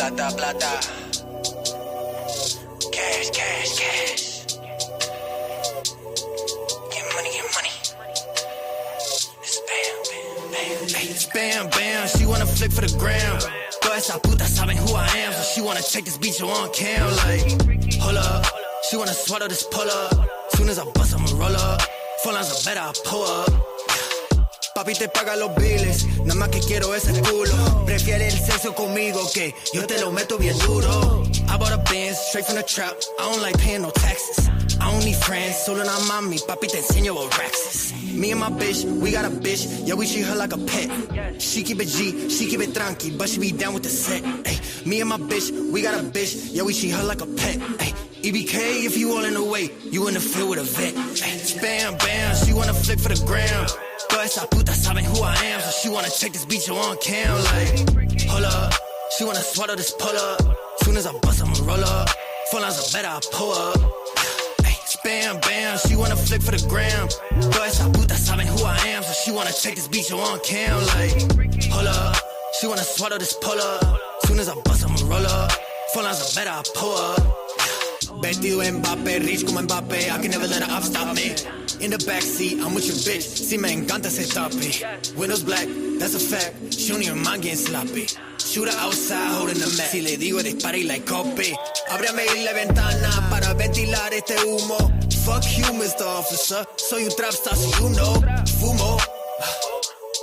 plata, plata. Cash, cash, cash. Get money, get money. It's bam, bam, bam, bam. It's bam, bam. She wanna flick for the gram. Todas esas putas saben who I am, so she wanna check this bitch on cam. Like, hold up. She wanna swallow this pull up. Soon as I bust, I'ma roll up. Phone lines are better, I pull up. Papi te paga los biles, nada más que quiero ese culo. Prefiere el sexo conmigo que yo te lo meto bien duro. I bought a Benz, straight from the trap, I don't like paying no taxes. I don't need friends, solo una mami, papi te enseño what racks is. Me and my bitch, we got a bitch, yeah we treat her like a pet. She keep it G, she keep it tranqui, but she be down with the set. Ay, me and my bitch, we got a bitch, yeah we treat her like a pet. Ay, EBK, if you all in the way, you in the field with a vet. Ay, bam, bam, she wanna flick for the gram. Todas esas putas saben who I am, so she wanna check this bitch on cam. Like, hold up, she wanna swallow this pull up. Soon as I bust, I'ma roll up. Phone lines are better, I pull up. Ay, bam, bam, she wanna flick for the gram. Todas esas putas saben who I am, so she wanna check this bitch on cam. Like, hold up, she wanna swallow this pull up. Soon as I bust, I'ma roll up. Phone lines are better, I pull up. Vestido Mbappé, rich como Mbappé, I can never let her up stop me. In the backseat, I'm with your bitch, si me encanta ese topic. Windows black, that's a fact, she don't even mind getting sloppy. Shooter outside, holding the mat, si le digo dispara y like copy. Ábrame la ventana para ventilar este humo. Fuck you, Mr. Officer, soy un trap star, so you know. Fumo,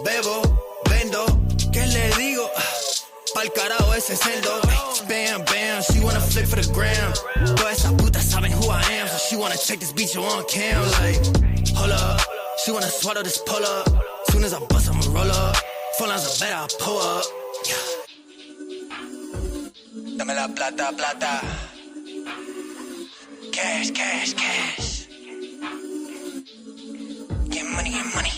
bebo, vendo, ¿qué le digo? Pa'l carajo ese celdo. Bam, bam, she wanna flick for the gram. Todas esas putas saben who I am, so she wanna check this bitch on cam. Like, hold up, she wanna swallow this pull up. Soon as I bust, I'ma roll up. Phone lines are better, I pull up. Dame la plata, plata. Cash, cash, cash. Get money, get money.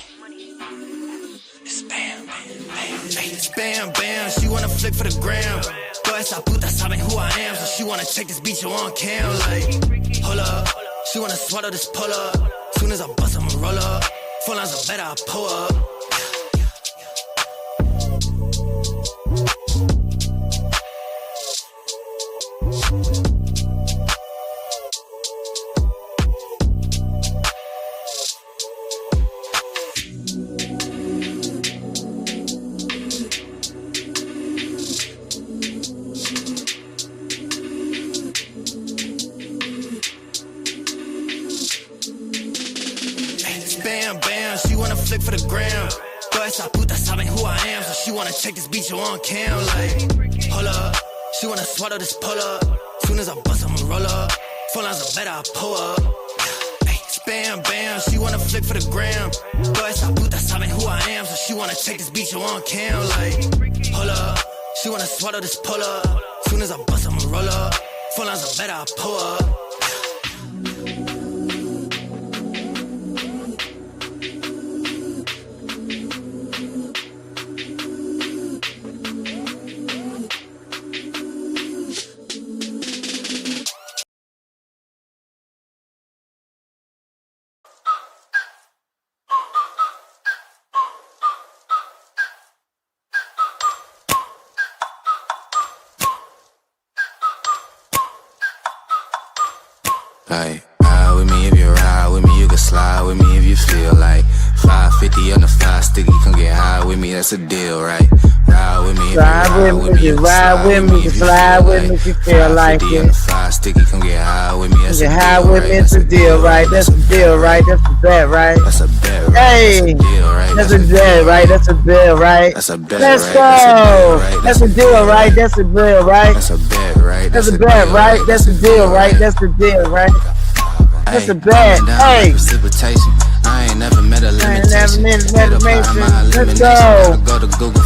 It's bam, bam, bam. It's bam, bam, she wanna flick for the gram. Todas esas putas saben who I am, so she wanna check this bitch on cam. Like, hold up, she wanna swallow this pull up. Soon as I bust, I'ma roll up. Phone lines are better, I pull up. Bam, bam, she wanna flick for the gram. Todas esas putas saben who I am, so she wanna check this bitch on cam. Like, hold up, she wanna swallow this pull up. Soon as I bust, I'ma roll up. Phone lines are better, I pull up. Ay, bam, bam, she wanna flick for the gram. Todas esas putas saben who I am, so she wanna check this bitch on cam. Like, hold up, she wanna swallow this pull up. Soon as I bust, I'ma roll up. Phone lines are better, I pull up. Like, ride with me if you ride with me, you can slide with me if you feel like 550 on the 5 sticky, come get high with me, that's a deal, right? Ride with me if you ride with me, you can slide with me, slide with me if you feel like 550 it. on the 5 sticky, come get high with me, that's a Get deal, high with right? me, it's a deal, right? That's a deal, right? That's a bet, right? That's a bet, right? Hey, That's a deal, right? that's a deal, right? That's a bill, right? That's a bet, Let's right? go. That's a deal, right? That's a bill, right? That's a bet, right? That's a bet, right? That's a deal, right? That's a deal, right? That's a bet. Hey, precipitation. I ain't never met a limitation. Let's go.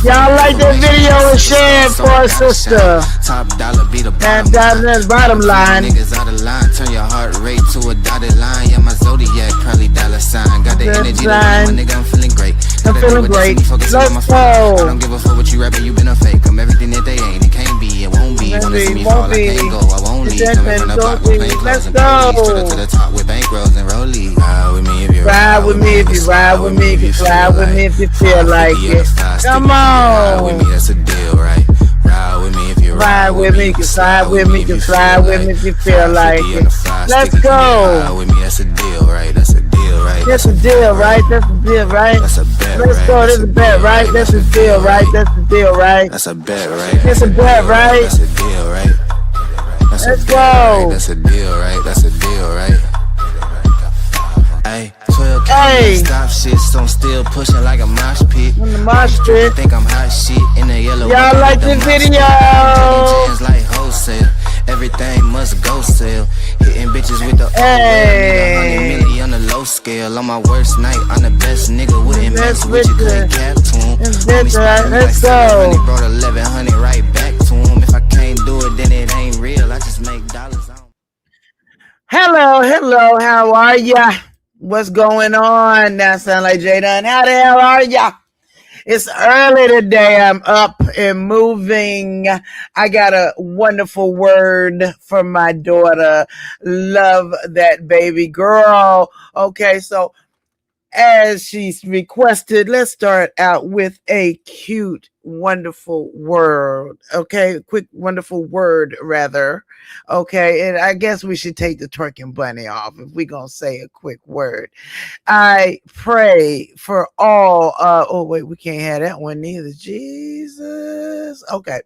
Y'all like that video and share it for our sister. Top dollar be the bottom That's bottom line. Niggas out of line, turn your heart rate to a dotted line. Yeah, my zodiac probably dollar sign. Got the energy to win, my nigga, I'm feeling great. I'm feeling great. Let's go. I don't give a fuck what you rapping, you been a fake. I'm everything that they ain't, it can't be, it won't be. Wanna see me fall, I can't go, I won't leave. Coming from the block with plain clothes and police. To the top with bankrolls and rollies. Ride with me if you ride with me, if you ride with me, if you fly with me, if you feel like it. Come on. Ride with me, that's a deal, right? Ride with me if you ride with me, you can slide with me, you can slide with me if you feel like it. Let's go. With me, that's a deal, right? That's a deal, right? That's a deal, right? That's a deal, right? That's a bet, Let's go. That's a bet, right? That's a deal, right? That's a deal, right? That's a bet, right? That's a bet, right? That's a deal, right? Let's go. That's a deal, right? That's a deal, right? Ay, 12 Hey. stop shit, so I'm still pushing like a mosh pit. In the mosh pit. Think I'm hot shit in the yellow. Y'all like this video? Like wholesale. Everything must go sell. Hitting bitches with the Hey. 100 million on the low scale. On my worst night, I'm the best nigga. Wouldn't mess with you, couldn't cap to him. Let's go. Brought 1100 right back to him. If I can't do it, then it ain't real. I just make dollars. Hello, how are ya? What's going on? That sound like J Dunn. How the hell are ya? It's early today. I'm up and moving. I got a wonderful word from my daughter. Love that baby girl. Okay, so as she's requested, let's start out with a cute, wonderful word. Okay, quick, wonderful word, rather. Okay, and I guess we should take the twerking bunny off if we're gonna say a quick word. I pray for all. Oh wait, we can't have that one neither. Jesus. Okay,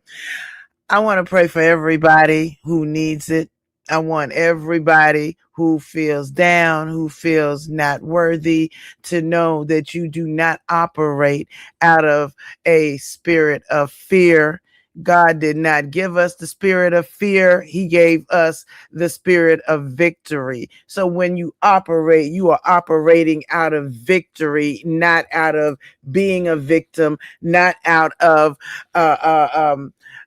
I want to pray for everybody who needs it. I want everybody who feels down, who feels not worthy, to know that you do not operate out of a spirit of fear. God did not give us the spirit of fear. He gave us the spirit of victory. So when you operate, you are operating out of victory, not out of being a victim, not out of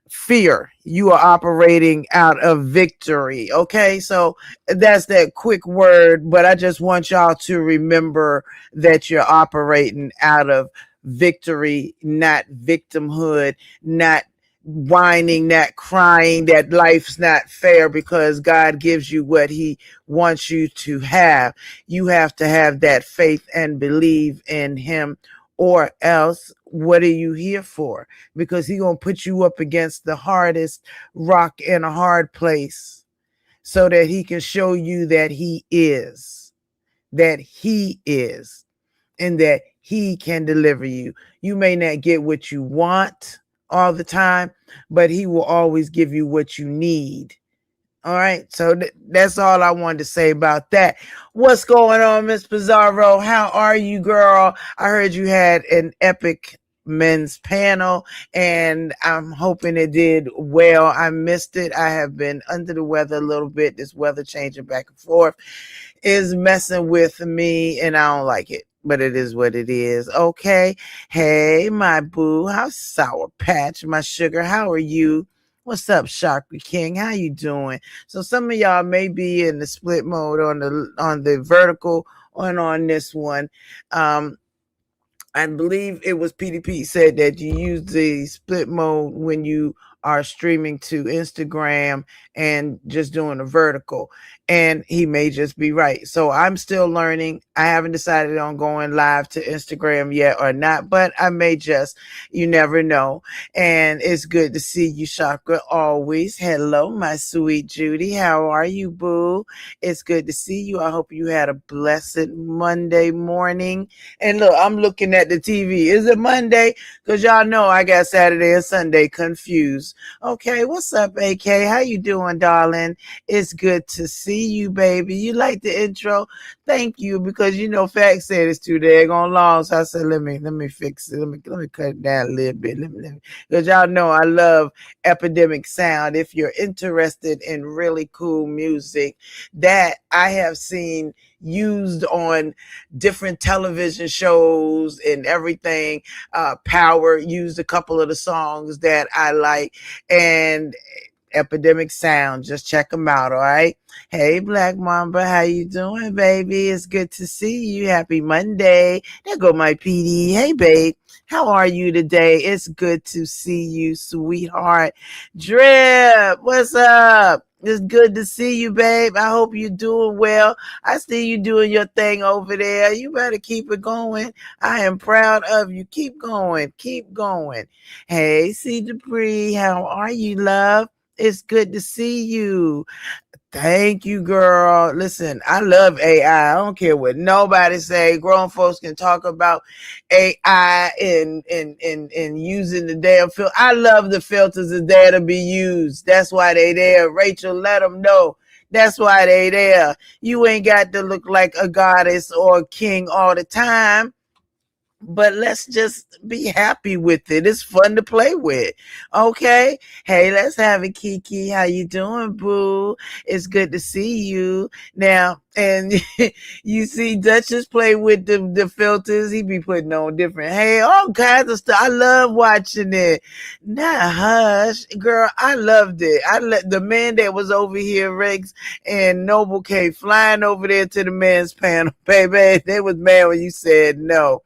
fear. You are operating out of victory. Okay, so that's that quick word, but I just want y'all to remember that you're operating out of victory, not victimhood, not whining, not crying that life's not fair, because God gives you what he wants you to have. You have to have that faith and believe in him, or else what are you here for? Because he's going to put you up against the hardest rock in a hard place so that he can show you that he is, and that he can deliver you. You may not get what you want all the time, but he will always give you what you need. All right, so that's all I wanted to say about that. What's going on, Miss Pizarro? How are you, girl? I heard you had an epic men's panel, and I'm hoping it did well. I missed it. I have been under the weather a little bit. This weather changing back and forth is messing with me, and I don't like it, but it is what it is. Okay. Hey, my boo. How's Sour Patch, my sugar? How are you? What's up, Chakra King? How you doing? So some of y'all may be in the split mode on the vertical and on this one. I believe it was PDP said that you use the split mode when you are streaming to Instagram and just doing a vertical, and he may just be right. So I'm still learning. I haven't decided on going live to Instagram yet or not, but I may just, you never know. And it's good to see you, Chakra, always. Hello, my sweet Judy. How are you, boo? It's good to see you. I hope you had a blessed Monday morning. And look, I'm looking at the TV. Is it Monday? Because y'all know I got Saturday and Sunday confused. Okay, what's up, AK? How you doing, darling? It's good to see you, baby. You like the intro? Thank you, because you know Fact said it's too daggone long. So I said, let me fix it. Let me cut it down a little bit. Let me. Because y'all know I love epidemic sound. If you're interested in really cool music that I have seen used on different television shows and everything, Power used a couple of the songs that I like, and Epidemic Sound, just check them out. All right. Hey, Black Mamba, how you doing, baby? It's good to see you. Happy Monday. There go my PD. Hey, babe, how are you today? It's good to see you, sweetheart. Drip, what's up? It's good to see you, babe. I hope you're doing well. I see you doing your thing over there. You better keep it going. I am proud of you. Keep going. Keep going. Hey, see Debris. How are you, love? It's good to see you. Thank you, girl. Listen, I love AI. I don't care what nobody say. Grown folks can talk about AI and using the damn filter. I love the filters is there to be used. That's why they there. Rachel, let them know. That's why they there. You ain't got to look like a goddess or a king all the time, but let's just be happy with it. It's fun to play with. Okay. Hey, let's have it, Kiki. How you doing, boo? It's good to see you. Now, and you see Duchess play with the filters. He be putting on different, hey, all kinds of stuff. I love watching it. Nah, hush. Girl, I loved it. I let the man that was over here, Rex and Noble came flying over there to the men's panel, baby. They was mad when you said no.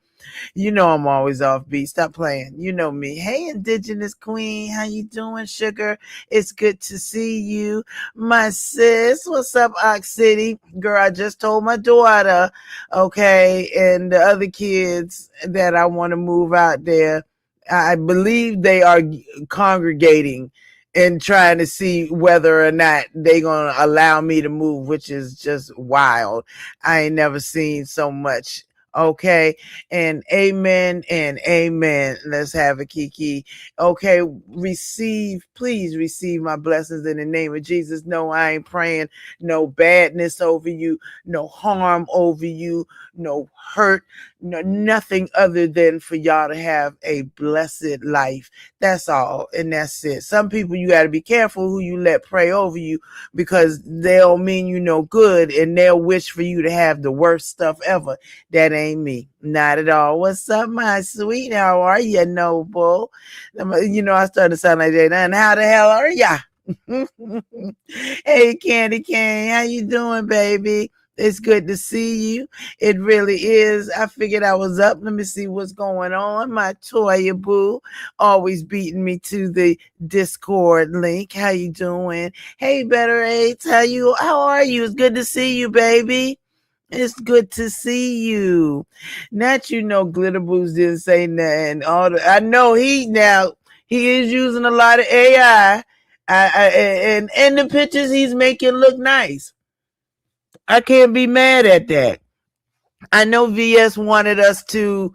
You know I'm always offbeat. Stop playing. You know me. Hey, Indigenous Queen. How you doing, sugar? It's good to see you. My sis. What's up, Ox City? Girl, I just told my daughter, okay, and the other kids that I want to move out there. I believe they are congregating and trying to see whether or not they gonna allow me to move, which is just wild. I ain't never seen so much. Okay, and amen and amen. Let's have it, Kiki. Okay, please receive my blessings in the name of Jesus. No, I ain't praying no badness over you, no harm over you, no hurt, no nothing other than for y'all to have a blessed life. That's all, and that's it. Some people you got to be careful who you let pray over you, because they'll mean you no good and they'll wish for you to have the worst stuff ever. That ain't me. Not at all. What's up, my sweet? How are you, Noble? You know, I started to sound like that. And how the hell are ya? Hey, Candy Cane. How you doing, baby? It's good to see you. It really is. I figured I was up. Let me see what's going on. My Toya Boo always beating me to the Discord link. How you doing? Hey, Better Aids. How are you? It's good to see you, baby. It's good to see you. Not you know Glitter Boots didn't say nothing. I know he is using a lot of AI. And the pictures he's making look nice. I can't be mad at that. I know VS wanted us to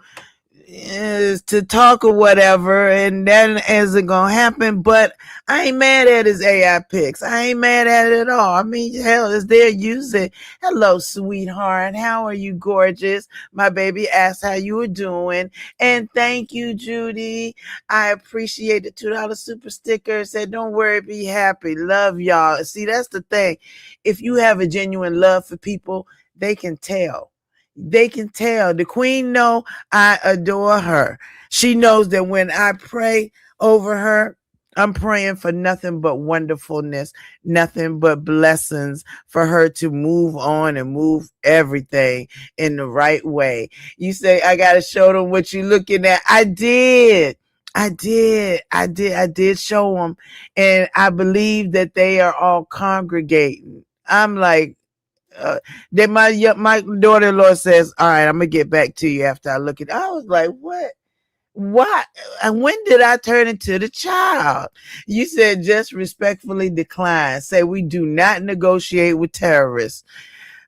talk or whatever, and that isn't gonna happen. But I ain't mad at his AI pics. I ain't mad at it at all. I mean, hell, it's there. Use it. Hello, sweetheart. How are you, gorgeous? My baby asked how you were doing, and thank you, Judy. I appreciate the $2 super sticker. Said, don't worry, be happy. Love y'all. See, that's the thing. If you have a genuine love for people, they can tell. They can tell. The queen know I adore her. She knows that when I pray over her, I'm praying for nothing but wonderfulness, nothing but blessings for her to move on and move everything in the right way. You say, I got to show them what you're looking at. I did. I did show them. And I believe that they are all congregating. I'm like, then my daughter-in-law says, all right, I'm gonna get back to you after I look at it. I was like, what, and when did I turn into the child? You said just respectfully decline, say we do not negotiate with terrorists.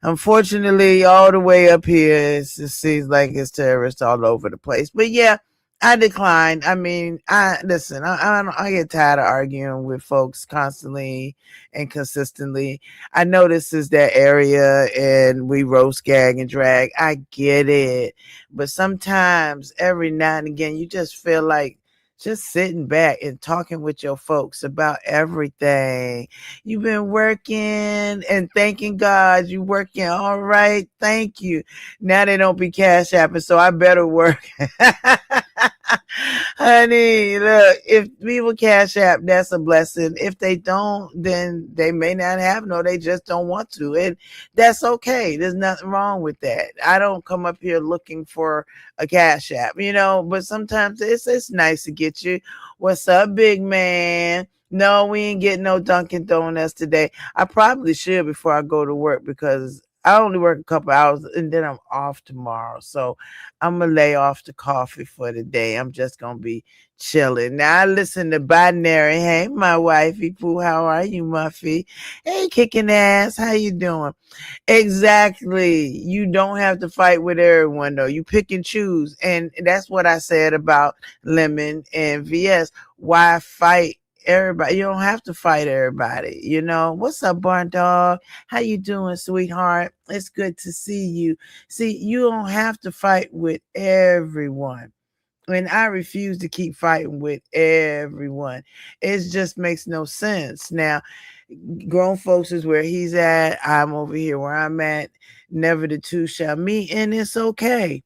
Unfortunately, all the way up here, it seems like it's terrorists all over the place. But yeah, I declined. I mean, I get tired of arguing with folks constantly and consistently. I know this is that area and we roast, gag, and drag. I get it. But sometimes, every now and again, you just feel like just sitting back and talking with your folks about everything. You've been working and thanking God you working. All right. Thank you. Now they don't be cash apping, so I better work. Honey, look, if people cash app, that's a blessing. If they don't, then they may not have no, they just don't want to. And that's okay. There's nothing wrong with that. I don't come up here looking for a cash app, but sometimes it's nice to get you. What's up, big man? No, we ain't getting no Dunkin' Donuts today. I probably should before I go to work because I only work a couple hours and then I'm off tomorrow. So I'm gonna lay off the coffee for the day. I'm just gonna be chilling. Now I listen to Binary. Hey, my wifey Pooh, how are you, Muffy? Hey, kicking ass, how you doing? Exactly. You don't have to fight with everyone though. You pick and choose. And that's what I said about Lemon and VS. Why fight everybody? You don't have to fight everybody. What's up, Barn Dog? How you doing, sweetheart? It's good to see you. See, you don't have to fight with everyone. And I refuse to keep fighting with everyone. It just makes no sense. Now, grown folks is where he's at. I'm over here where I'm at. Never the two shall meet, and it's okay.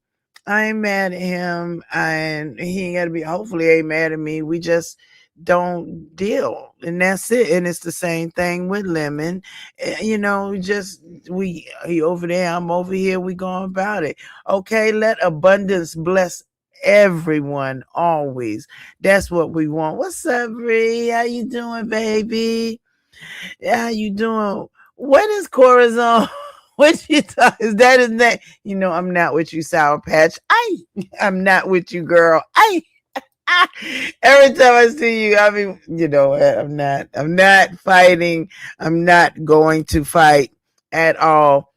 I ain't mad at him, and he ain't gotta be. Hopefully, he ain't mad at me. We just don't deal, and that's it. And it's the same thing with Lemon. Just we he over there, I'm over here. We going about it. Okay, let abundance bless everyone always. That's what we want. What's up, Bree? How you doing, baby? How you doing? What is Corazon? What you talk? Is that his name? I'm not with you, Sour Patch. I'm not with you, girl. Every time I see you, I mean, I'm not fighting. I'm not going to fight at all.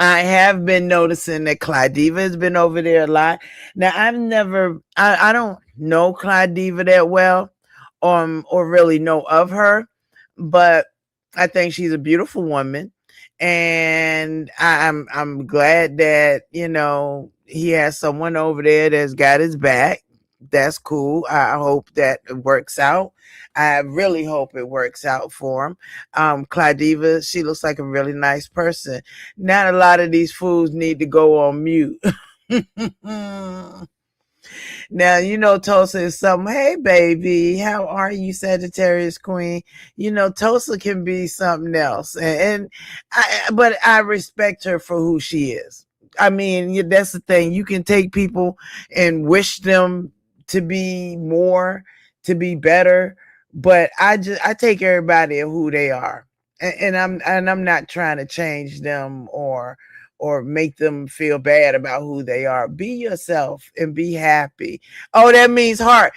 I have been noticing that Diva has been over there a lot. Now I don't know Diva that well, or really know of her, but I think she's a beautiful woman, and I'm glad that he has someone over there that's got his back. That's cool. I hope that it works out. I really hope it works out for him. Diva, she looks like a really nice person. Not a lot of these fools need to go on mute. Now, Tulsa is something. Hey, baby, how are you, Sagittarius Queen? Tulsa can be something else. But I respect her for who she is. I mean, that's the thing. You can take people and wish them to be more, to be better, but I take everybody and who they are. And I'm not trying to change them or make them feel bad about who they are. Be yourself and be happy. Oh, that means heart.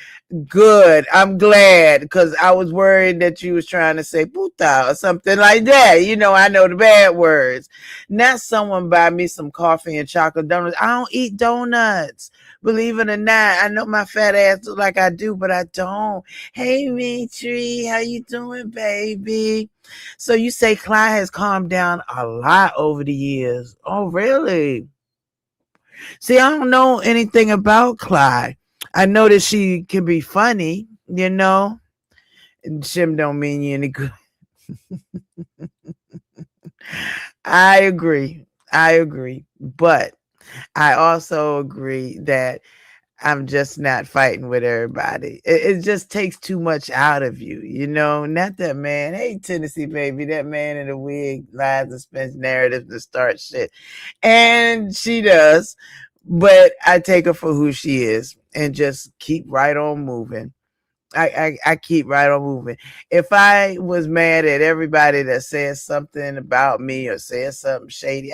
Good. I'm glad, because I was worried that you was trying to say puta or something like that. I know the bad words. Not someone buy me some coffee and chocolate donuts. I don't eat donuts. Believe it or not, I know my fat ass look like I do, but I don't. Hey, Mitri, how you doing, baby? So you say Clyde has calmed down a lot over the years. Oh, really? See, I don't know anything about Clyde. I know that she can be funny, and Shim don't mean you any good. I agree. I agree. But I also agree that I'm just not fighting with everybody. It just takes too much out of you, Not that man. Hey, Tennessee baby, that man in the wig lies and spins narratives to start shit, and she does. But I take her for who she is and just keep right on moving. I keep right on moving. If I was mad at everybody that says something about me or says something shady,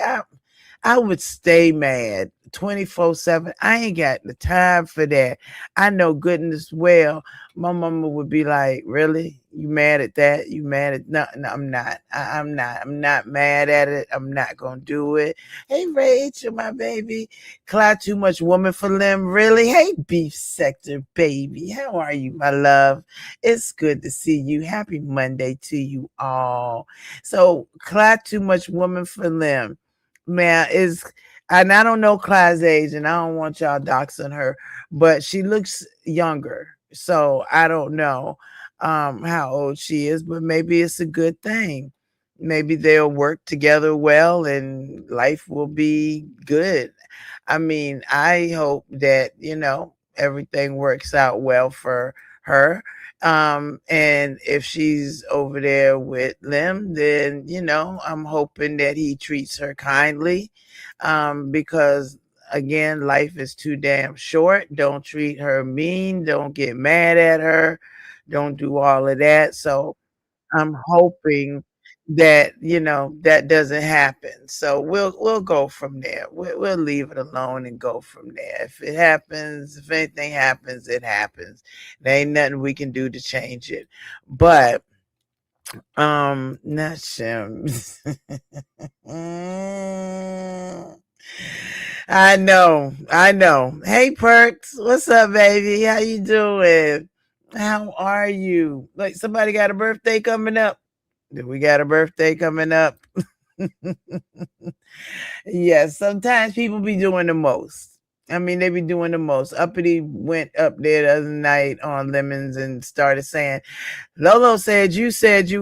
I would stay mad 24/7. I ain't got the time for that. I know goodness well my mama would be like, really? You mad at that? You mad at no, I'm not. I'm not. I'm not mad at it. I'm not gonna do it. Hey Rachel, my baby. Cry too much woman for Lim, really? Hey beef sector baby. How are you, my love? It's good to see you. Happy Monday to you all. So cry too much woman for Lim, man, is, and I don't know Clyde's age, and I don't want y'all doxing her, but she looks younger. So I don't know how old she is, but maybe it's a good thing. Maybe they'll work together well and life will be good. I mean, I hope that, everything works out well for her. And if she's over there with Lim, then, I'm hoping that he treats her kindly. Because again, life is too damn short. Don't treat her mean. Don't get mad at her. don't do all of that. So I'm hoping that that doesn't happen. So we'll go from there. We'll leave it alone and go from there. If it happens, if anything happens, it happens. There ain't nothing we can do to change it. But not Shims. I know. Hey Perks, what's up, baby? How you doing? How are you? Like somebody got a birthday coming up? Do we got a birthday coming up? Yes, sometimes people be doing the most. I mean, they be doing the most. Uppity went up there the other night on Lemons and started saying, Lolo said you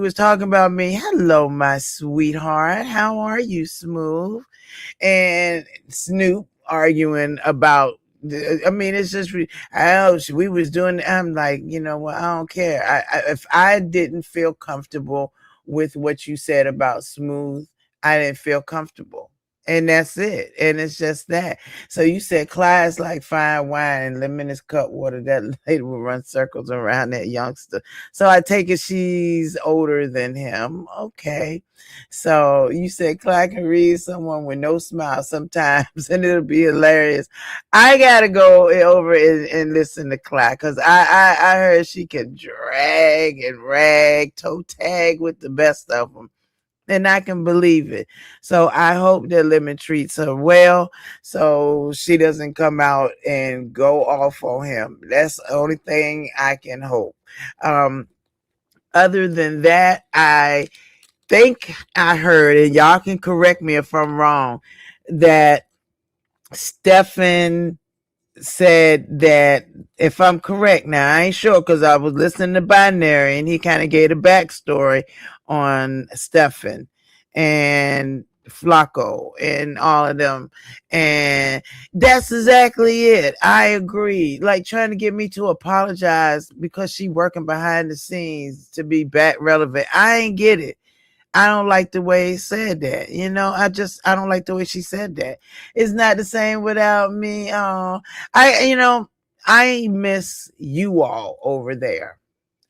was talking about me. Hello, my sweetheart. How are you, Smooth? And Snoop arguing about. I mean, it's just. We was doing. I'm like, you know what? I don't care. If I didn't feel comfortable with what you said about Smooth, I didn't feel comfortable. And that's it. And it's just that. So you said Clyde's like fine wine and lemon is cut water. That lady will run circles around that youngster. So I take it she's older than him. Okay. So you said Clyde can read someone with no smile sometimes and it'll be hilarious. I gotta go over and listen to Clyde because I heard she can drag and rag, toe tag with the best of them. And I can believe it. So I hope that Lemon treats her well so she doesn't come out and go off on him. That's the only thing I can hope. Other than that, I think I heard, and y'all can correct me if I'm wrong, that Stefan said that, if I'm correct now, I ain't sure because I was listening to Binary and he kind of gave a backstory on Stefan and Flacco and all of them. And that's exactly it. I agree. Like trying to get me to apologize because she working behind the scenes to be back relevant. I ain't get it. I don't like the way he said that. I don't like the way she said that. It's not the same without me. I miss you all over there.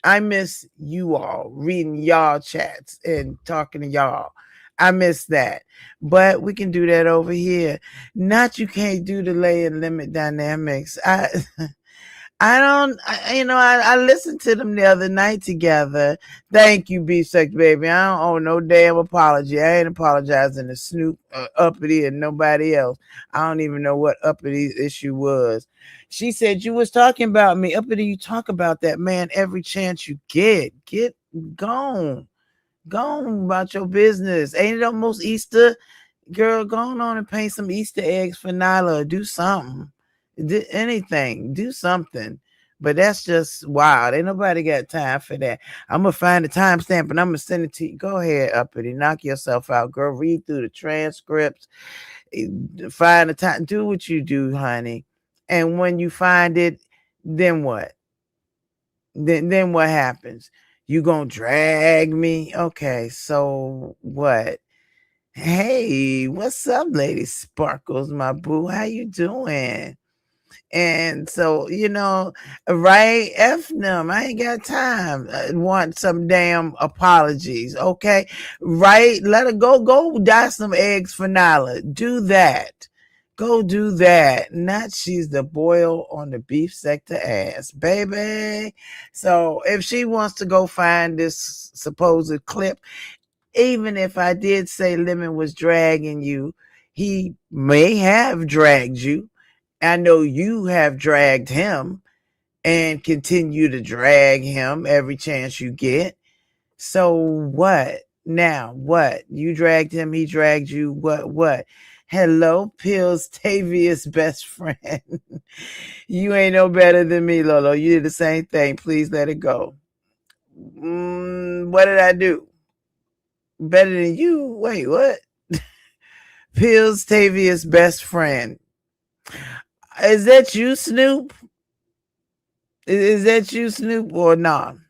I miss you all reading y'all chats and talking to y'all. I miss that. But we can do that over here. Not you can't do the lay and limit dynamics. I listened to them the other night together. Thank you, Beef Sex Baby. I don't owe no damn apology. I ain't apologizing to Snoop, Uppity, and nobody else. I don't even know what Uppity's issue was. She said you was talking about me. Uppity, you talk about that man every chance you get. Get gone. Gone about your business. Ain't it almost Easter? Girl, go on and paint some Easter eggs for Nyla. Do something. Anything. Do something. But that's just wild. Ain't nobody got time for that. I'm going to find the timestamp and I'm going to send it to you. Go ahead, Uppity. Knock yourself out, girl. Read through the transcripts. Find the time. Do what you do, honey. And when you find it, then what? Then what happens? You gonna drag me? Okay, so what? Hey, what's up, Lady Sparkles, my boo? How you doing? And so, right? F them. I ain't got time. I want some damn apologies, okay? Right? Let her go dye some eggs for Nala. Do that. Go do that. Not she's the boil on the beef sector ass, baby. So if she wants to go find this supposed clip, even if I did say Lemon was dragging you, he may have dragged you. I know you have dragged him and continue to drag him every chance you get. So what? Now, what? You dragged him, he dragged you. What? Hello, Pills Tavius best friend. You ain't no better than me, Lolo. You did the same thing. Please let it go. What did I do? Better than you? Wait, what? Pills Tavius best friend. Is that you, Snoop? Is that you, Snoop, or not? Nah?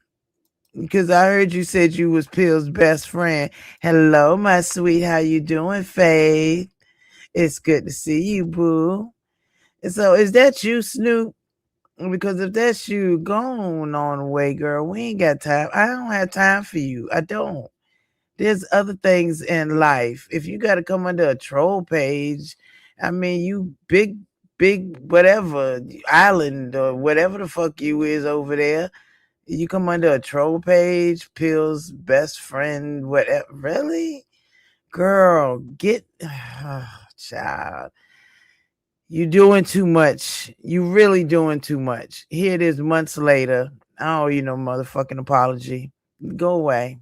Because I heard you said you was Pill's best friend. Hello, my sweet. How you doing, Faith? It's good to see you, boo. So is that you, Snoop? Because if that's you, go on away, girl. We ain't got time. I don't have time for you. I don't. There's other things in life. If you got to come under a troll page, I mean, you big whatever island or whatever the fuck you is over there. You come under a troll page, Pill's best friend, whatever. Really? Girl, get child. You doing too much. You really doing too much. Here it is months later. I don't owe you no motherfucking apology. Go away.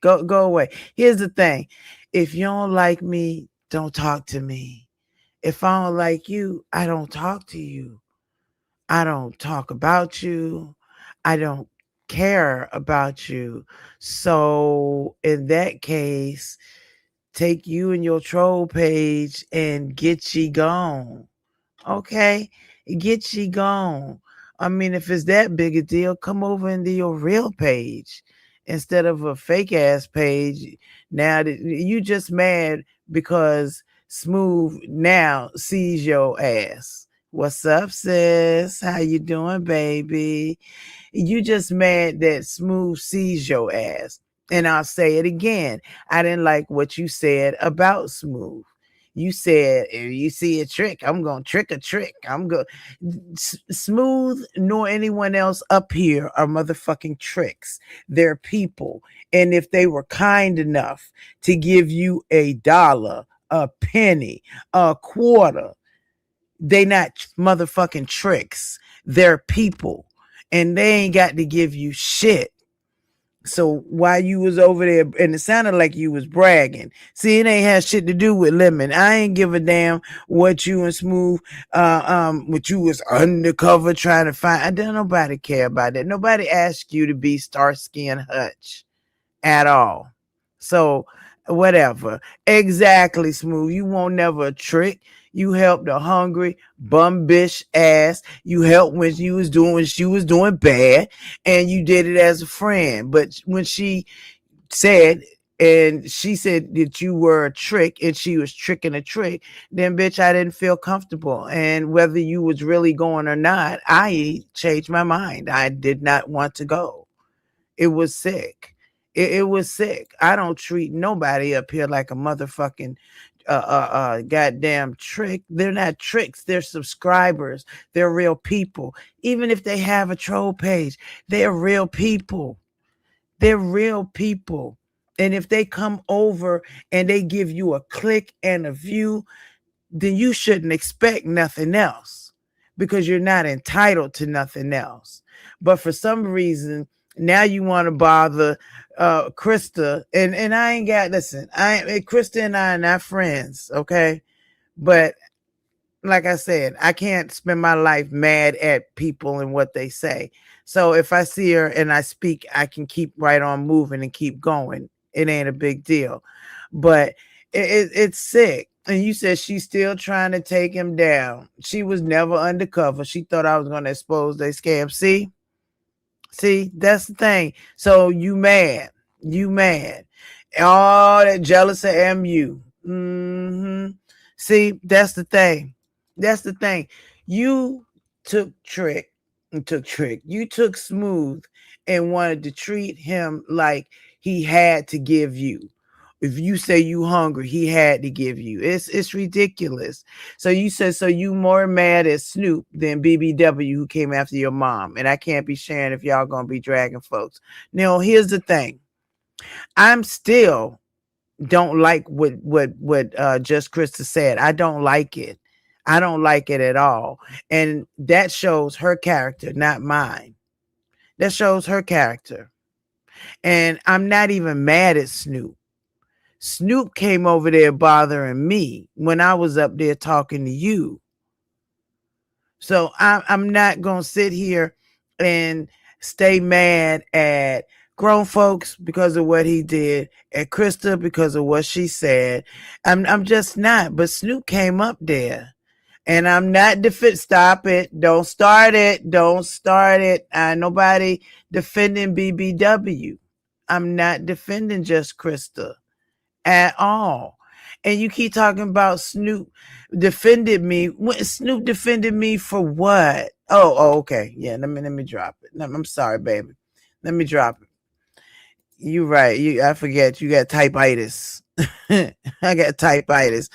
Go away. Here's the thing. If you don't like me, don't talk to me. If I don't like you, I don't talk to you. I don't talk about you. I don't care about you. So in that case, take you and your troll page and get ye gone. Okay? Get ye gone. I mean, if it's that big a deal, come over into your real page instead of a fake ass page. Now that you just mad because Smooth now sees your ass. What's up, sis? How you doing, baby? You just mad that Smooth sees your ass. And I'll say it again. I didn't like what you said about Smooth. You said, if you see a trick, I'm going to trick a trick. I'm going Smooth nor anyone else up here are motherfucking tricks. They're people. And if they were kind enough to give you $1, a penny, a quarter, they not motherfucking tricks. They're people. And they ain't got to give you shit. So while you was over there, and it sounded like you was bragging. See, it ain't had shit to do with Lemon. I ain't give a damn what you and Smooth, what you was undercover trying to find. I don't nobody care about that. Nobody asked you to be Starsky and Hutch at all. So whatever. Exactly, Smooth. You won't never a trick. You helped a hungry bum bitch ass. You helped when she was doing bad, and you did it as a friend. But when she said that you were a trick and she was tricking a trick, then bitch, I didn't feel comfortable. And whether you was really going or not, I changed my mind. I did not want to go. It was sick. It was sick. I don't treat nobody up here like a motherfucking goddamn trick. They're not tricks. They're subscribers. They're real people. Even if they have a troll page, they're real people. They're real people. And if they come over and they give you a click and a view, then you shouldn't expect nothing else because you're not entitled to nothing else. But for some reason, now you want to bother Krista, and I ain't got listen. Krista and I are not friends, okay? But like I said, I can't spend my life mad at people and what they say. So if I see her and I speak, I can keep right on moving and keep going. It ain't a big deal. But it's sick. And you said she's still trying to take him down. She was never undercover. She thought I was going to expose their scam. See, that's the thing. So you mad. All that jealous of MU. See, that's the thing. You took Trick. You took Smooth and wanted to treat him like he had to give you. If you say you hungry, he had to give you. It's ridiculous. So you said, so you more mad at Snoop than BBW who came after your mom. And I can't be sharing if y'all gonna be dragging folks. Now, here's the thing. I'm still don't like what Just Krista said. I don't like it. I don't like it at all. And that shows her character, not mine. That shows her character. And I'm not even mad at Snoop. Snoop came over there bothering me when I was up there talking to you. So I'm not going to sit here and stay mad at grown folks because of what he did, at Krista because of what she said. I'm just not. But Snoop came up there. And I'm not stop it. Don't start it. Nobody defending BBW. I'm not defending Just Krista at all. And you keep talking about Snoop defended me. Snoop defended me for what? Oh, okay. Yeah, let me drop it. No, I'm sorry, baby. Let me drop it. You right. I forget you got typitis. I got typitis.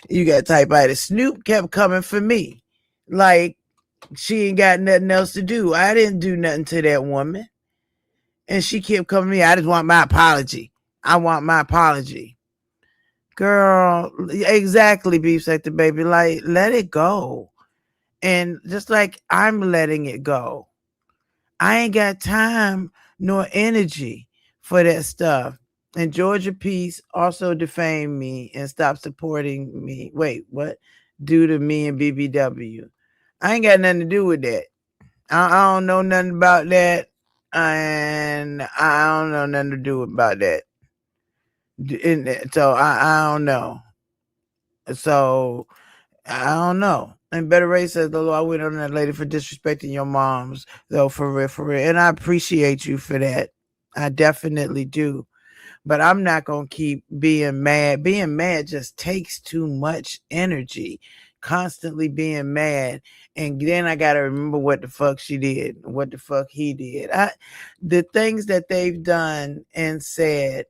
You got typitis. Snoop kept coming for me. Like she ain't got nothing else to do. I didn't do nothing to that woman. And she kept coming to me. I just want my apology. I want my apology. Girl, exactly, beef sector baby. Like, let it go. And just like I'm letting it go. I ain't got time nor energy for that stuff. And Georgia Peace also defamed me and stopped supporting me. Wait, what? Due to me and BBW. I ain't got nothing to do with that. I don't know nothing about that. And I don't know nothing to do about that. So I don't know. So I don't know. And Better Ray says, the I went on that lady for disrespecting your moms, though, for real, for real. And I appreciate you for that. I definitely do. But I'm not going to keep being mad. Being mad just takes too much energy. Constantly being mad. And then I got to remember what the fuck she did, what the fuck he did. The things that they've done and said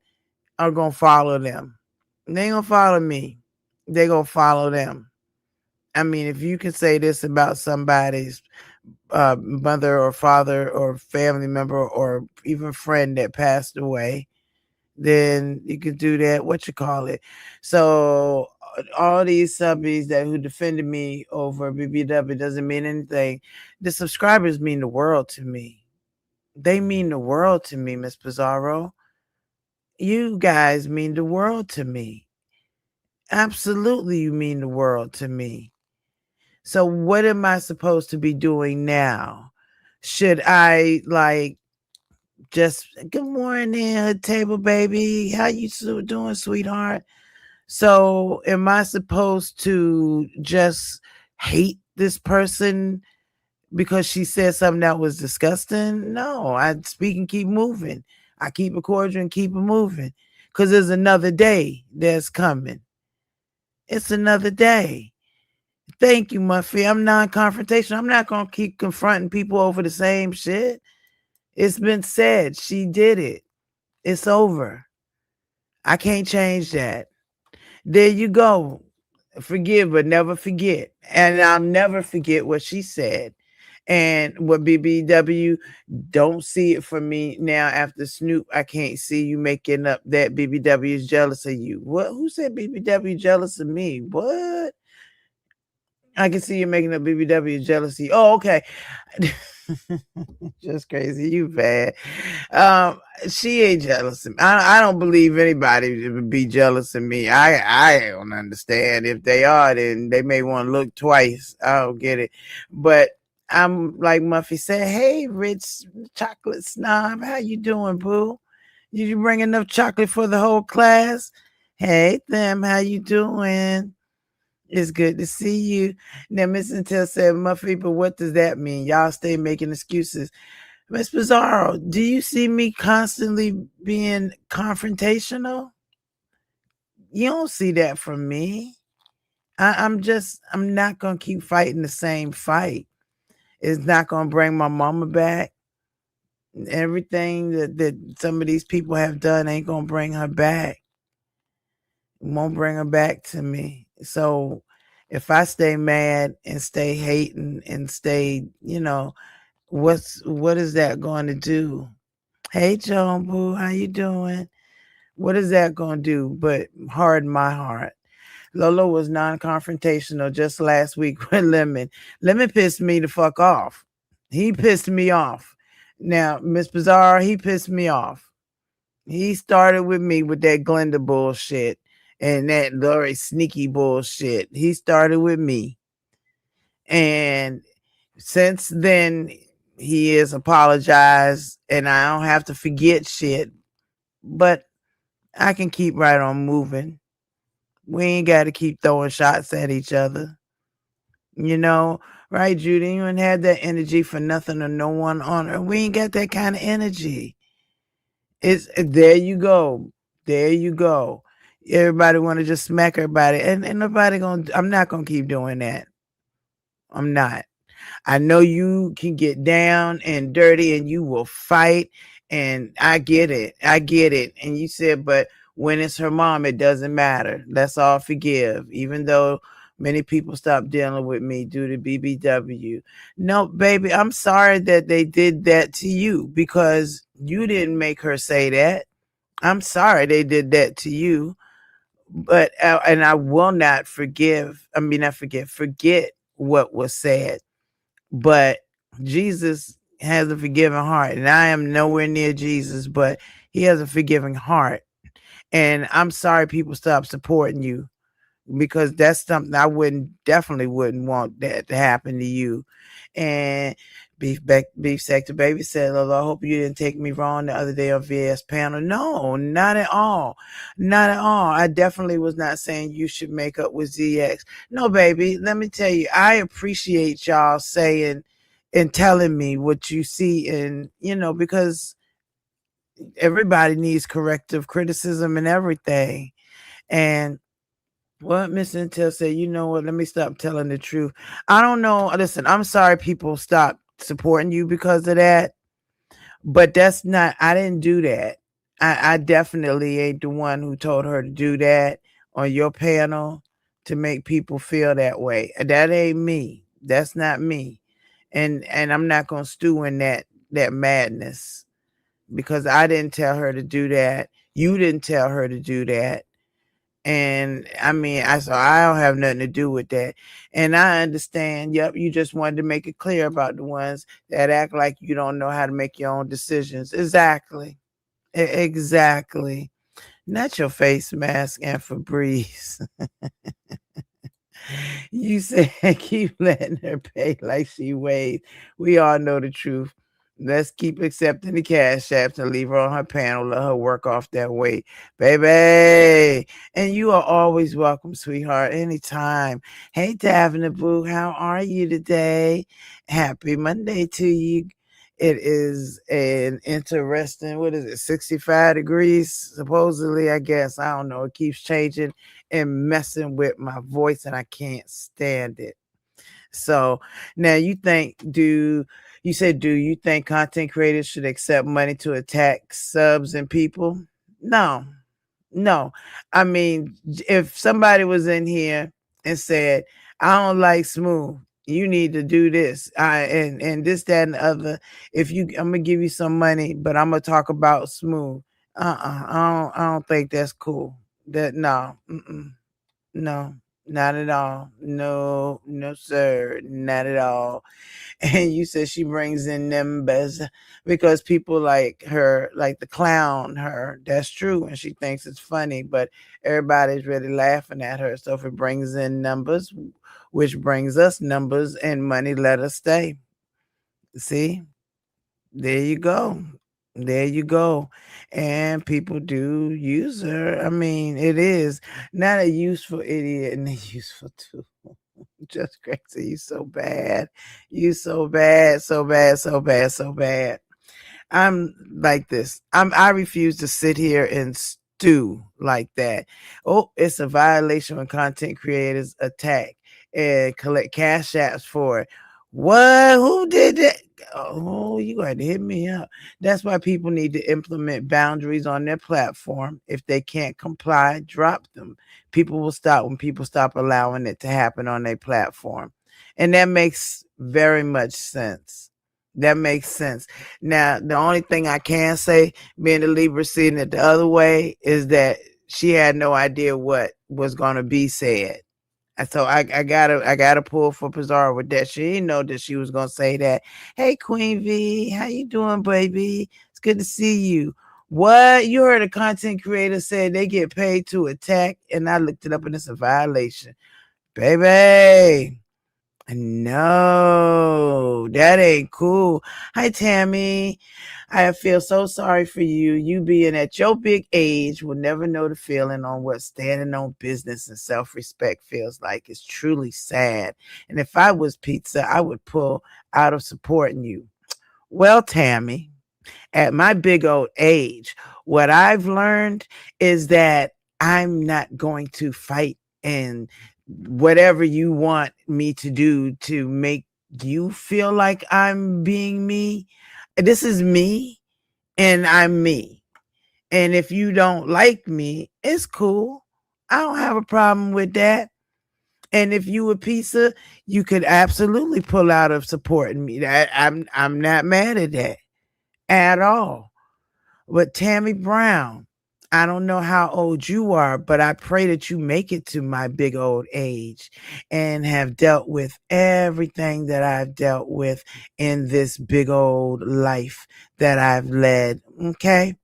are going to follow them. They ain't going to follow me. They going to follow them. I mean, if you can say this about somebody's mother or father or family member or even friend that passed away, then you could do that. What you call it? So all these subbies who defended me over BBW doesn't mean anything. The subscribers mean the world to me. They mean the world to me, Miss Pizarro. You guys mean the world to me. Absolutely, you mean the world to me. So what am I supposed to be doing now? Should I just good morning, table baby? How you doing, sweetheart? So am I supposed to just hate this person because she said something that was disgusting? No, I speak and keep moving. I keep it cordial and keep it moving because there's another day that's coming. It's another day. Thank you, Muffy. I'm non-confrontational. I'm not going to keep confronting people over the same shit. It's been said. She did it. It's over. I can't change that. There you go. Forgive but never forget. And I'll never forget what she said. And what BBW, don't see it for me now after Snoop. I can't see you making up that BBW is jealous of you. What? Who said BBW jealous of me? What? I can see you making up BBW jealousy. Oh, okay. Just crazy. You bad. She ain't jealous of me. I don't believe anybody would be jealous of me. I don't understand. If they are, then they may want to look twice. I don't get it. But I'm like Muffy said, hey, rich chocolate snob. How you doing, boo? Did you bring enough chocolate for the whole class? Hey, them. How you doing? It's good to see you. Now, Miss Intel said, Muffy, but what does that mean? Y'all stay making excuses. Miss Bizarro, do you see me constantly being confrontational? You don't see that from me. I'm not going to keep fighting the same fight. It's not going to bring my mama back. Everything that some of these people have done ain't going to bring her back. It won't bring her back to me. So if I stay mad and stay hating and stay, what is that going to do? Hey, Joan Boo, how you doing? What is that going to do but harden my heart? Lolo was non-confrontational just last week with Lemon. Lemon pissed me the fuck off. He pissed me off. Now, Miss Bizarre, he pissed me off. He started with me with that Glenda bullshit and that very sneaky bullshit. He started with me. And since then, he has apologized, and I don't have to forget shit. But I can keep right on moving. We ain't got to keep throwing shots at each other. Right, Judy? You ain't had that energy for nothing or no one on her. We ain't got that kind of energy. It's there you go. There you go. Everybody want to just smack everybody, and nobody gonna. I'm not gonna keep doing that. I'm not. I know you can get down and dirty and you will fight. And I get it. I get it. And you said, but when it's her mom, it doesn't matter. Let's all forgive, even though many people stopped dealing with me due to BBW. No, baby, I'm sorry that they did that to you because you didn't make her say that. I'm sorry they did that to you. But, and I will not forgive. I mean, not forget what was said, but Jesus has a forgiving heart, and I am nowhere near Jesus, but he has a forgiving heart. And I'm sorry people stop supporting you because that's something I definitely wouldn't want that to happen to you. And beef sector baby said, "Lolo, I hope you didn't take me wrong the other day on VS panel." No, not at all, not at all. I definitely was not saying you should make up with ZX. No, baby, let me tell you, I appreciate y'all saying and telling me what you see, and because everybody needs corrective criticism and everything. And what Miss Intel said, you know what? Let me stop telling the truth. I don't know. Listen, I'm sorry people stopped supporting you because of that, but that's not, I didn't do that. I definitely ain't the one who told her to do that on your panel to make people feel that way. That ain't me. That's not me. And I'm not gonna stew in that madness because I didn't tell her to do that. You didn't tell her to do that. And I mean, I don't have nothing to do with that. And I understand, yep, you just wanted to make it clear about the ones that act like you don't know how to make your own decisions. Exactly. Exactly. Not your face mask and Febreze. You said keep letting her pay like she weighs. We all know the truth. Let's keep accepting the cash apps and leave her on her panel. Let her work off that weight, baby. And you are always welcome, sweetheart, anytime. Hey, Davina Boo, how are you today? Happy Monday to you. It is an interesting, what is it, 65 degrees, supposedly, I guess. I don't know. It keeps changing and messing with my voice, and I can't stand it. So now do you think content creators should accept money to attack subs and people? No, no. I mean, if somebody was in here and said, I don't like Smooth, you need to do this. And this, that, and the other. I'm gonna give you some money, but I'm gonna talk about Smooth. I don't think that's cool. That no. No, not at all. No, no, sir, not at all. And you said she brings in numbers because people like her, like the clown her. That's true. And she thinks it's funny, but everybody's really laughing at her. So if it brings in numbers, which brings us numbers and money, let us stay. See? There you go. There you go. And people do use her. I mean, it is not a useful idiot and a useful tool. Just crazy. You so bad. You so bad, so bad, so bad, so bad. I'm like this. I refuse to sit here and stew like that. Oh, it's a violation when content creators attack and collect cash apps for it. What? Who did that? Oh, you got to hit me up. That's why people need to implement boundaries on their platform. If they can't comply, drop them. People will stop when people stop allowing it to happen on their platform. And that makes very much sense. That makes sense. Now, the only thing I can say, being the Libra seeing it the other way, is that she had no idea what was going to be said. And so I gotta pull for Pizarro with that. She didn't know that she was gonna say that. Hey, Queen V, how you doing, baby? It's good to see you. What, you heard a content creator say they get paid to attack, and I looked it up and it's a violation, baby. No, that ain't cool. Hi, Tammy. I feel so sorry for you. You being at your big age will never know the feeling on what standing on business and self respect feels like. It's truly sad. And if I was pizza, I would pull out of supporting you. Well, Tammy, at my big old age, what I've learned is that I'm not going to fight and whatever you want me to do to make you feel like I'm being me. This is me and I'm me. And if you don't like me, it's cool. I don't have a problem with that. And if you a pizza, you could absolutely pull out of supporting me. I'm not mad at that at all. But Tammy Brown, I don't know how old you are, but I pray that you make it to my big old age and have dealt with everything that I've dealt with in this big old life that I've led. Okay.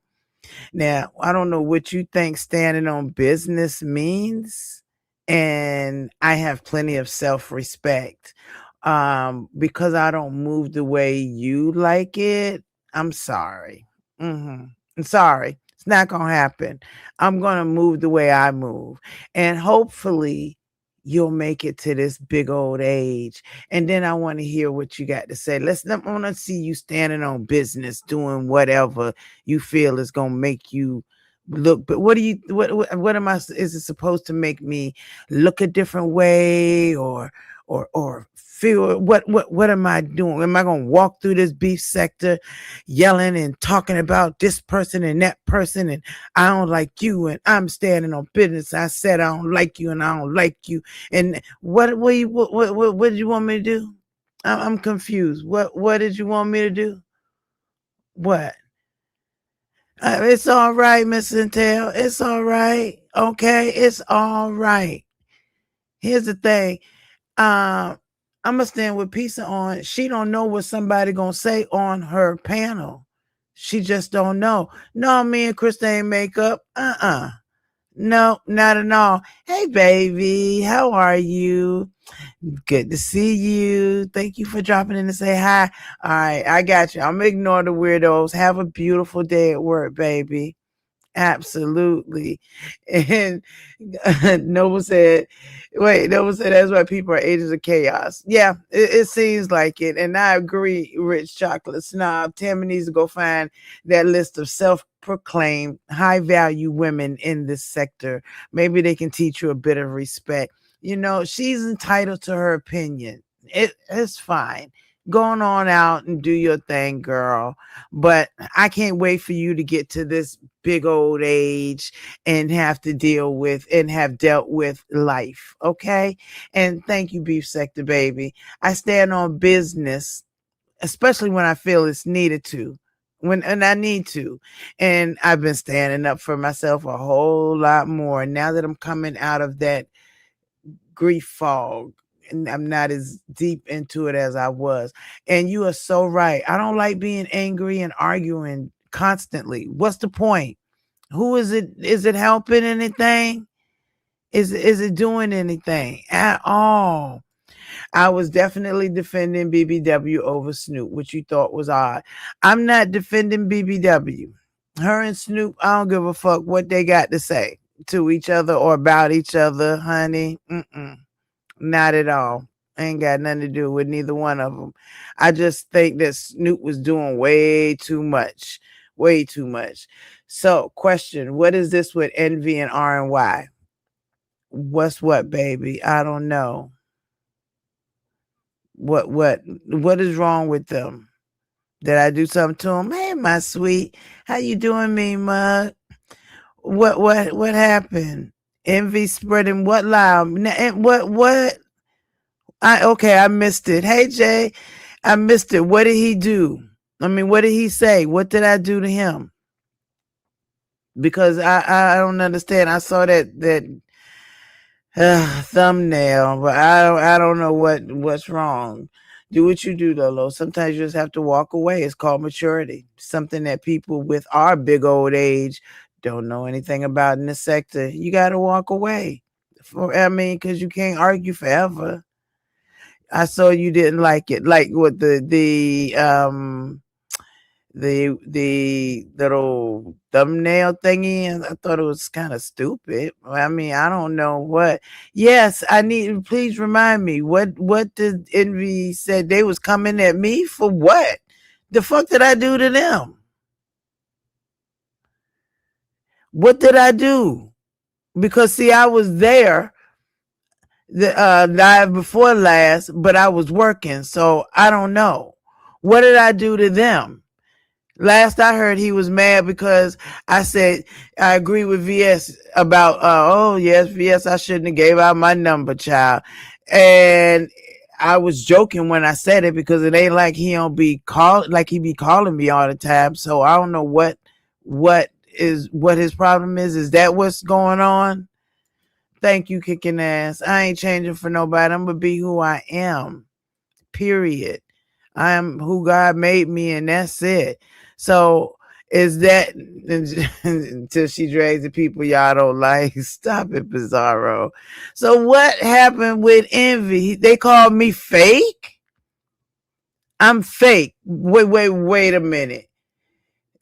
Now, I don't know what you think standing on business means, and I have plenty of self-respect. Because I don't move the way you like it, I'm sorry. I'm sorry. It's not going to happen. I'm going to move the way I move. And hopefully you'll make it to this big old age. And then I want to hear what you got to say. I want to see you standing on business, doing whatever you feel is going to make you look. But what am I, is it supposed to make me look a different way or feel what am I doing? Am I going to walk through this beef sector yelling and talking about this person and that person and I don't like you and I'm standing on business. I said I don't like you and I don't like you. And what did you want me to do? I'm confused. What did you want me to do? What? It's all right, Miss Intel. It's all right. Okay, it's all right. Here's the thing. I'm gonna stand with Pizza on. She don't know what somebody gonna say on her panel. She just don't know. No, me and Krista ain't makeup. No, not at all. Hey, baby, how are you? Good to see you. Thank you for dropping in to say hi. All right, I got you. I'm gonna ignore the weirdos. Have a beautiful day at work, baby. Absolutely. And Noble said, that's why people are agents of chaos. Yeah, it seems like it. And I agree, Rich Chocolate Snob. Tammy needs to go find that list of self-proclaimed high-value women in this sector. Maybe they can teach you a bit of respect. She's entitled to her opinion. It's fine. Going on out and do your thing, girl. But I can't wait for you to get to this big old age and have to deal with and have dealt with life. Okay. And thank you, Beef Sector Baby. I stand on business, especially when I feel it's needed to. And I need to. And I've been standing up for myself a whole lot more. Now that I'm coming out of that grief fog, and I'm not as deep into it as I was. And you are so right. I don't like being angry and arguing constantly. What's the point? Who is it? Is it helping anything? Is it doing anything at all? I was definitely defending BBW over Snoop, which you thought was odd. I'm not defending BBW. Her and Snoop, I don't give a fuck what they got to say to each other or about each other, honey. Not at all. Ain't got nothing to do with neither one of them. I just think that Snoop was doing way too much. Way too much. So, question, what is this with Envy and R&Y? What's what, baby? I don't know. What is wrong with them? Did I do something to them? Hey, my sweet. How you doing, me mug? What happened? Envy spreading what lie? What? I missed it. Hey Jay, I missed it. What did he do? I mean, what did he say? What did I do to him? Because I don't understand. I saw that thumbnail, but I don't know what's wrong. Do what you do, Lolo. Sometimes you just have to walk away. It's called maturity. Something that people with our big old age don't know anything about in the sector. You got to walk away. Because you can't argue forever. I saw you didn't like it. Like what the little thumbnail thingy. I thought it was kind of stupid. I mean, I don't know what. Yes, please remind me. What did Envy said they was coming at me for what? The fuck did I do to them? What did I do? because see, I was there the live before last, but I was working, so I don't know. What did I do to them? Last I heard, he was mad because I said I agree with VS about oh yes, VS, I shouldn't have gave out my number, child. And I was joking when I said it because it ain't like he don't be call like he be calling me all the time. So I don't know what his problem is. Is that what's going on? Thank you, kicking ass. I ain't changing for nobody. I'm gonna be who I am. Period. I am who God made me, and that's it. So is that until she drags the people y'all don't like? Stop it, Bizarro. So what happened with Envy? They called me fake. I'm fake. Wait a minute.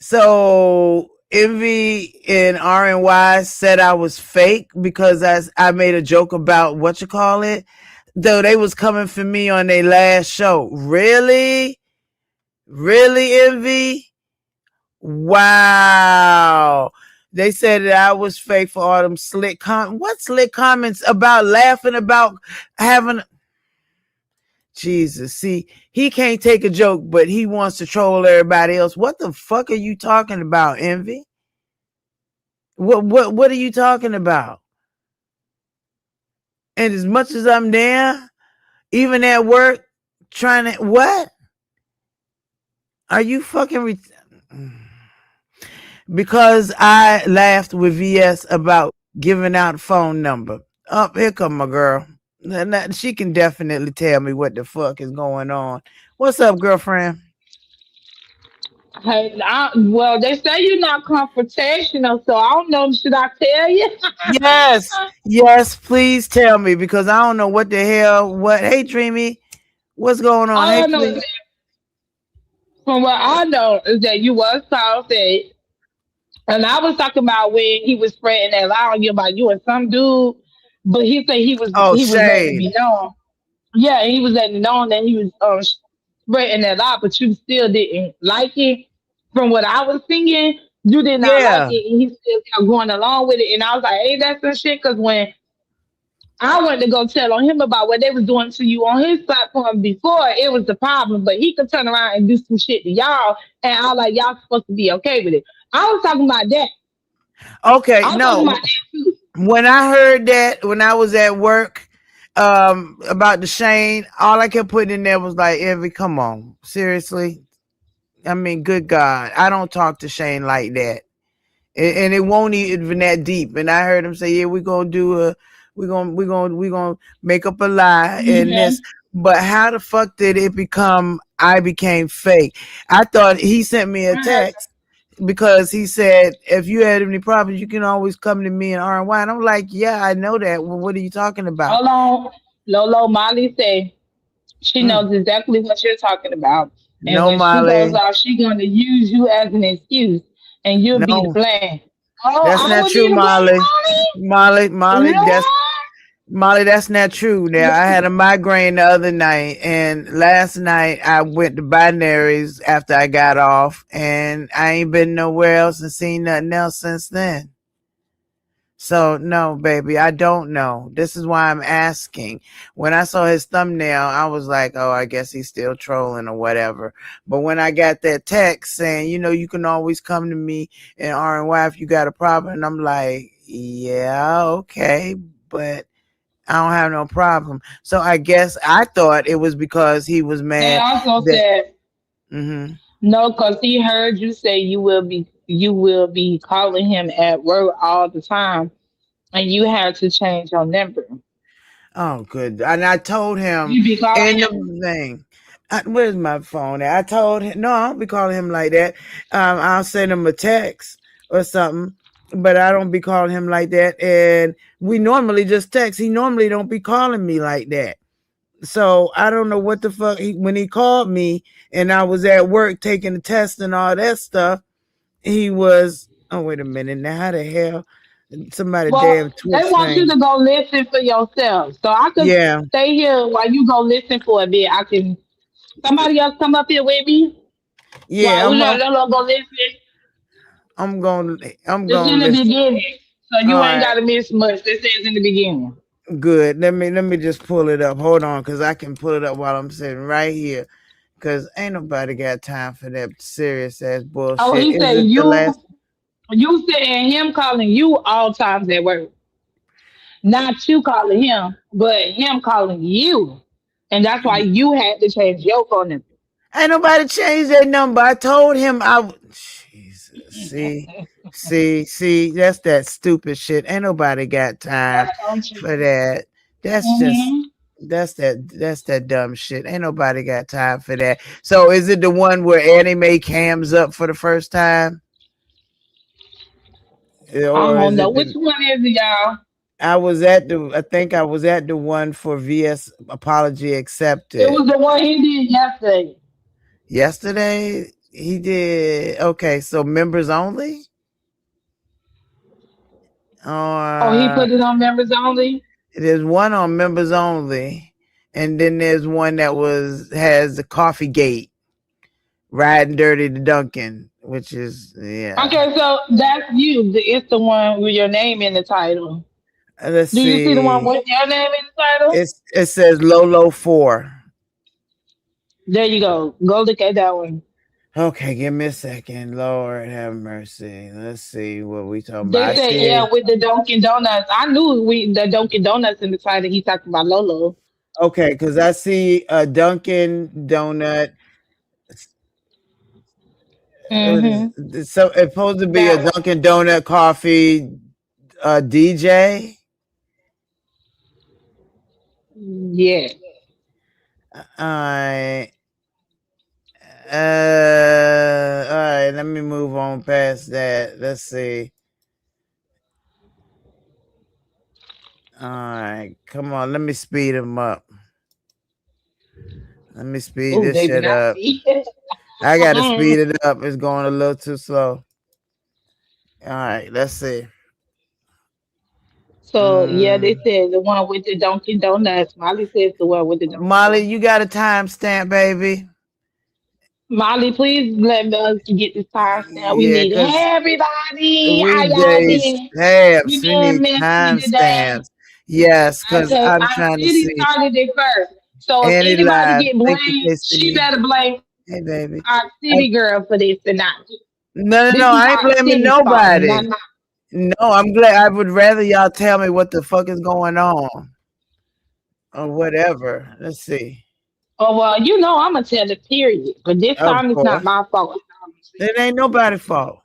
So Envy and RNY said I was fake because I made a joke about what you call it. Though they was coming for me on their last show. Really? Really, Envy? Wow. They said that I was fake for all them slick comments. What slick comments about laughing about having Jesus? See, he can't take a joke, but he wants to troll everybody else. What the fuck are you talking about, Envy? What are you talking about? And as much as I'm there, even at work, trying to what? Are you fucking because I laughed with VS about giving out a phone number. Up here come my girl. She can definitely tell me what the fuck is going on. What's up, girlfriend? Hey, well, they say you're not confrontational, so I don't know. Should I tell you? Yes, yes, please tell me because I don't know what the hell. What? Hey, Dreamy, what's going on? All Hey, I know is please. that, from what I know is that you was toxic, and I was talking about when he was spreading that lie on you about you and some dude, but he said Oh, he was letting it Shane. be known. Yeah, he was letting it known that he was spreading that lie, but you still didn't like it. From what I was thinking, you did not like Yeah. it, and he still kept going along with it. And I was like, "Hey, that's some shit." Because when I went to go tell on him about what they was doing to you on his platform before, it was the problem. But he could turn around and do some shit to y'all, and I was like, "Y'all supposed to be okay with it." I was talking about that. Okay. I was talking No. about that too. When I heard that when I was at work, about the Shane, all I kept putting in there was like, Envy, come on, seriously. I mean, good God, I don't talk to Shane like that, and it won't even that deep. And I heard him say, "Yeah, we're gonna do a, we're gonna make up a lie in Yeah. this." But how the fuck did it become? I became fake. I thought he sent me a I had text because he said, "If you had any problems, you can always come to me and RY." And I'm like, "Yeah, I know that. Well, what are you talking about?" hold on. Lolo Molly said she Mm, knows exactly what you're talking about. And no, when she goes Molly. out, she's going to use you as an excuse and you'll be the No, blame. Oh, that's I not would be true, the Molly. blame, Molly, Molly? that's Molly, that's not true. Now I had a migraine the other night, and last night I went to binaries after I got off, and I ain't been nowhere else and seen nothing else since then. So no, baby, I don't know. This is why I'm asking. When I saw his thumbnail, I was like, "Oh, I guess he's still trolling or whatever." But when I got that text saying, you can always come to me and RNY if you got a problem, and I'm like, "Yeah, okay, but I don't have no problem." So I guess I thought it was because he was They mad also that. said Mm-hmm. no, because he heard you say you will be calling him at work all the time, and you had to change your number. Oh, good. And I told him You be calling in him. the thing. Where's my phone at? I told him, no, I don't be calling him like that. I'll send him a text or something, but I don't be calling him like that. And we normally just text. He normally don't be calling me like that. So I don't know what the fuck. When he called me and I was at work taking the test and all that stuff, he was, oh, wait a minute. Now, how the hell? Somebody Well, damn they Twitch want you thing. to go listen for yourself. So I could Yeah. stay here while you go listen for a bit. I can somebody else come up here with me Yeah. while we let them go listen. I'm going. I'm It's going to in the listen. beginning. So All you ain't right. got to miss much. That says in the beginning. Good. Let me just pull it up. Hold on, cause I can pull it up while I'm sitting right here. Cause ain't nobody got time for that serious ass Oh, bullshit. he Is said it the last? you said and him calling you all times at work. Not you calling him, but him calling you. And that's why you had to change your phone number. Ain't nobody changed that number. I told him Jesus. See. That's that stupid shit. Ain't nobody got time Why don't you? for that. That's just Mm-hmm. that's that dumb shit. Ain't nobody got time for that. So is it the one where anime cams up for the first time? I Or don't is know it which the one is it, y'all. I think I was at the one for VS apology It accepted. was the one he did yesterday. Yesterday he did okay, so members only? Oh, he Uh put it on members only. there's one on members only, and then there's one that was has the coffee gate, riding dirty to Duncan, which is yeah. Okay, so that's you. It's the one with your name in the title. Let's Do you see the one see. with your name in the title? It says Lolo 4. There you go. Go look at that one. Okay, give me a second. Lord have mercy. Let's see what we talking about. They I said, yeah, see. with the Dunkin' Donuts. I knew the Dunkin' Donuts in the title. He talking about Lolo. Okay, because I see a Dunkin' Donut. Mm-hmm. So it's supposed to be a That one. Dunkin' Donut coffee DJ. Yeah. I all right, let me move on past that. Let's see. All right, come on, let me speed him up. Let me speed Oh, this baby, shit not up. me. I gotta speed it up. It's going a little too slow. All right, let's see. So yeah, they Mm. said the one with the Dunkin' Donuts. Molly says the one with the Dunkin' Molly, Donuts. you got a timestamp, baby? Molly, please let us get this time stamp. We Yeah, need cause everybody. How we y'all day been? You stamps. We been need messy today? timestamps. Yes, cause Okay, I'm our trying to city see. started it first. So if Annie anybody live. get Thank you, blamed, she KC. better blame Hey, baby. our I, city girl for this and not. no. This is I ain't our blaming city's fault, not nobody. mine. No, I'm glad. I would rather y'all tell me what the fuck is going on or whatever. Let's see. Oh well, you know I'm gonna tell the period, but this Of time it's not course, my fault. it ain't nobody's fault.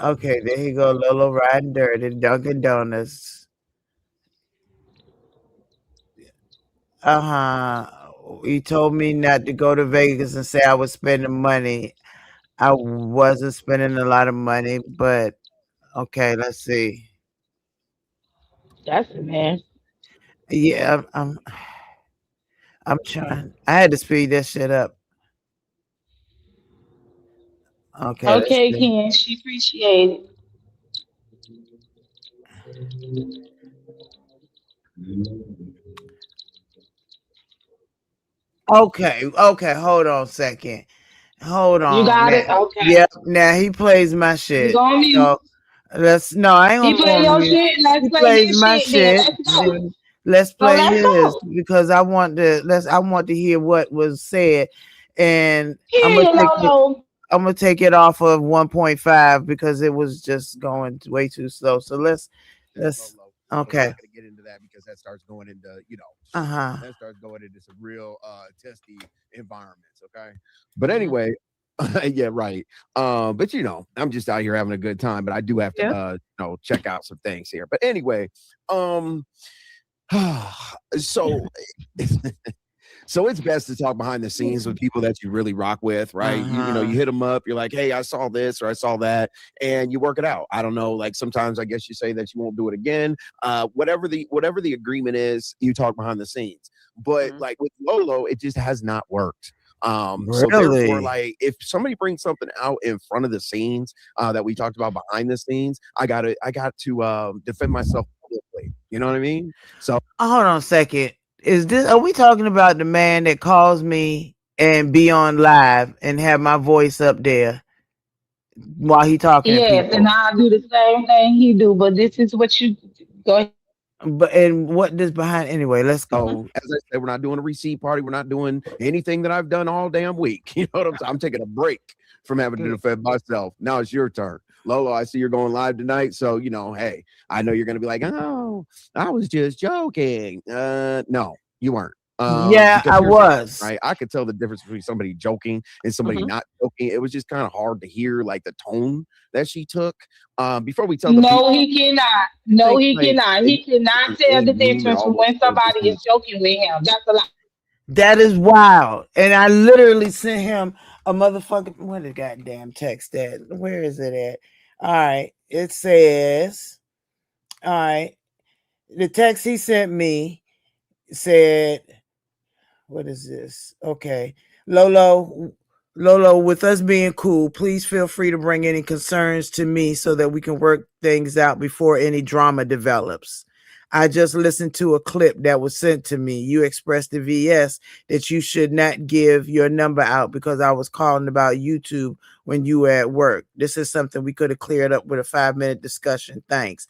Okay, there you go, Lolo riding dirty, Dunkin' Donuts. He told me not to go to Vegas and say I was spending money. I wasn't spending a lot of money, but okay, let's see. That's a mess. Yeah, I'm trying. I had to speed that shit up. Okay, let's Okay, see. Ken, she appreciate it. Okay, hold on a second. Hold You on. got Now, it? Okay. yep, now he plays my You shit. go on mute. So let's no, I ain't He gonna go play on your mute. shit. Let's He play plays his my shit then. shit. Let's go. Then let's So play let's his go. because I want to hear what was said, and Period, Lolo. I'm gonna take it off of 1.5 because it was just going way too slow. So let's okay. Uh huh. Yeah. Uh huh. Really? Hold on a second. Is this? Are we talking about the man that calls me and be on live and have my voice up there? while he talking to Yes, and people. I'll do the same thing he do. But this is what you go ahead. But and what this behind anyway? Let's go. So, as I said, we're not doing a receipt party. We're not doing anything that I've done all damn week. You know what I'm saying? I'm taking a break from having to Good. defend myself. Now it's your turn. Lolo, I see you're going live tonight. So, hey, I know you're going to be like, oh, I was just joking. No, you weren't. Yeah, Because I here's the thing, was. right. I could tell the difference between somebody joking and somebody Mhm. not joking. It was just kind of hard to hear like the tone that she took. Before we tell the people, No, he cannot. No, think he like cannot. they He cannot tell the being mean or difference from almost when somebody just is joking with him. That's a lie. That is wild. And I literally sent him a motherfucking what the goddamn text at? Where is it at? All right. It says, all right. The text he sent me said, what is this? Okay. Lolo, Lolo, with us being cool, please feel free to bring any concerns to me so that we can work things out before any drama develops. I just listened to a clip that was sent to me. You expressed to VS that you should not give your number out because I was calling about YouTube when you were at work. This is something we could have cleared up with a 5-minute discussion. Thanks.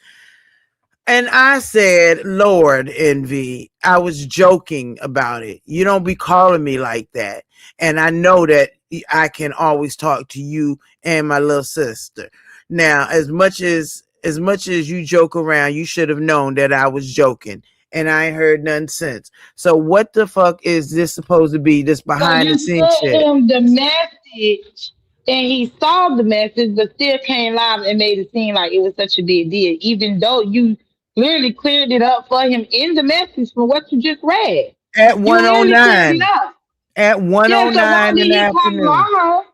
And I said, Lord, Envy, I was joking about it. You don't be calling me like that. And I know that I can always talk to you and my little sister. Now, as much as you joke around, you should have known that I was joking. And I ain't heard none since. So what the fuck is this supposed to be? This So behind the you scenes sent shit. him the message, and he saw the message, but still came live and made it seem like it was such a big deal, even though you clearly cleared it up for him in the message from what you just read. At You literally cleared it 109. up. At Yeah, so why 109 did in the he come afternoon. live?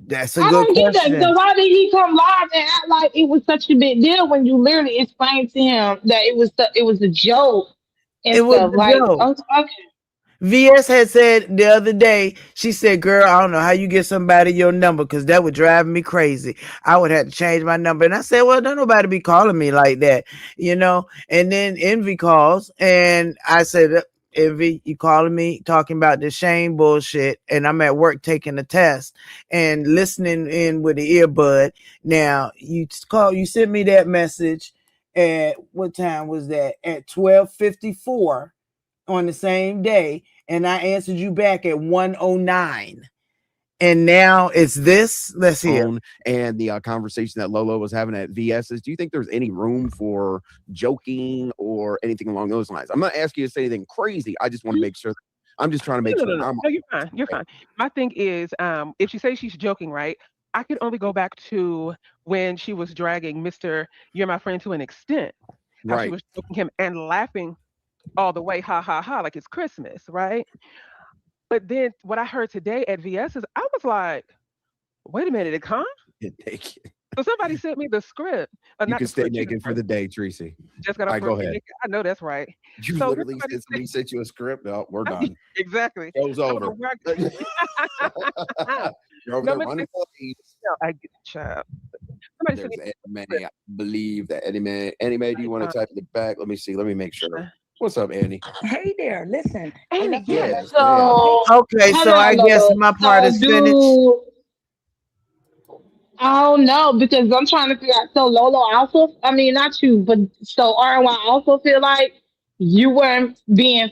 That's a I good don't get that. So question. why did he come live and act like it was such a big deal when you literally explained to him that it was a joke and It was stuff? a Like, joke. okay. VS had said the other day, she said, girl, I don't know how you get somebody your number because that would drive me crazy. I would have to change my number. And I said, well, don't nobody be calling me like that, you know? And then Envy calls and I said, Envy, you calling me talking about this shame bullshit. And I'm at work taking a test and listening in with the earbud. Now you sent me that message at what time was that? At 12:54 on the same day, and I answered you back at 109. And now it's this. Let's hear. phone and the conversation that Lolo was having at VS's. Do you think there's any room for joking or anything along those lines? I'm not asking you to say anything crazy. I just want to make sure. I'm just trying to make No, no, sure no, no. I'm No, you're fine. You're fine. My thing is, if she says she's joking, right? I can only go back to when she was dragging Mr. You're my friend to an extent, how she right. was joking him and laughing all the way, ha ha ha, like it's Christmas, right? But then what I heard today at VS's, I was like, wait a minute, it huh? Get naked. So somebody sent me the script, You not can the stay script, Jesus naked for Christ, the day, Tracy. just got All off right, work. go ahead. I know that's right. You So then literally somebody said somebody sent you a script. Oh, we're said, done. exactly. Show's I don't know over. where You're over no, there but running plays. no, I get child. Somebody sent There's me Eddie the May. script. I believe that Eddie May. Eddie May, do you want to Uh, type in the back? Let me see. Let me make sure. uh, What's up, Annie? Hey there, listen. And Annie, that's what I yes. left Yes, you ma'am. know. Hey, So Okay, hold so I on, guess Lola. my part So is finished. do I don't know because I'm trying to figure out. So Lolo also, I mean, not you, but so RY also feel like you weren't being,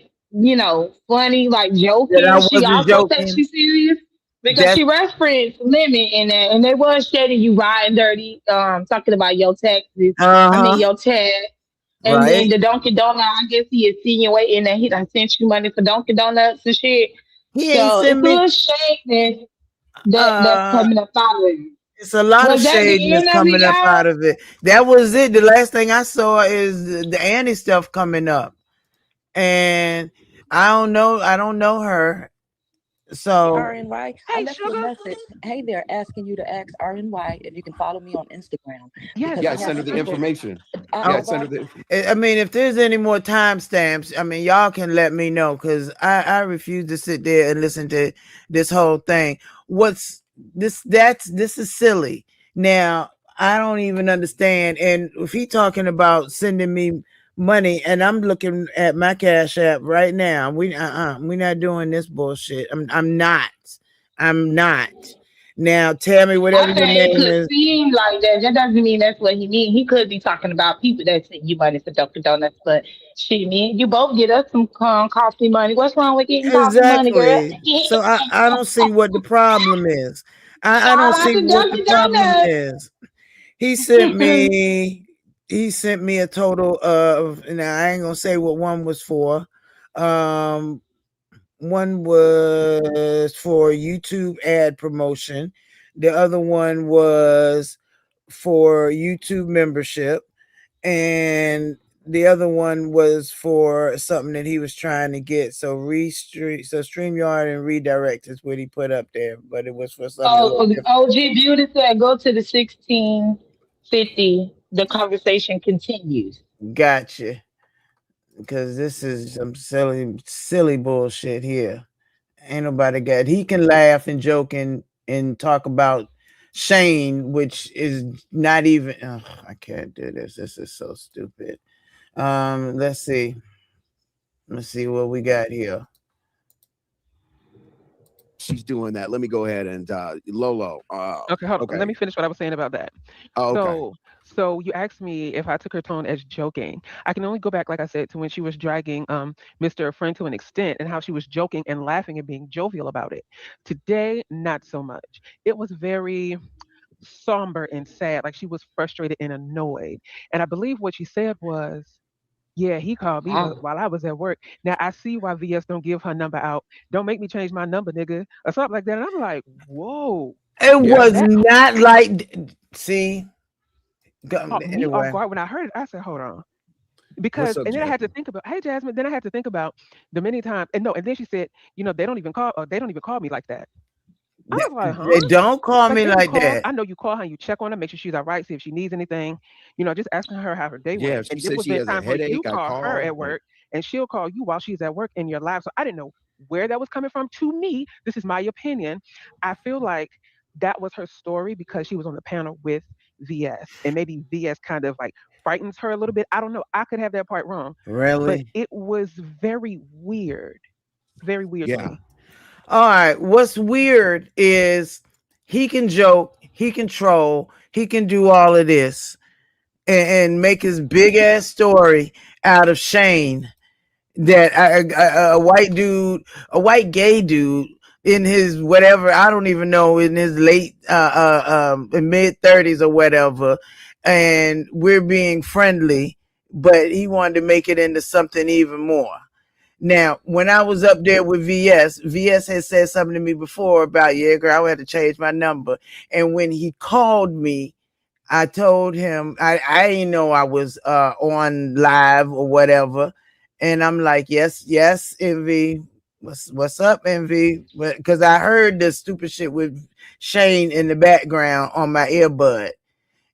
funny, like That I joking. She wasn't also takes joking. you serious because That's she referenced Limit in that, and they was shading you riding dirty, talking about your taxes. I mean, uh-huh. your tag. And then Right. the Dunkin' Donut, I guess he insinuating that he done sent you money for Dunkin' Donuts and shit. He ain't So it's sent a me little shadiness that's uh coming up out of it. it's a lot of Was that the shadiness end of it, coming up y'all? out of it. That was it. The last thing I saw is the Annie stuff coming up. And I don't know her. hey, So RNY. I Hey, left you a sugar. message. Hey there, asking you to ask RNY if you can follow me on Instagram Yes, because I Yeah, I have send want her to the see people. it. information. oh, Yeah, I've send her already. the. I mean, if there's any more timestamps, I mean, y'all can let me know because I refuse to sit there and listen to this whole thing. What's this is silly. Now, I don't even understand. And if he talking about sending me money, and I'm looking at my Cash App right now, we not doing this bullshit. I'm not. Now tell me whatever I your think it name could is. seem like that. That doesn't mean that's what he mean. He could be talking about people that send you money for Dunkin' Donuts, but shit, man, you both get us some coffee money. What's wrong with getting coffee money, girl? Exactly. So I don't see what the problem is. I don't Shout out see to what the Dunkin' problem Donuts. is. He sent me he sent me a total of, now I ain't gonna say what one was for. Um One was for YouTube ad promotion. The other one was for YouTube membership. And the other one was for something that he was trying to get. So StreamYard and redirect is what he put up there, but it was for something a little Oh, different. OG Beauty said, go to the 1650. The conversation continues. Gotcha. Because this is some silly bullshit here. Ain't nobody got. He can laugh and joke and talk about Shane, which is not even. Oh, I can't do this. This is so stupid. Let's see. Let's see what we got here. She's doing that. Let me go ahead and Lolo. Okay, hold on. Let Okay. me finish what I was saying about that. Oh, okay. So you asked me if I took her tone as joking. I can only go back, like I said, to when she was dragging Mr. Friend to an extent and how she was joking and laughing and being jovial about it. Today, not so much. It was very somber and sad, like she was frustrated and annoyed. And I believe what she said was, yeah, he called me Oh. while I was at work. Now I see why VS don't give her number out. Don't make me change my number, nigga, or something like that. And I'm like, whoa, It Yeah. was that not like. See, caught me off anyway. guard when I heard it. I said, hold on. What's Because up, and then I had to Jasmine? think about, hey Jasmine, then I had to think about the many times and no, and then she said, they don't even call me like that. I was like, huh? They don't call Like me then you like call, that. I know you call her and you check on her, make sure she's all right, see if she needs anything, just asking her how her day Yeah, went. if she And it said was she been has a time for you headache, I call her call. at work and she'll call you while she's at work in your live. So I didn't know where that was coming from. To me, this is my opinion. I feel like that was her story because she was on the panel with VS. And maybe VS kind of like frightens her a little bit. I don't know. I could have that part wrong. But Really? it was very weird to Yeah. me. All right. What's weird is he can joke, he can troll, he can do all of this and make his big ass story out of Shane, that a white dude, a white gay dude in his whatever, I don't even know, in his late mid 30s or whatever, and we're being friendly, but he wanted to make it into something even more. Now, when I was up there with VS had said something to me before about, yeah, girl, I had to change my number. And when he called me, I told him I didn't know I was on live or whatever. And I'm like, yes, Envy. What's up, Envy? Because I heard the stupid shit with Shane in the background on my earbud.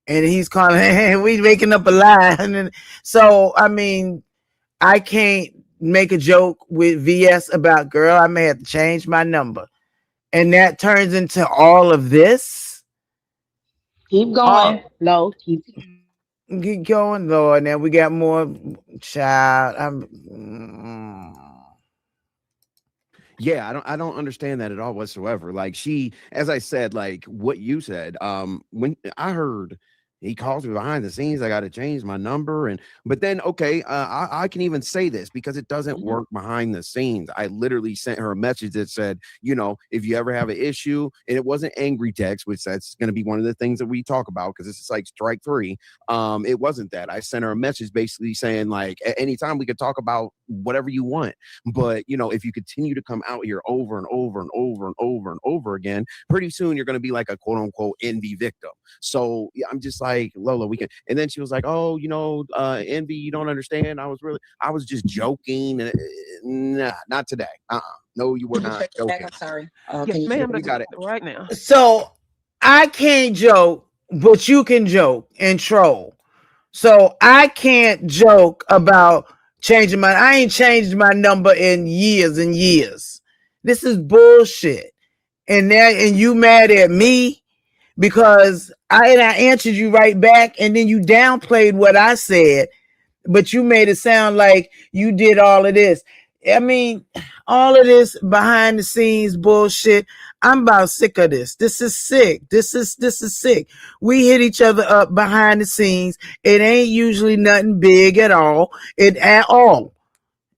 And he's calling, hey, we making up a lie. And then, so I mean, I can't make a joke with VS about, girl, I may have to change my number. And that turns into all of this. Keep Oh, going. Low. Keep keep going, Lord. Now we got more, child. Yeah, I don't understand that at all whatsoever. Like she, as I said, like what you said, when I heard he calls me behind the scenes, I got to change my number. And but then okay, I can even say this because it doesn't work behind the scenes. I literally sent her a message that said, if you ever have an issue, and it wasn't angry text, which that's going to be one of the things that we talk about because this is like strike three. It wasn't that. I sent her a message basically saying like at any time we could talk about whatever you want. But if you continue to come out here over and over and over and over and over again, pretty soon you're going to be like a quote unquote envy victim. So yeah, I'm just like, Lola, we can. And then she was like, oh, envy, you don't understand. I was just joking. Nah, not today. No, you were Can you not check the back? joking. I'm sorry. Yes, Can you check ma'am, Yeah, we let's the got it. right now. so I can't joke, but you can joke and troll. So I can't joke about changing I ain't changed my number in years and years. This is bullshit. And you mad at me because I answered you right back, and then you downplayed what I said, but you made it sound like you did all of this. I mean, all of this behind the scenes bullshit. I'm about sick of this. This is sick. This is sick. We hit each other up behind the scenes. It ain't usually nothing big at all. It at all.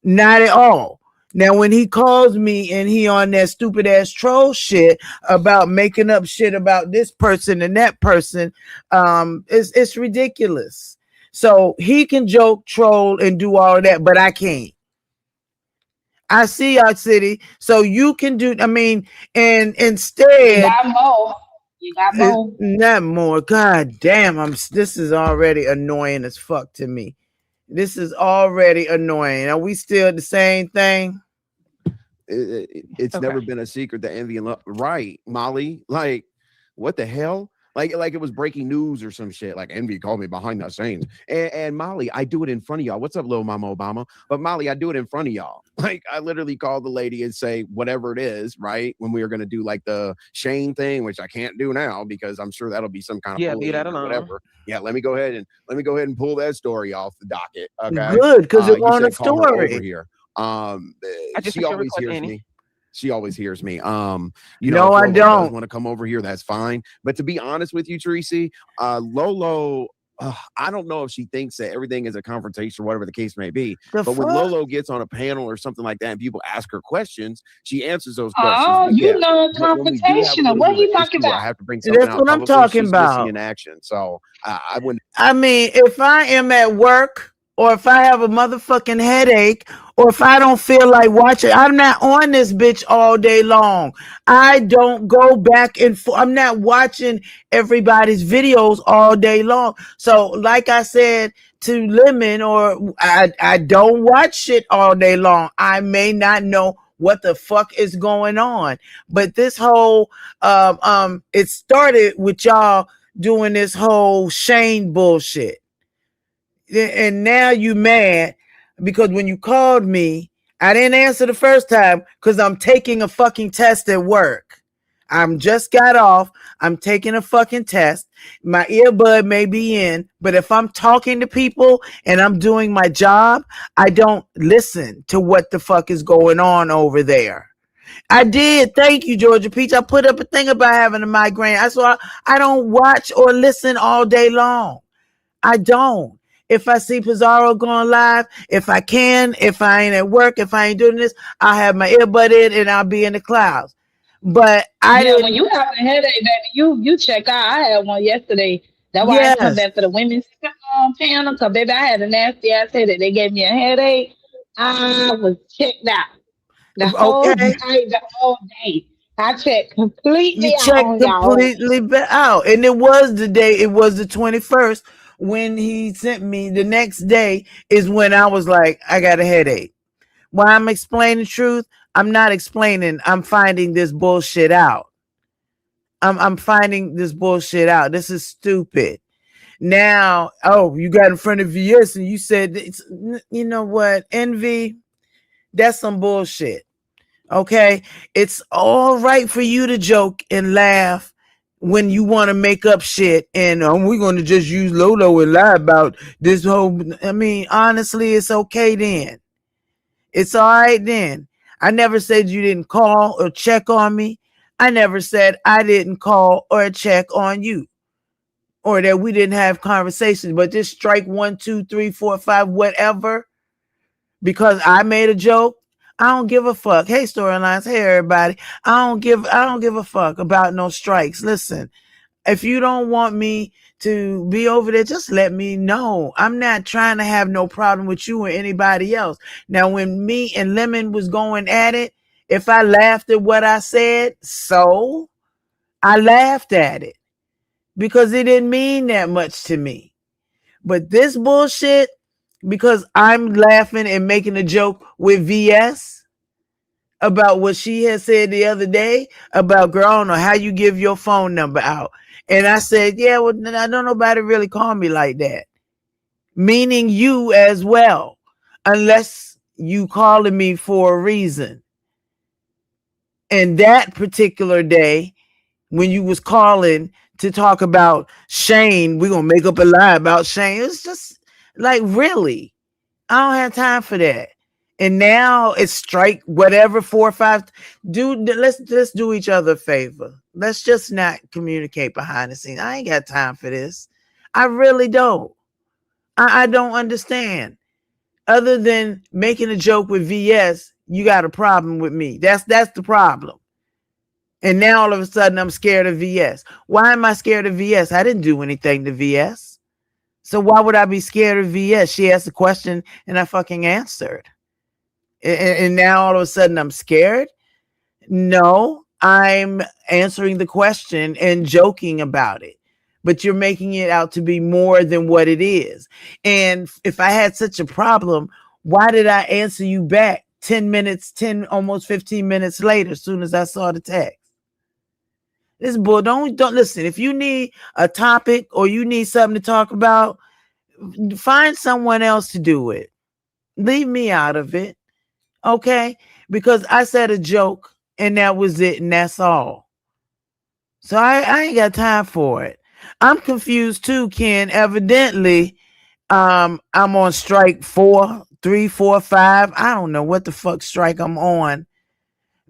Not at all. Now, when he calls me and he on that stupid ass troll shit about making up shit about this person and that person, it's ridiculous. So he can joke, troll, and do all of that, but I can't. I see our city, so you can do. I mean, and You instead, got more. You got more. not more. God damn, This is already annoying as fuck to me. This is already annoying. Are we still the same thing? It's Okay. never been a secret that envy and love, right, Molly? Like, what the hell? Like it was breaking news or some shit. Like envy called me behind the scenes, and Molly, I do it in front of y'all. What's up, little mama Obama? But Molly, I do it in front of y'all. Like I literally call the lady and say whatever it is, right? When we were gonna do like the Shane thing, which I can't do now because I'm sure that'll be some kind of Yeah, leave that bullying or alone. whatever. Yeah, let me go ahead and pull that story off the docket. Okay. Good, because it You on a said call her over story. here. I just She sent your always request, hears Annie. me. She always hears me. No, If I Lolo does don't. want to come over here, that's fine. But to be honest with you, Tracy, Lolo, I don't know if she thinks that everything is a confrontation or whatever the case may be. The But when fuck? Lolo gets on a panel or something like that and people ask her questions, she answers those questions. Oh, But you yeah, when we do have a non-confrontational. little What bit are of an you talking issue where about? I have to bring something That's out what I'm publicly, talking she's missing about. in action. So I wouldn't. I mean, if I am at work or if I have a motherfucking headache or if I don't feel like watching, I'm not on this bitch all day long. I don't go back and forth. I'm not watching everybody's videos all day long. So, like I said to Lemon, or I don't watch shit all day long. I may not know what the fuck is going on. But this whole it started with y'all doing this whole Shane bullshit. And now you mad because when you called me, I didn't answer the first time because I'm taking a fucking test at work. I'm just got off. I'm taking a fucking test. My earbud may be in, but if I'm talking to people and I'm doing my job, I don't listen to what the fuck is going on over there. I did. Thank you, Georgia Peach. I put up a thing about having a migraine. I don't watch or listen all day long. I don't. If I see Pizarro going live, if I can, if I ain't at work, if I ain't doing this, I'll have my earbud in and I'll be in the clouds. But I Yeah, when didn't. you have a headache, baby, you check out. I had one yesterday. That's why I ain't come Yes. back for the women's panel. Cause baby, I had a nasty ass headache. They gave me a headache. I was checked out Okay. the whole day. I checked You completely out checked on y'all. completely out. And it was the day, it was the 21st when he sent me. The next day is when I was like, I got a headache. While I'm explaining the truth, I'm not explaining. I'm finding this bullshit out. I'm finding this bullshit out. This is stupid. Now, oh, you got in front of VS and you said, you know what, envy, that's some bullshit. Okay, it's all right for you to joke and laugh when you want to make up shit, and we're going to just use Lolo and lie about this whole. I mean, honestly, it's okay then. It's all right then. I never said you didn't call or check on me. I never said I didn't call or check on you or that we didn't have conversations, but just strike 1, 2, 3, 4, 5, whatever, because I made a joke. I don't give a fuck. Hey, storylines. Hey, everybody. I don't give a fuck about no strikes. Listen, if you don't want me to be over there, just let me know. I'm not trying to have no problem with you or anybody else. Now, when me and Lemon was going at it, if I laughed at what I said, so I laughed at it because it didn't mean that much to me. But this bullshit, because I'm laughing and making a joke with VS about what she had said the other day about, girl, I don't know how you give your phone number out. And I said, yeah, well, I don't nobody really call me like that. Meaning you as well, unless you calling me for a reason. And that particular day, when you was calling to talk about Shane, we're gonna make up a lie about Shane. It's just like, really, I don't have time for that. And now it's strike whatever 4 or 5. Dude, let's do each other a favor. Let's just not communicate behind the scenes. I ain't got time for this. I really don't. I don't understand. Other than making a joke with VS, you got a problem with me. That's the problem. And now all of a sudden I'm scared of VS. Why am I scared of VS? I didn't do anything to VS. So why would I be scared of VS? She asked a question and I fucking answered. And now all of a sudden I'm scared? No, I'm answering the question and joking about it. But you're making it out to be more than what it is. And if I had such a problem, why did I answer you back 10 minutes, 10, almost 15 minutes later, as soon as I saw the text? This bull, don't listen. If you need a topic or you need something to talk about, find someone else to do it. Leave me out of it. Okay? Because I said a joke and that was it, and that's all. So I ain't got time for it. I'm confused too, Ken. Evidently, I'm on strike 4, 3, 4, 5. I don't know what the fuck strike I'm on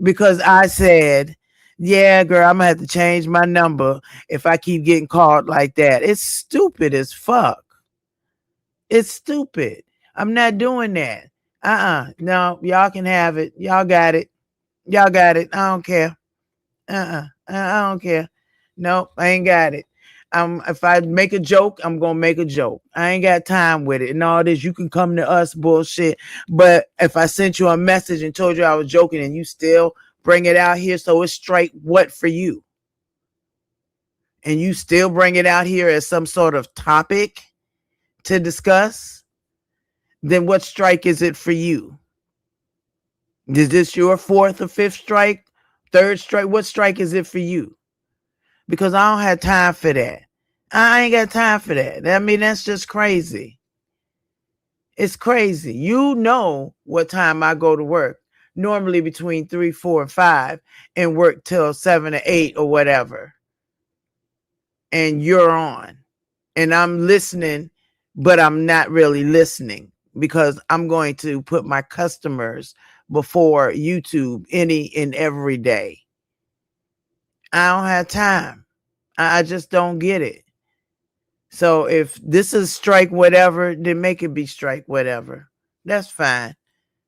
because I said, yeah, girl, I'm gonna have to change my number if I keep getting called like that. It's stupid as fuck. It's stupid. I'm not doing that. No, y'all can have it. Y'all got it. Y'all got it. I don't care. I don't care. No, I ain't got it. If I make a joke, I'm gonna make a joke. I ain't got time with it. And all this, you can come to us bullshit. But if I sent you a message and told you I was joking and you still bring it out here, so it's straight what for you? And you still bring it out here as some sort of topic to discuss, then what strike is it for you? Is this your 4th or 5th strike? 3rd strike? What strike is it for you? Because I don't have time for that. I ain't got time for that. I mean, that's just crazy. It's crazy. You know what time I go to work. Normally between 3, 4, and 5, and work till 7 or 8 or whatever. And you're on. And I'm listening, but I'm not really listening because I'm going to put my customers before YouTube any and every day. I don't have time. I just don't get it. So if this is strike whatever, then make it be strike whatever. That's fine.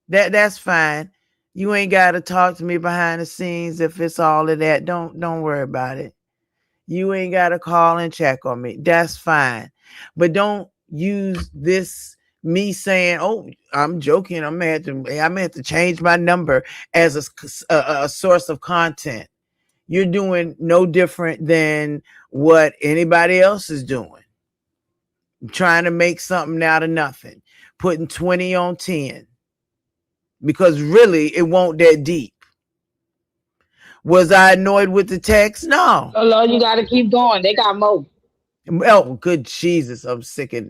That's fine. You ain't got to talk to me behind the scenes if it's all of that. Don't worry about it. You ain't got to call and check on me. That's fine. But don't use this me saying, "Oh, I'm joking. I'm gonna have to change my number" as a source of content. You're doing no different than what anybody else is doing. Trying to make something out of nothing, putting 20 on 10, because really it won't that deep. Was I annoyed with the text? No. Oh Lord, you gotta keep going. They got more. Oh, good Jesus, I'm sick of.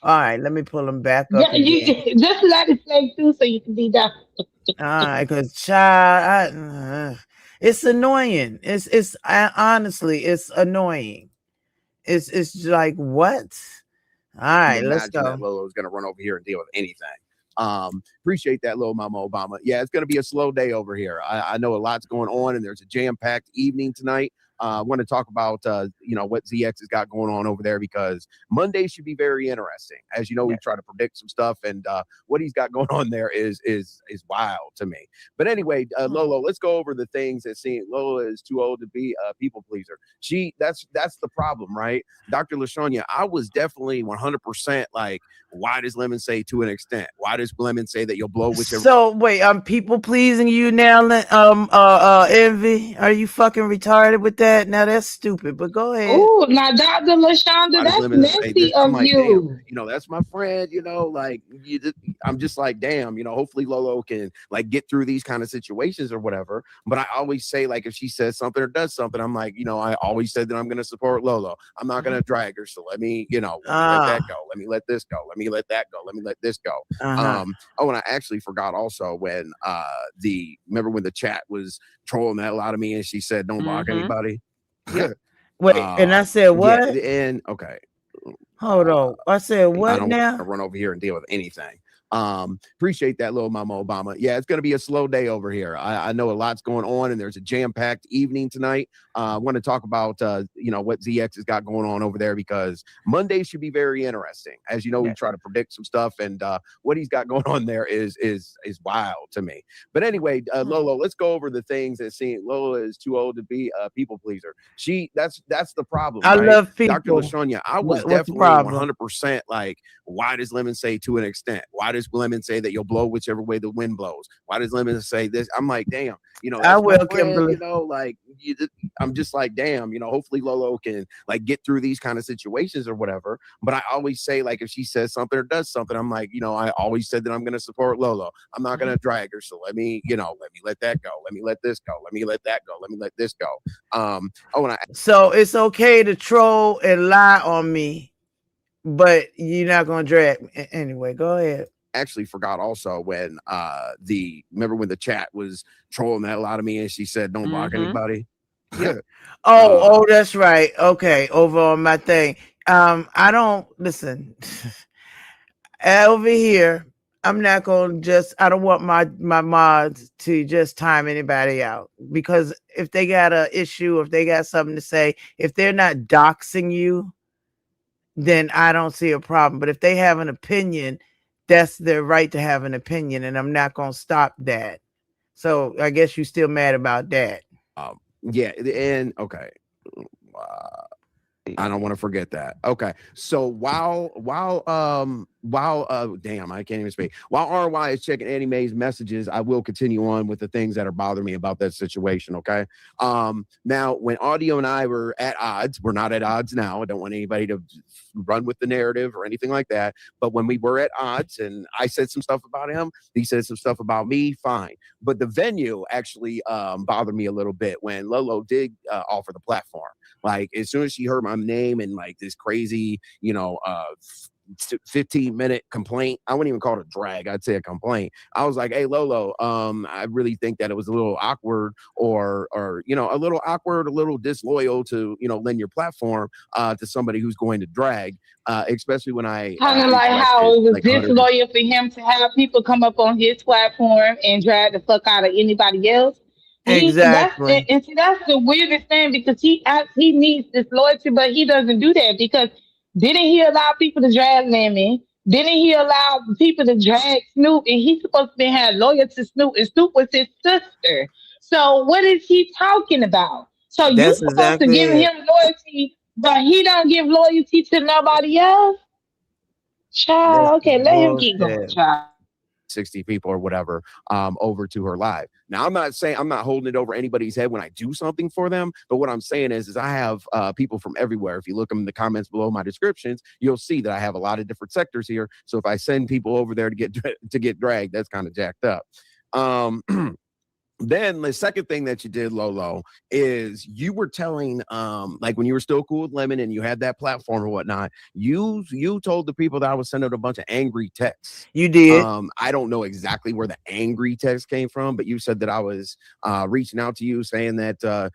All right, let me pull them back up Yeah, again. you just let it play through so you can be done. All right, because child, it's annoying. Honestly, it's annoying. It's like what? All right, let's Imagine go. that Lolo's gonna run over here and deal with anything. Appreciate that, little Mama Obama. Yeah, it's gonna be a slow day over here. I know a lot's going on, and there's a jam-packed evening tonight. I want to talk about what ZX has got going on over there because Monday should be very interesting. As you know, we try to predict some stuff, and what he's got going on there is wild to me. But anyway, Lolo, let's go over the things that seem Lola is too old to be a people pleaser. That's the problem, right? Dr. LaShawnia, I was definitely 100% like, why does Lemon say to an extent? Why does Lemon say that you'll blow whichever? So wait, I'm people pleasing you now, Envy? Are you fucking retarded with that? Now that's stupid, but go ahead. Oh, now Dr. LaShonda, that's nasty I'm of like, you. damn, that's my friend, like I'm just like, damn, hopefully Lolo can like get through these kind of situations or whatever. But I always say, like, if she says something or does something, I'm like, I always said that I'm going to support Lolo. I'm not going to drag her. So let me let that go. Let me let this go. Let me let that go. Let me let this go. And I actually forgot also when remember when the chat was trolling the hell out of me and she said, don't block anybody. Wait, and I said what? Yeah, and okay. Hold on. I said I what don't now? want to run over here and deal with anything. Appreciate that, little Mama Obama. Yeah, it's going to be a slow day over here. I know a lot's going on, and there's a jam-packed evening tonight. I want to talk about what ZX has got going on over there, because Monday should be very interesting. As you know, we try to predict some stuff, and what he's got going on there is wild to me. But anyway, Lolo, let's go over the things that seem Lola is too old to be a people pleaser. That's the problem. I right? love people. Dr. LaShonya, I was What's the definitely problem? 100% like, why does Lemon say to an extent? Why does Lemon say that you'll blow whichever way the wind blows? Why does Lemon say this? I'm like, damn, that's I my will, friend, Kimberly. I'm just like, damn, hopefully Lolo can like get through these kind of situations or whatever. But I always say, like, if she says something or does something, I'm like, I always said that I'm going to support Lolo. I'm not going to drag her. So let me let that go. Let me let this go. Let me let that go. Let me let this go. So it's okay to troll and lie on me, but you're not going to drag me. Anyway, go ahead. Actually forgot also when remember when the chat was trolling that a lot of me, and she said don't block anybody. Oh, that's right. Okay, over on my thing. I don't listen. Over here, I'm not gonna I don't want my mods to just time anybody out, because if they got an issue, if they got something to say, if they're not doxing you, then I don't see a problem. But if they have an opinion, that's their right to have an opinion, and I'm not gonna stop that. So I guess you're still mad about that. Yeah, and okay. I don't want to forget that. Okay. So while damn, I can't even speak. While RY is checking Annie Mae's messages, I will continue on with the things that are bothering me about that situation. Okay. Now when Audio and I were at odds, we're not at odds now. I don't want anybody to run with the narrative or anything like that. But when we were at odds and I said some stuff about him, he said some stuff about me, fine. But the venue actually bothered me a little bit when Lolo did offer the platform. Like, as soon as she heard my name and like this crazy, 15-minute complaint, I wouldn't even call it a drag, I'd say a complaint. I was like, hey Lolo, I really think that it was a little awkward or a little awkward, a little disloyal to lend your platform to somebody who's going to drag, especially when I Kind of like how it was disloyal for him to have people come up on his platform and drag the fuck out of anybody else. Exactly. See, that's the weirdest thing, because he needs this loyalty, but he doesn't do that, because didn't he allow people to drag Lemon? Didn't he allow people to drag Snoop? And he's supposed to be had loyal to Snoop, and Snoop was his sister. So what is he talking about? So you That's supposed to exactly give it. him loyalty, but he don't give loyalty to nobody else? That's Child, okay, let him keep going, bullshit. child. 60 people or whatever over to her live. Now, I'm not saying I'm not holding it over anybody's head when I do something for them, but what I'm saying is I have people from everywhere. If you look in the comments below my descriptions, you'll see that I have a lot of different sectors here. So if I send people over there to get dragged, that's kind of jacked up. Then the second thing that you did, Lolo, is you were telling, like when you were still cool with Lemon and you had that platform or whatnot, you told the people that I was sending a bunch of angry texts. You did. I don't know exactly where the angry text came from, but you said that I was reaching out to you saying that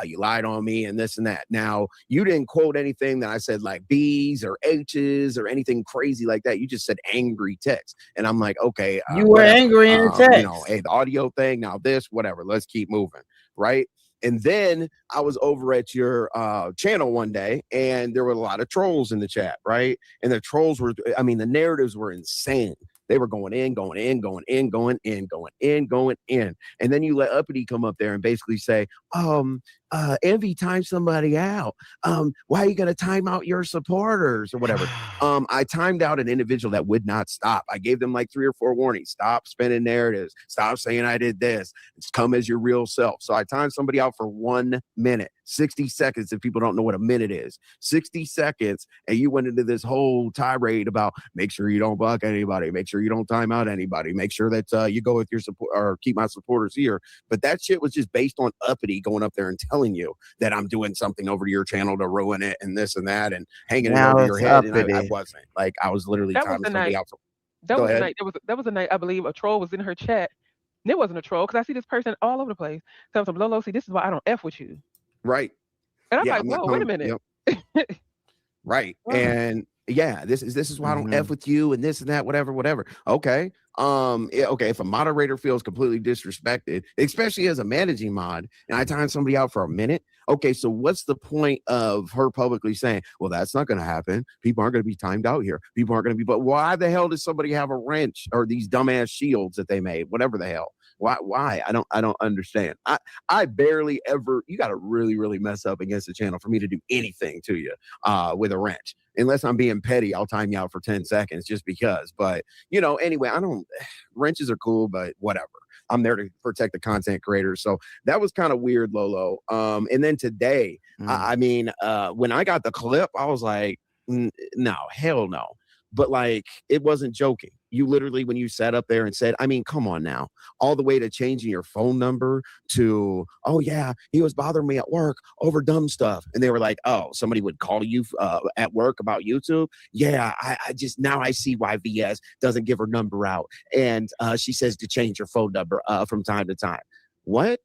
you lied on me and this and that. Now, you didn't quote anything that I said like B's or H's or anything crazy like that. You just said angry text. And I'm like, okay. You were whatever. angry in the text. Hey, the audio thing, now this, whatever, let's keep moving, right? And then I was over at your channel one day, and there were a lot of trolls in the chat, right? And the trolls were, the narratives were insane. They were going in, going in, going in, going in, going in, going in. And then you let Uppity come up there and basically say, Envy timed somebody out. Why are you going to time out your supporters or whatever? I timed out an individual that would not stop. I gave them like 3 or 4 warnings. Stop spinning narratives. Stop saying I did this. It's come as your real self. So I timed somebody out for 1 minute, 60 seconds. If people don't know what a minute is, 60 seconds. And you went into this whole tirade about make sure you don't block anybody. Make sure you don't time out anybody. Make sure that you go with your support or keep my supporters here. But that shit was just based on Uppity going up there and telling you that I'm doing something over to your channel to ruin it and this and that and hanging it over your head. And I wasn't. Like, I was literally timing somebody out. That was the night. That was the night I believe a troll was in her chat. And it wasn't a troll, because I see this person all over the place. Telling some Lolo, see, this is why I don't F with you. Right. And I'm like, whoa, wait a minute. Yep. Right. And yeah, this is why I don't Mhm. f with you and this and that, whatever, whatever. Okay, yeah, okay. If a moderator feels completely disrespected, especially as a managing mod, and I time somebody out for a minute, okay, so what's the point of her publicly saying, "Well, that's not going to happen. People aren't going to be timed out here. People aren't going to be." But why the hell does somebody have a wrench or these dumbass shields that they made, whatever the hell? Why? Why? I don't understand. I barely ever. You got to really, really mess up against the channel for me to do anything to you with a wrench. Unless I'm being petty, I'll time you out for 10 seconds just because. But anyway, I don't wrenches are cool, but whatever. I'm there to protect the content creators. So that was kind of weird, Lolo. And then today, Mm. I mean, when I got the clip, I was like, no, hell no. But like, it wasn't joking. You literally, when you sat up there and said, I mean, come on now, all the way to changing your phone number to, oh yeah, he was bothering me at work over dumb stuff. And they were like, oh, somebody would call you at work about YouTube. Yeah, I just now I see why VS doesn't give her number out. And she says to change your phone number from time to time. What?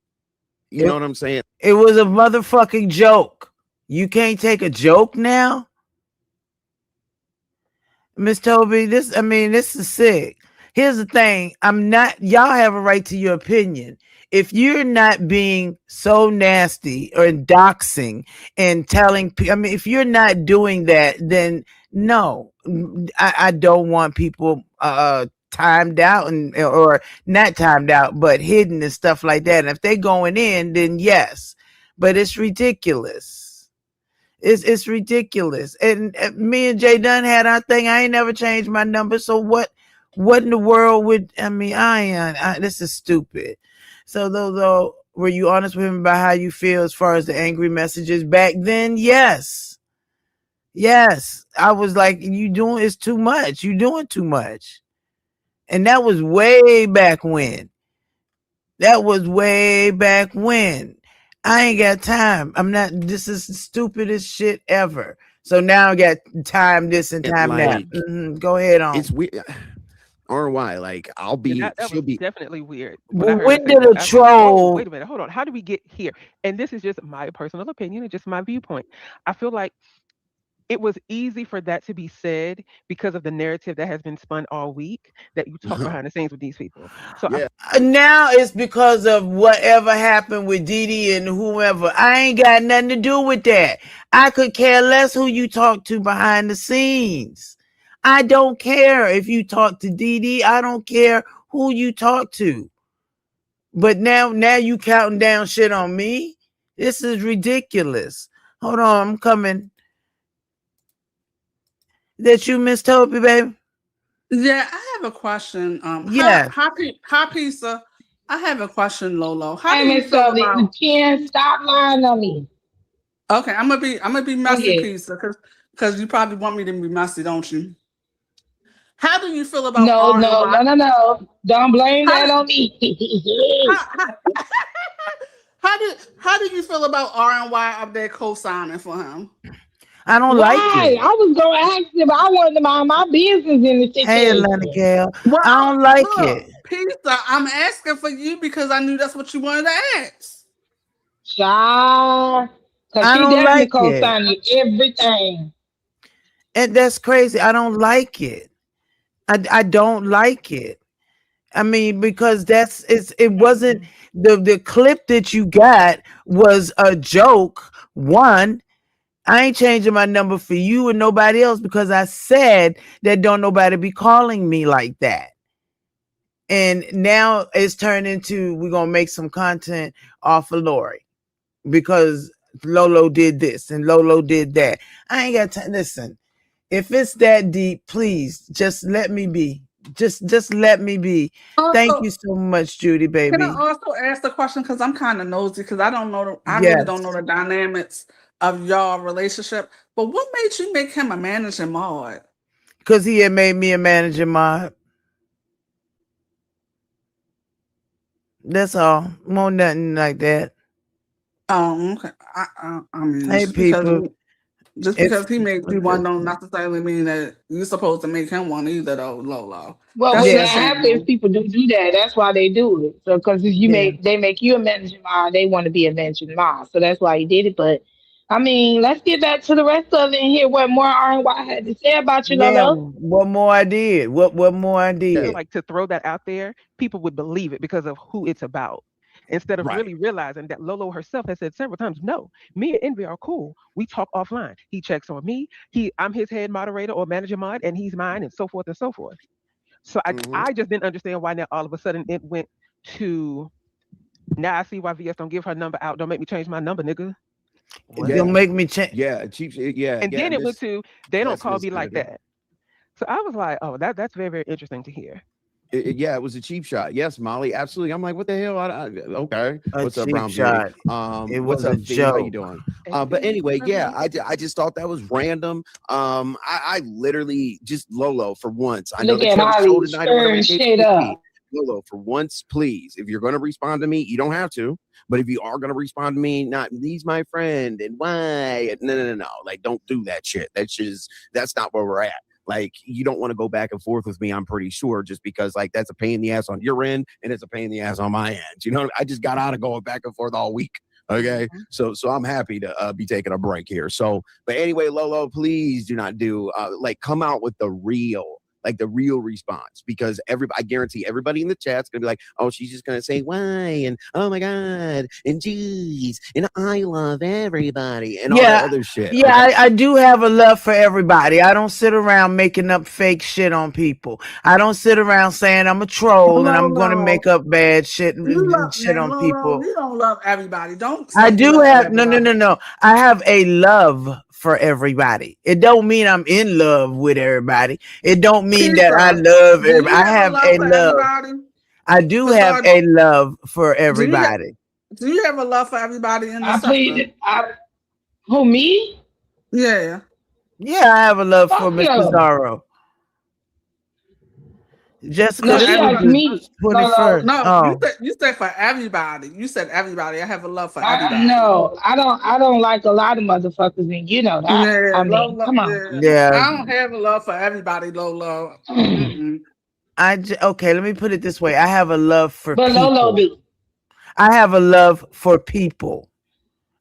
You It know what I'm saying? it was a motherfucking joke. You can't take a joke now? Miss Toby, this is sick. Here's the thing. Y'all have a right to your opinion. If you're not being so nasty or doxing and telling people, if you're not doing that, then no, I don't want people timed out or not timed out, but hidden and stuff like that. And if they going in, then yes, but it's ridiculous. It's ridiculous. And me and Jay Dunn had our thing. I ain't never changed my number. So what in the world would this is stupid. So though were you honest with him about how you feel as far as the angry messages back then? Yes. Yes. I was like, it's too much. You doing too much. And that was way back when. That was way back when. I ain't got time. This is the stupidest shit ever. So now I got time this and time that. Like, Go ahead on. it's weird. Or why? Like, That she'll was be. definitely weird when I But heard her when say did that. a I said, "Whoa, troll? wait a minute, hold on. How do we get here?" And this is just my personal opinion and just my viewpoint. I feel like it was easy for that to be said because of the narrative that has been spun all week that you talk behind the scenes with these people. So I Yeah. Now it's because of whatever happened with Didi and whoever. I ain't got nothing to do with that. I could care less who you talk to behind the scenes. I don't care if you talk to Didi. I don't care who you talk to. But now you counting down shit on me. This is ridiculous. Hold on, I'm coming. That you, Miss Toby, baby? Yeah, I have a question. Yes. Hi, Pizza. I have a question, Lolo. How Hey, do you Miss feel Sylvia, about? Ken, stop lying on me. Okay, I'm gonna be Go messy, ahead. Pizza, because you probably want me to be messy, don't you? How do you feel about No, R and no, Y? no, no, no. Don't blame How that do on me. how, how, how do you feel about R and Y up there co-signing for him? I don't like Why? it. I was gonna ask him. I wanted to mind my business in the Hey, Atlanta situation. Gal. I Well, don't like look, it. Pizza, I'm asking for you because I knew that's what you wanted to ask. Child. Cause I she don't definitely like it. co-signed everything. And that's crazy. I don't like it. I don't like it. Because it wasn't the clip that you got was a joke. One, I ain't changing my number for you and nobody else because I said that don't nobody be calling me like that. And now it's turned into we're gonna make some content off of Lori because Lolo did this and Lolo did that. I ain't got time. Listen, if it's that deep, please just let me be. Just let me be. Thank Also, you so much, Judy, can I baby. also ask the question because I'm kind of nosy because I don't know. I really don't know Yes, the dynamics of y'all relationship. But what made you make him a managing mod? because he had made me a manager mod. That's all. More nothing like that. Okay. I mean, Hey, people. just If because he made you one, don't necessarily mean that you're supposed to make him one either, though, Lolo. Well, That's when that just yeah, happens, saying. people do that. That's why they do it. So, because yeah. they make you a managing mom, they want to be a managing mom. So that's why he did it. But I mean, let's get back to the rest of it and hear what more R&Y had to say about you, Yeah, Lolo. what more I did? What more I Feel did? like to throw that out there, people would believe it because of who it's about. Instead of Right. really realizing that Lolo herself has said several times, no, me and Envy are cool. We talk offline. He checks on me. I'm his head moderator or manager mod, and he's mine, and so forth and so forth. So Hmm. I just didn't understand why now all of a sudden it went to now I see why VS don't give her number out. Don't make me change my number, nigga. What? Don't Yeah. make me change. Yeah. Cheap. Yeah. And Yeah. then it went to they don't call me like Misconduct. that. So I was like, oh, that's very, very interesting to hear. Yeah, it was a cheap shot. Yes, Molly, absolutely. I'm like, what the hell? Okay, A what's up, cheap Brown Beauty? shot. It What's was a up, Fee? How you joke. doing? Hey, But Fee, anyway, love yeah, you. I just thought that was random. I literally just Lolo for once. I know Look that at you have a show Holly tonight or whatever stirring the case shit may be. up. Lolo, for once, please, if you're going to respond to me, you don't have to. But if you are going to respond to me, not he's my friend and why? No. Like, don't do that shit. That's not where we're at. Like, you don't want to go back and forth with me, I'm pretty sure, just because like that's a pain in the ass on your end and it's a pain in the ass on my end. You know, I just got out of going back and forth all week. Okay. Mhm. So I'm happy to be taking a break here. So, but anyway, Lolo, please do not do like come out with the real response because I guarantee everybody in the chat's gonna be like, oh, she's just gonna say why and oh my god and geez and I love everybody and all that Yeah, other shit. yeah, Okay. I do have a love for everybody. I don't sit around making up fake shit on people. I don't sit around saying I'm a troll and I'm going to Lolo, make up bad shit you and love shit man, on Lolo, people. you don't love everybody. Don't I say you do love have everybody. no. I have a love for everybody. It don't mean I'm in love with everybody. It don't mean that I Keisha, love do everybody. you I have a have love a for love. everybody? I do have Besides, a love for do you ha- everybody. do you have a love for everybody in the I sector? plead. Who me? Yeah. Yeah, I have a love for Fuck Mr. you. Zorro. Jessica, No, For this she was asked everybody. the me. Lolo. 21st. No, Oh, you said for everybody. You said everybody. I have a love for I everybody. no, I don't like a lot of motherfuckers, and you know that. Yeah, I mean, come on. yeah. yeah. I don't have a love for everybody, Lolo. Mm-mm. Okay, let me put it this way. I have a love for But Lolo people. do. I have a love for people.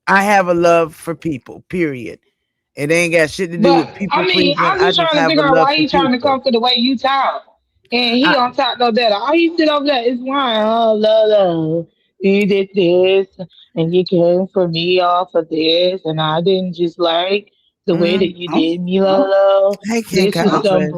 I have a love for people, period. It ain't got shit to do with But people I mean, pleasing. I'm I just just trying to have a figure out love why for he trying to people. come for the way you talk. And he I, on top no better. All he sit over there is wine. Oh, Lolo, you did this, and you came for me off of this, and I didn't just like the way mm, that you I'm, did me, I'm, Lolo. hey, King This is I'm, some Conquest.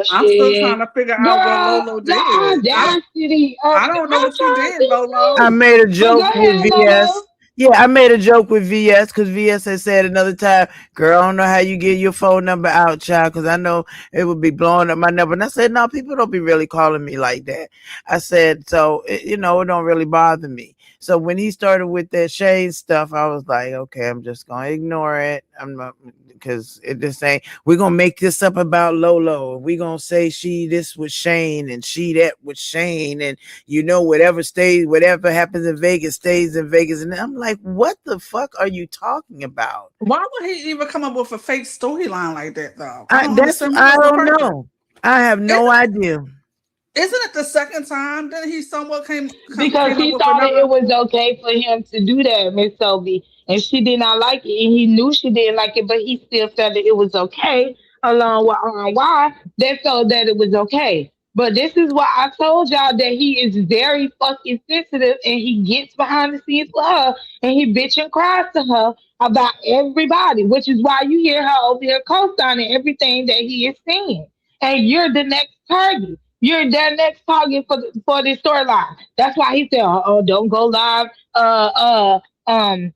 I'm still trying bullshit. to figure out what Girl, Lolo the did. audacity of I it. don't know I'm what you trying did, to Lolo. I too. made a But go joke with ahead, Lolo. VS. Yeah, I made a joke with VS because VS had said another time, girl, I don't know how you get your phone number out, child, because I know it would be blowing up my number. And I said, no, people don't be really calling me like that. I said, so, it don't really bother me. So when he started with that Shane stuff, I was like, okay, I'm just going to ignore it. I'm not, because it just ain't, we're going to make this up about Lolo. We're going to say she this with Shane and she that with Shane. And whatever happens in Vegas stays in Vegas. And I'm like, what the fuck are you talking about? Why would he even come up with a fake storyline like that, though? I don't understand. What I was the don't purpose? know. I have no Isn't, idea. isn't it the second time that he somewhat Because came up he with thought it another? was okay for him to do that, Miss Sophie, and she did not like it, and he knew she didn't like it, but he still felt that it was okay, along with why they felt that it was okay. But this is why I told y'all that he is very fucking sensitive, and he gets behind the scenes for her, and he bitch and cries to her about everybody, which is why you hear her over here co-signing everything that he is saying, and you're the next target. You're their next target for this storyline. That's why he said, "Oh, don't go live, um,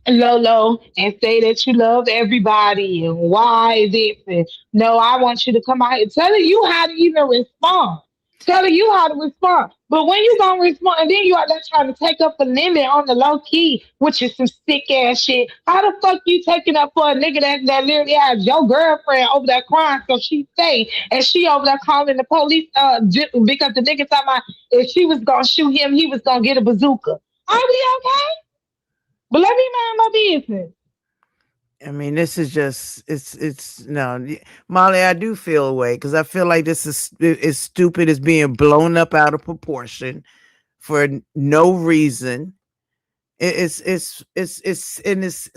Lolo, and say that you love everybody and why this and no, I want you to come out here telling you how to even respond. Telling you how to respond. But when you gonna respond and then you are there trying to take up a limit on the low key, which is some sick ass shit. How the fuck you taking up for a nigga that literally has your girlfriend over there crying so she stay and she over there calling the police because the nigga talking about if she was gonna shoot him, he was gonna get a bazooka. Are we okay? But let me mind my business. I mean, this is just it's no, Molly. I do feel away because I feel like this is stupid. It's being blown up out of proportion for no reason. It's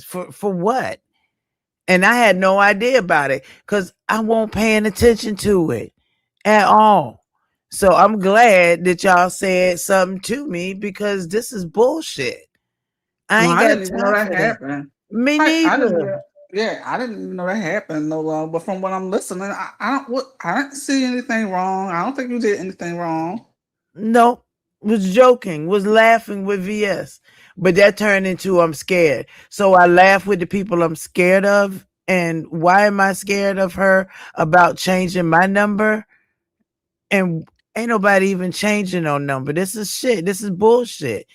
for what? And I had no idea about it because I won't paying attention to it at all. So I'm glad that y'all said something to me because this is bullshit. I No, ain't I got didn't even know time that for that. happened. Me I didn't. neither. Yeah, I didn't even know that happened. No, but from what I'm listening, I don't. What I didn't see anything wrong. I don't think you did anything wrong. No, was joking, was laughing with VS. But that turned into I'm scared. So I laugh with the people I'm scared of. And why am I scared of her about changing my number? And ain't nobody even changing no number. This is shit. This is bullshit.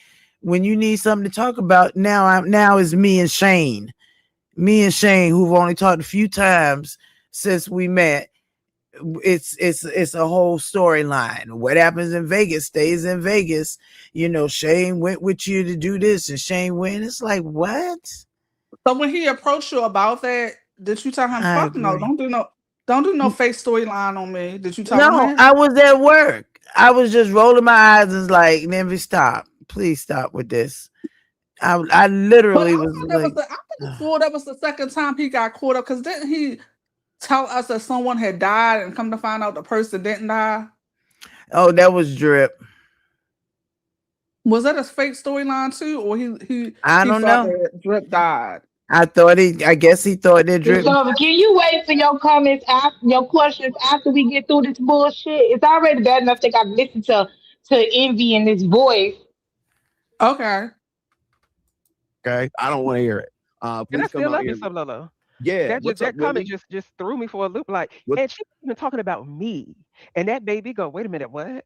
When you need something to talk about, now is me and Shane. Me and Shane, who've only talked a few times since we met. It's a whole storyline. What happens in Vegas stays in Vegas. Shane went with you to do this and Shane went. It's like, what? So when he approached you about that, did you tell him, I "Fuck no, agree. don't do no fake storyline on me"? Did you tell him No, that? I was at work. I was just rolling my eyes and was like, Nemby, stop. Please stop with this. I But literally was like, I could have swore that was the second time he got caught up. Because didn't he tell us that someone had died and come to find out the person didn't die? oh, that was drip. Was that a fake storyline too, or I he don't thought know. that Drip died? I guess he thought that drip. So can you wait for your comments after your questions after we get through this bullshit? It's already bad enough that I've listened to Envy and this voice. Okay. Okay. I don't want to hear it. And I Please come still out love here. you some, Lolo. Yeah. What's up, That comment Willie? just threw me for a loop. Like, What and she was even talking about me, and that made me go, wait a minute, what? she So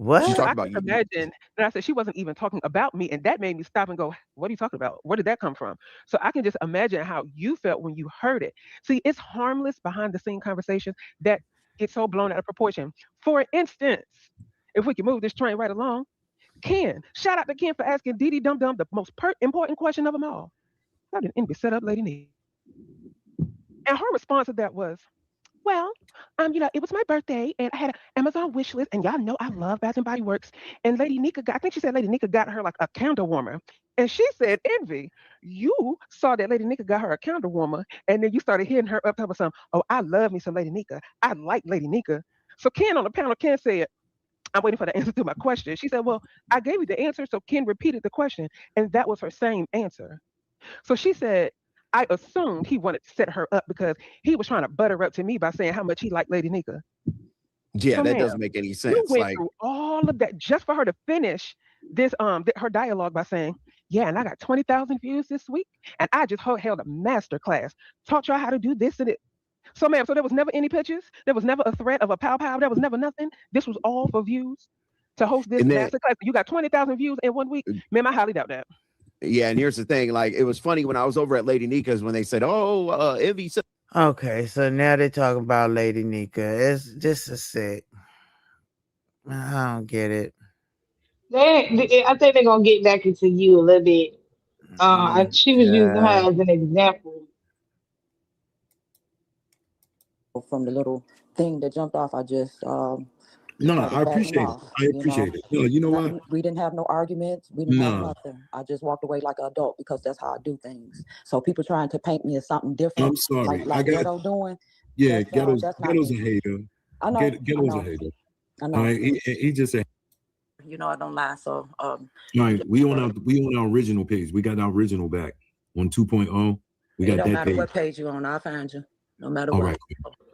What? talked I about can you? imagine that I said she wasn't even talking about me, and that made me stop and go, what are you talking about? Where did that come from? So I can just imagine how you felt when you heard it. See, it's harmless behind the scene conversations that get so blown out of proportion. For instance, if we can move this train right along, Ken, shout out to Ken for asking Dee Dee Dum Dum the most important question of them all. How did Envy set up Lady Nika? And her response to that was, well, it was my birthday and I had an Amazon wish list, and y'all know I love Bath and Body Works. And Lady Nika got, I think she said Lady Nika got her like a candle warmer. And she said, Envy, you saw that Lady Nika got her a candle warmer, and then you started hitting her up with some, oh, I love me some Lady Nika. I like Lady Nika. So Ken on the panel, Ken said, I'm waiting for the answer to my question. She said, well, I gave you the answer. So Ken repeated the question, and that was her same answer. So she said, I assumed he wanted to set her up because he was trying to butter up to me by saying how much he liked Lady Nika. Yeah, So, that ma'am, doesn't make any you sense. went Like, through all of that just for her to finish this her dialogue by saying, "Yeah, and I got 20,000 views this week, and I just held a master class, taught y'all how to do this and it." So, ma'am, so there was never any pictures, there was never a threat of a pow pow, there was never nothing. This was all for views to host this and then master class. You got 20,000 views in 1 week, ma'am. I highly doubt that. yeah, and here's the thing. Like, it was funny when I was over at Lady Nika's when they said, "Oh, Envy said." Okay, so now they're talking about Lady Nika. It's just a sick. I don't get it. I think they're gonna get back into you a little bit. Mm, She was using God. her as an example. From the little thing that jumped off, I just No, had to I cut him appreciate it. off. I appreciate it. No, you know what? Nothing. We didn't have no arguments. We didn't have No, nothing. I just walked away like an adult because that's how I do things. So people trying to paint me as something I'm different, sorry. I like got Ghetto doing. yeah. Ghetto's That's not Ghetto's a me. hater. I know. I Ghetto's a know. hater. I All know. right, he just said, I don't lie. So all I'm right, just we on our original page. We got our original back on 2.0. We it got don't that matter page. what page you on, I'll find you. No matter All what. right,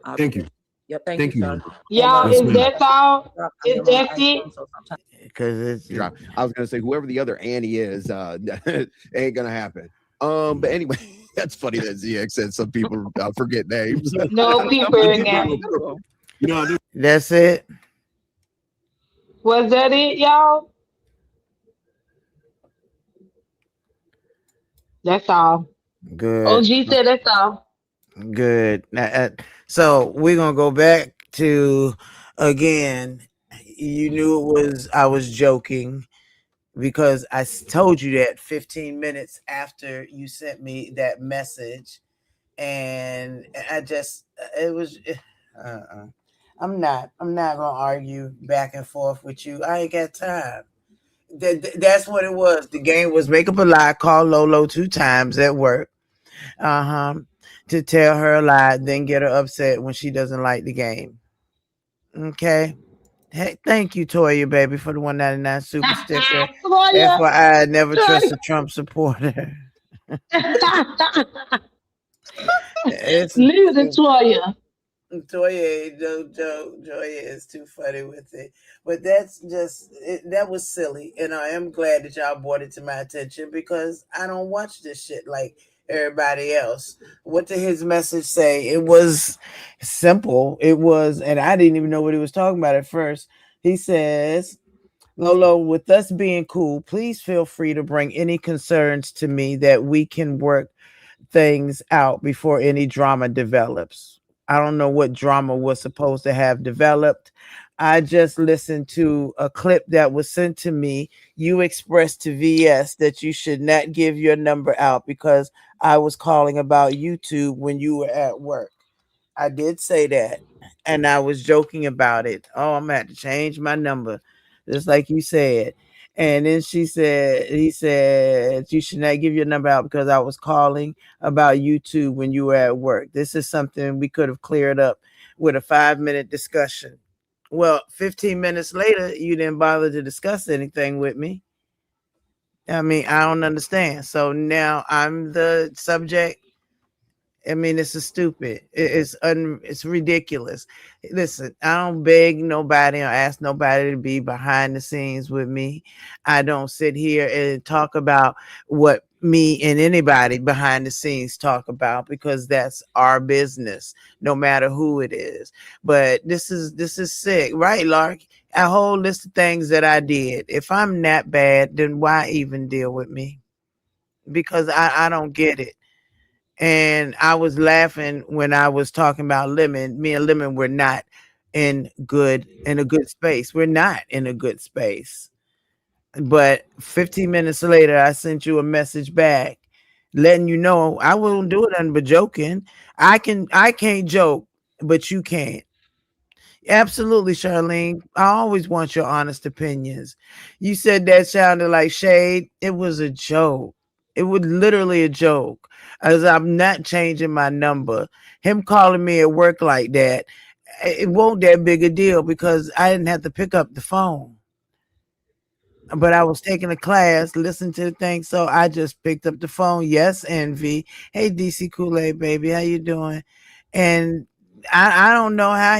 I'll be thank there. you, Yep, thank you, thank you, sir. Amber. And Y'all, Yes, is ma'am. that all? I Is am on the that ice it? cream, so sometimes Because it's Drop. I was gonna say whoever the other Annie is, ain't gonna happen. But anyway, that's funny that ZX said some people forget names. No Some people I people did again. want don't to, know. you know, I did. that's it. Was that it, y'all? That's all. Good. OG said that's all. Good. So we're gonna go back to again. You knew it was I was joking because told you that 15 minutes after you sent me that message, and I just it was. I'm not gonna argue back and forth with you. I ain't got time. That's what it was. The game was make up a lie, call Lolo 2 times at work, uh-huh, to tell her a lie, then get her upset when she doesn't like the game. Okay. Hey, thank you, Toya, baby, for the 199 super sticker. Toya, FYI, never trust Toya. a Trump supporter. It's Leave it to Toya. Toya, Joya is too funny with it. But that's just that was silly, and I am glad that y'all brought it to my attention because I don't watch this shit like everybody else. What did his message say? It was simple. It was, and I didn't even know what he was talking about at first. He says, Lolo, with us being cool, please feel free to bring any concerns to me that we can work things out before any drama develops. I don't know what drama was supposed to have developed. I just listened to a clip that was sent to me. You expressed to VS that you should not give your number out because I was calling about YouTube when you were at work. I did say that, and I was joking about it. Oh, I'm gonna have to change my number, just like you said. And then he said, you should not give your number out because I was calling about YouTube when you were at work. This is something we could have cleared up with a 5 minute discussion. Well, 15 minutes later, you didn't bother to discuss anything with me. I mean, I don't understand. So now I'm the subject. I mean, this is stupid. It's ridiculous. Listen, I don't beg nobody or ask nobody to be behind the scenes with me. I don't sit here and talk about what me and anybody behind the scenes talk about because that's our business, no matter who it is. But this is sick, right, Lark? A whole list of things that I did. If I'm that bad, then why even deal with me? Because I don't get it. And I was laughing when I was talking about Lemon. Me and Lemon were not in a good space. We're not in a good space. But 15 minutes later, I sent you a message back letting you know I won't do it nothing but joking. I can't joke, but you can. Absolutely, Charlene. I always want your honest opinions. You said that sounded like shade. It was a joke. It was literally a joke. As I'm not changing my number. Him calling me at work like that, it won't that big a deal because I didn't have to pick up the phone. But I was taking a class, listening to the thing, so I just picked up the phone. Yes, Envy. Hey, DC Kool Aid baby, how you doing? And I don't know how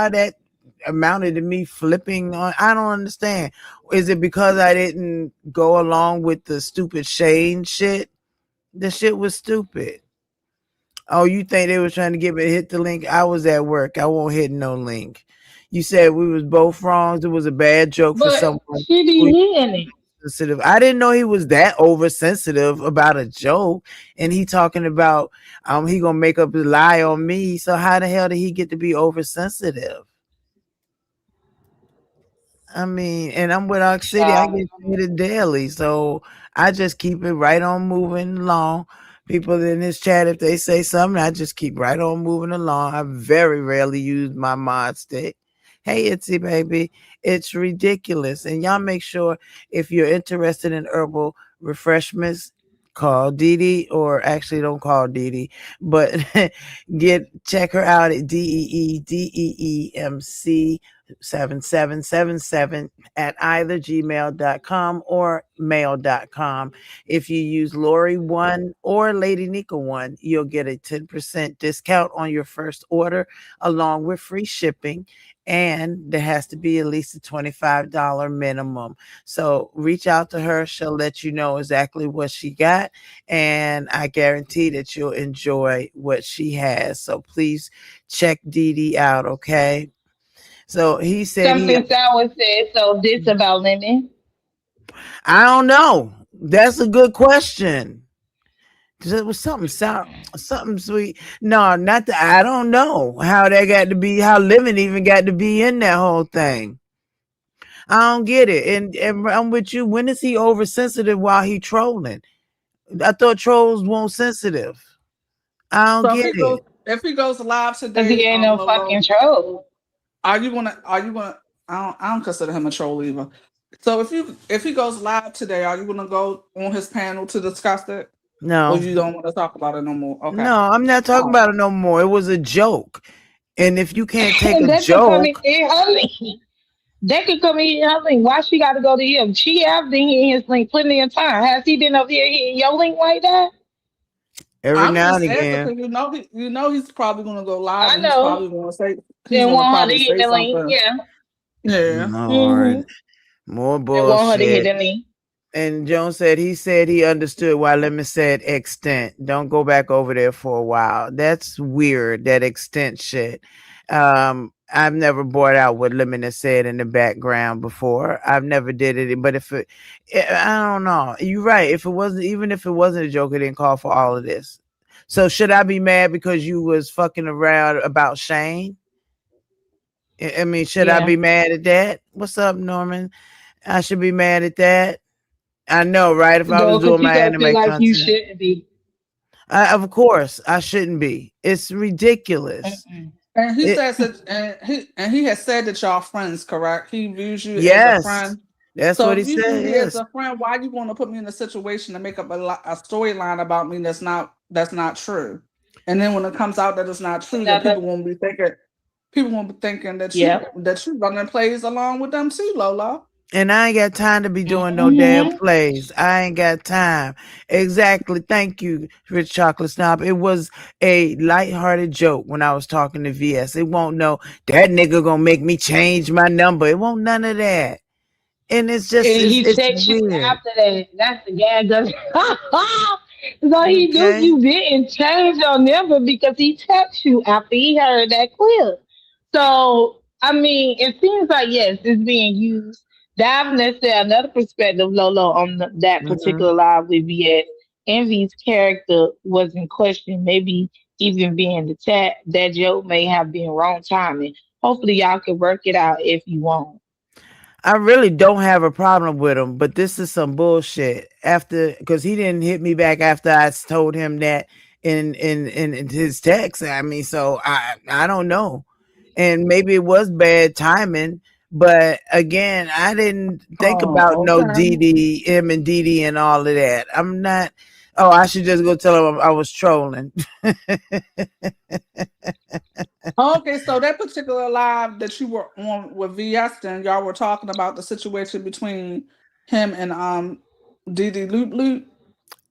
that amounted to me flipping on. I don't understand. Is it because I didn't go along with the stupid Shane shit? The shit was stupid. Oh, you think they were trying to get me to hit the link? I was at work. I won't hit no link. You said we was both wrong. It was a bad joke for But someone she who be hitting it. sensitive. I didn't know he was that oversensitive about a joke. And he talking about he gonna make up a lie on me. So how the hell did he get to be oversensitive? I mean, and I'm with Ox City. I Child. get treated daily, so I just keep it right on moving along. People in this chat, if they say something, I just keep right on moving along. I very rarely use my mod stick. Hey, Itsy baby, it's ridiculous. And y'all make sure if you're interested in herbal refreshments, call Dee Dee, or actually don't call Dee Dee, but check her out at DEEDEEMC 7777 at either gmail.com or mail.com. If you use Lori1 or Lady Nika1, you'll get a 10% discount on your first order along with free shipping. And there has to be at least a $25 minimum. So reach out to her. She'll let you know exactly what she got. And I guarantee that you'll enjoy what she has. So please check Dee Dee out, okay? So he said he, Something Sour said, so this about lemon. I don't know. That's a good question. 'Cause it was something sour, something sweet. No, not that. I don't know how that got to be, how living even got to be in that whole thing. I don't get it. And I'm with you. When is he oversensitive while he trolling? I thought trolls weren't sensitive. I don't So get it. if he goes live Because he today, ain't no fucking Lolo, troll. are you gonna I don't consider him a troll either. So if he goes live today, are you gonna go on his panel to discuss it, or No, you don't want to talk about it no more? Okay. no, I'm not talking Oh, about it no more. It was a joke. And if you can't take a And that could come in joke, her link. That could come in her link. Why she got to go to him? She have been in his link plenty of time. Has he been up here hitting your link like that? every I'm now and just asking again, because he's probably gonna go live I and he's know. probably gonna say And want her to hit the link. Yeah. Yeah. Lord, Mm-hmm. more And want her to hit bullshit. the link. And Jones said he understood why Lemon said extent. Don't go back over there for a while. That's weird. That extent shit. I've never brought out what Lemon has said in the background before. I've never did it, but I don't know. You're right. Even if it wasn't a joke, it didn't call for all of this. So should I be mad because you was fucking around about Shane? I mean, should I Yeah. be mad at that? What's up, Norman? I should be mad at that. I know, right? If I was No, because doing he my don't feel anime like you content, shouldn't be. of course I shouldn't be. It's ridiculous. Mm-mm. And he It, says that, and he has said that y'all friends, correct? He views you as a yes, friend. that's So what he if you view said. me as Yes, a friend, why you want to put me in a situation to make up a storyline about me that's not true? And then when it comes out that it's not true, then Another. people won't be thinking that Yeah. you running plays along with them too, Lola. and I ain't got time to be doing no damn Mm-hmm. plays. I ain't got time. Exactly. Thank you, Rich Chocolate Snob. It was a lighthearted joke when I was talking to VS. It won't know that nigga gonna make me change my number. It won't none of that. And it's just And he it's texts you weird. after that. That's the gag. So he knew Okay. you didn't change your number because he texted you after he heard that clip. So I mean, it seems like yes, it's being used. Davin said another perspective, Lolo, on that Hmm. particular live with VS. Envy's character was in question, maybe even being the chat. That joke may have been wrong timing. Hopefully, y'all can work it out if you want. I really don't have a problem with him, but this is some bullshit. After, because he didn't hit me back after I told him that in his text. I mean, so I don't know, and maybe it was bad timing. But again, I didn't think about Oh, no okay. Didi, him and Didi and all of that. I'm not. Oh, I should just go tell him I was trolling. Okay, so that particular live that you were on with VS, then y'all were talking about the situation between him and Didi Loop Loop.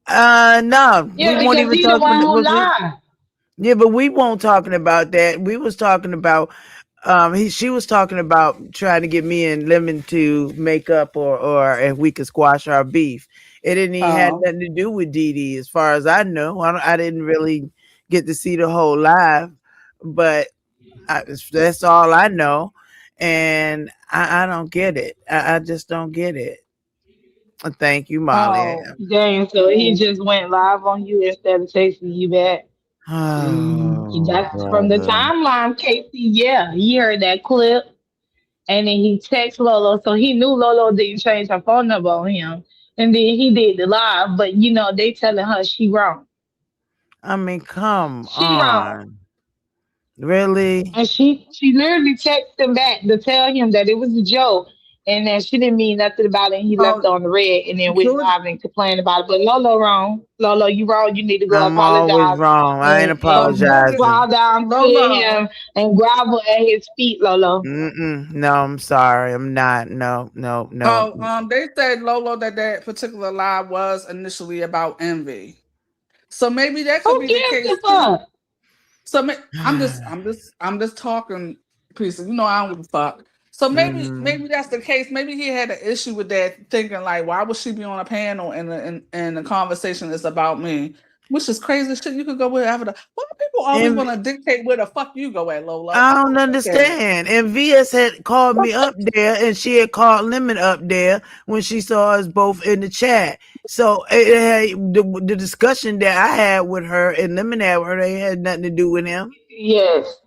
No, we Yeah, won't because even he the talk one about who that. lied. Yeah, but we won't talking about that. We was talking about she was talking about trying to get me and Lemon to make up or if we could squash our beef. It didn't even had Oh, nothing to do with Dee Dee as far as I know. I didn't really get to see the whole live, but that's all I know. And I don't get it. I just don't get it. Thank you, Molly. oh, Dang, so he oh. just went live on you instead of texting you back. Oh, That's from the brother. timeline, Casey. Yeah, he heard that clip. And then he texted Lolo. So he knew Lolo didn't change her phone number on him. And then he did the live. But, they telling her she wrong. I mean, come She wrong. on. Really? And she literally texted him back to tell him that it was a joke and that she didn't mean nothing about it. And he left Oh, on the red and then went George. live and complained about it. But Lolo wrong. Lolo, you wrong. You need to go I'm always apologize wrong. I ain't So George, apologizing. fall down to Lola. him and grovel at his feet, Lolo. Mm-mm. No, I'm sorry. I'm not. No, no, no. Oh, they said Lolo that particular live was initially about envy. So maybe that could Who be the gives case a too. fuck? So I'm just talking pieces. I don't give a fuck. So maybe Hmm. maybe that's the case. Maybe he had an issue with that, thinking like, why would she be on a panel and the conversation is about me, which is crazy shit. You could go wherever the. Why do people always And want to dictate where the fuck you go at, Lolo? I I don't don't get that. understand. And VS had called me up there, and she had called Lemon up there when she saw us both in the chat. So the discussion that I had with her and Lemon had with her, they had nothing to do with him. Yes.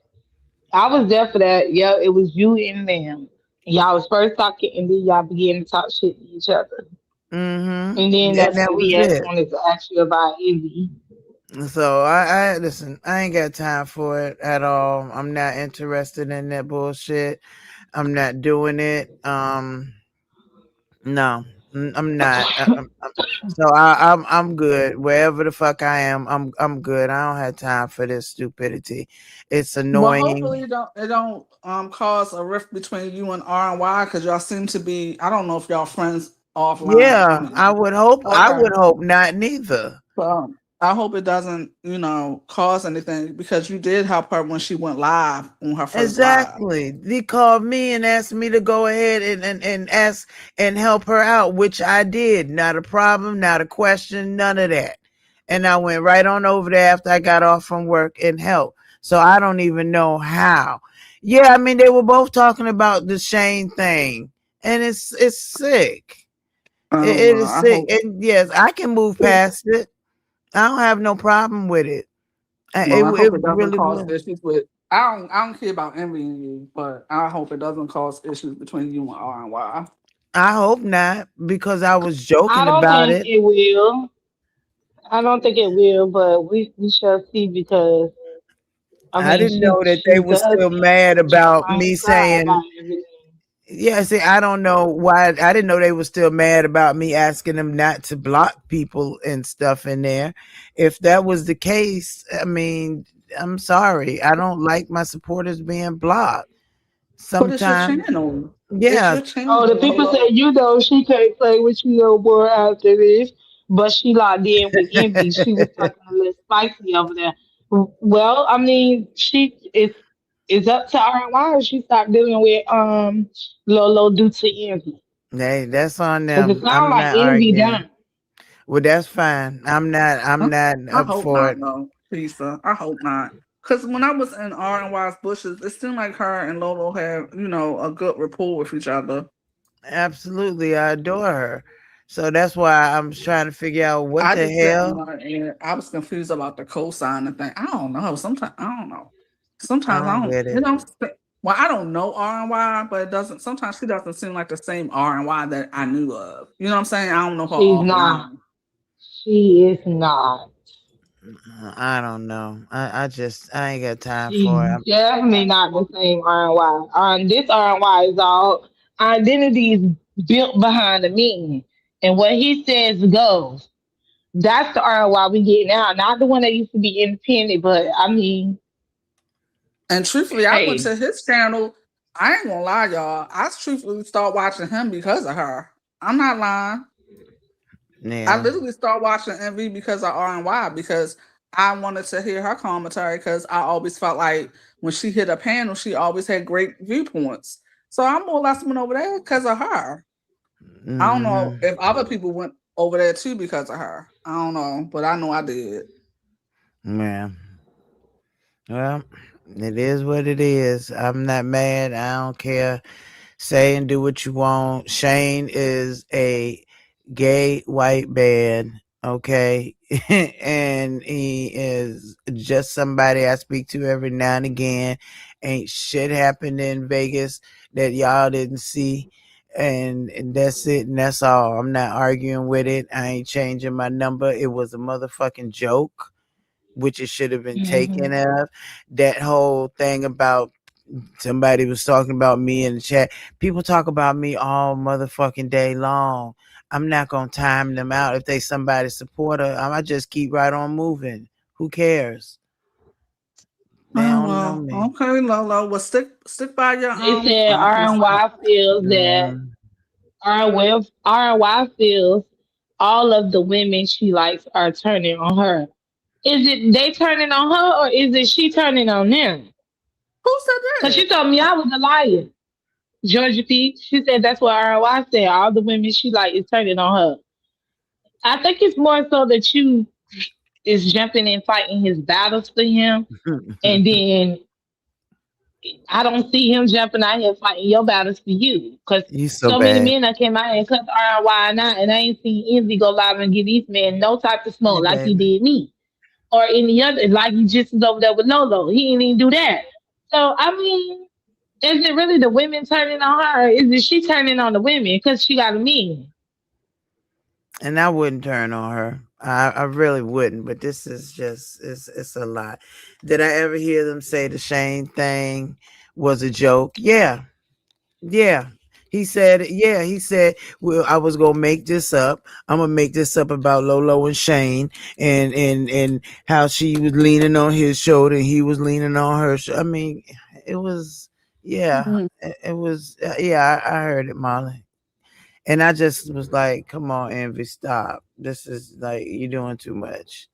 I was there for that. Yeah, it was you and them. Y'all was first talking and then y'all began to talk shit to each other. Mm-hmm. And then And that's that when was VS it. wanted to ask you about Envy. So I listen. I ain't got time for it at all. I'm not interested in that bullshit. I'm not doing it. No, I'm not. So I'm good wherever the fuck I am. I'm good. I don't have time for this stupidity. It's Well, hopefully annoying. it don't cause a rift between you and R and Y because y'all seem to be. I don't know if y'all friends offline. I Yeah, I mean, would hope. I okay. would hope not. Neither. So I hope it doesn't, cause anything because you did help her when she went live on her first live. Exactly. They called me and asked me to go ahead and ask and help her out, which I did. Not a problem, not a question, none of that. And I went right on over there after I got off from work and helped. So I don't even know how. Yeah, I mean they were both talking about the Shane thing. And it's sick. Oh It well, is I sick. hope. And yes, I can move past it. I don't have no problem with it. Well, I It hope it doesn't really cause would. issues with. I don't care about envying you, but I hope it doesn't cause issues between you and R and Y. I hope not, because I was I joking don't about think it. it will. I don't think it will, but we shall see because I I mean didn't know that they she were does still seem mad on the about same me side about saying, everything. yeah, see, I don't know why. I didn't know they were still mad about me asking them not to block people and stuff in there. If that was the case, I mean, I'm sorry. I don't like my supporters being blocked. But it's your Sometimes, channel. It's yeah, your Oh, channel, the people Lola. say she can't play with you no more after this, but she locked in with Envy. She was talking a little spicy over there. Well, I mean, she it's up to her why she stopped dealing with Lolo due to Envy. hey, that's on Because it them. sounds I'm like not Envy arguing. done. Well, that's fine. I'm not. Huh? I'm not I up hope for not, it. though, Lisa. I hope not. Because when I was in R and Y's bushes, it seemed like her and Lolo had, a good rapport with each other. Absolutely, I adore her. So that's why I'm trying to figure out what I the just didn't hell. know, and I was confused about the co-signing thing. I don't know. Sometimes I don't know. I Sometimes I don't don't. get it. Well, I don't know R and Y, but it doesn't. Sometimes she doesn't seem like the same R and Y that I knew of. You know what I'm saying? I don't know her She's not. offline. She is not. I don't know. I ain't got time for She's it. definitely not the same RNY. This RNY is all our identity is built behind the meaning. And what he says goes. That's the RNY we get now, not the one that used to be independent, but I mean, And truthfully, I went hey, to his channel. I ain't gonna lie, y'all. I truthfully start watching him because of her. I'm not lying. I Yeah. literally started watching MV because of R and Y because I wanted to hear her commentary because I always felt like when she hit a panel, she always had great viewpoints. So I'm more or less went over there because of her. I don't know Hmm. if other people went over there too because of her. I don't know, but I know I did. Yeah. Well, it is what it is. I'm not mad. I don't care. Say and do what you want. Shane is a gay white man, okay? And he is just somebody I speak to every now and again. Ain't shit happened in Vegas that y'all didn't see. And that's it, and that's all. I'm not arguing with it. I ain't changing my number. It was a motherfucking joke, which it should have been taken mhm. of. That whole thing about somebody was talking about me in the chat. People talk about me all motherfucking day long. I'm not gonna time them out. If they somebody supporter, I just keep right on moving. Who cares? They Oh don't know well, me. okay, Lolo. Well, stick by your They said Listen. RNY feels that Mm, RNY feels all of the women she likes are turning on her. Is it they turning on her or is it she turning on them? Who said Because she that? told me I was a liar. Georgia P. She said that's what ROI said. All the women she like is turning on her. I think it's more so that you is jumping and fighting his battles for him, and then I don't see him jumping out here fighting your battles for you. Because you so so many bad. men that came out here and cut ROI and I ain't seen Envy go live and give these men no type of Hey, smoke like he baby. did me or any other like he just was over there with Lolo. He didn't even do that. So I mean. Is it really the women turning on her, or is it she turning on the women because she got a man? And I wouldn't turn on her. I really wouldn't. But this is just it's a lot. Did I ever hear them say the Shane thing was a joke? Yeah. Yeah. He said, yeah, he said, well, I was gonna make this up. I'm gonna make this up about Lolo and Shane and how she was leaning on his shoulder and he was leaning on her. I mean, it was, yeah, Mhm. it was, yeah, I heard it, Molly. And I just was like, come on, Envy, stop. This is like, you're doing too much.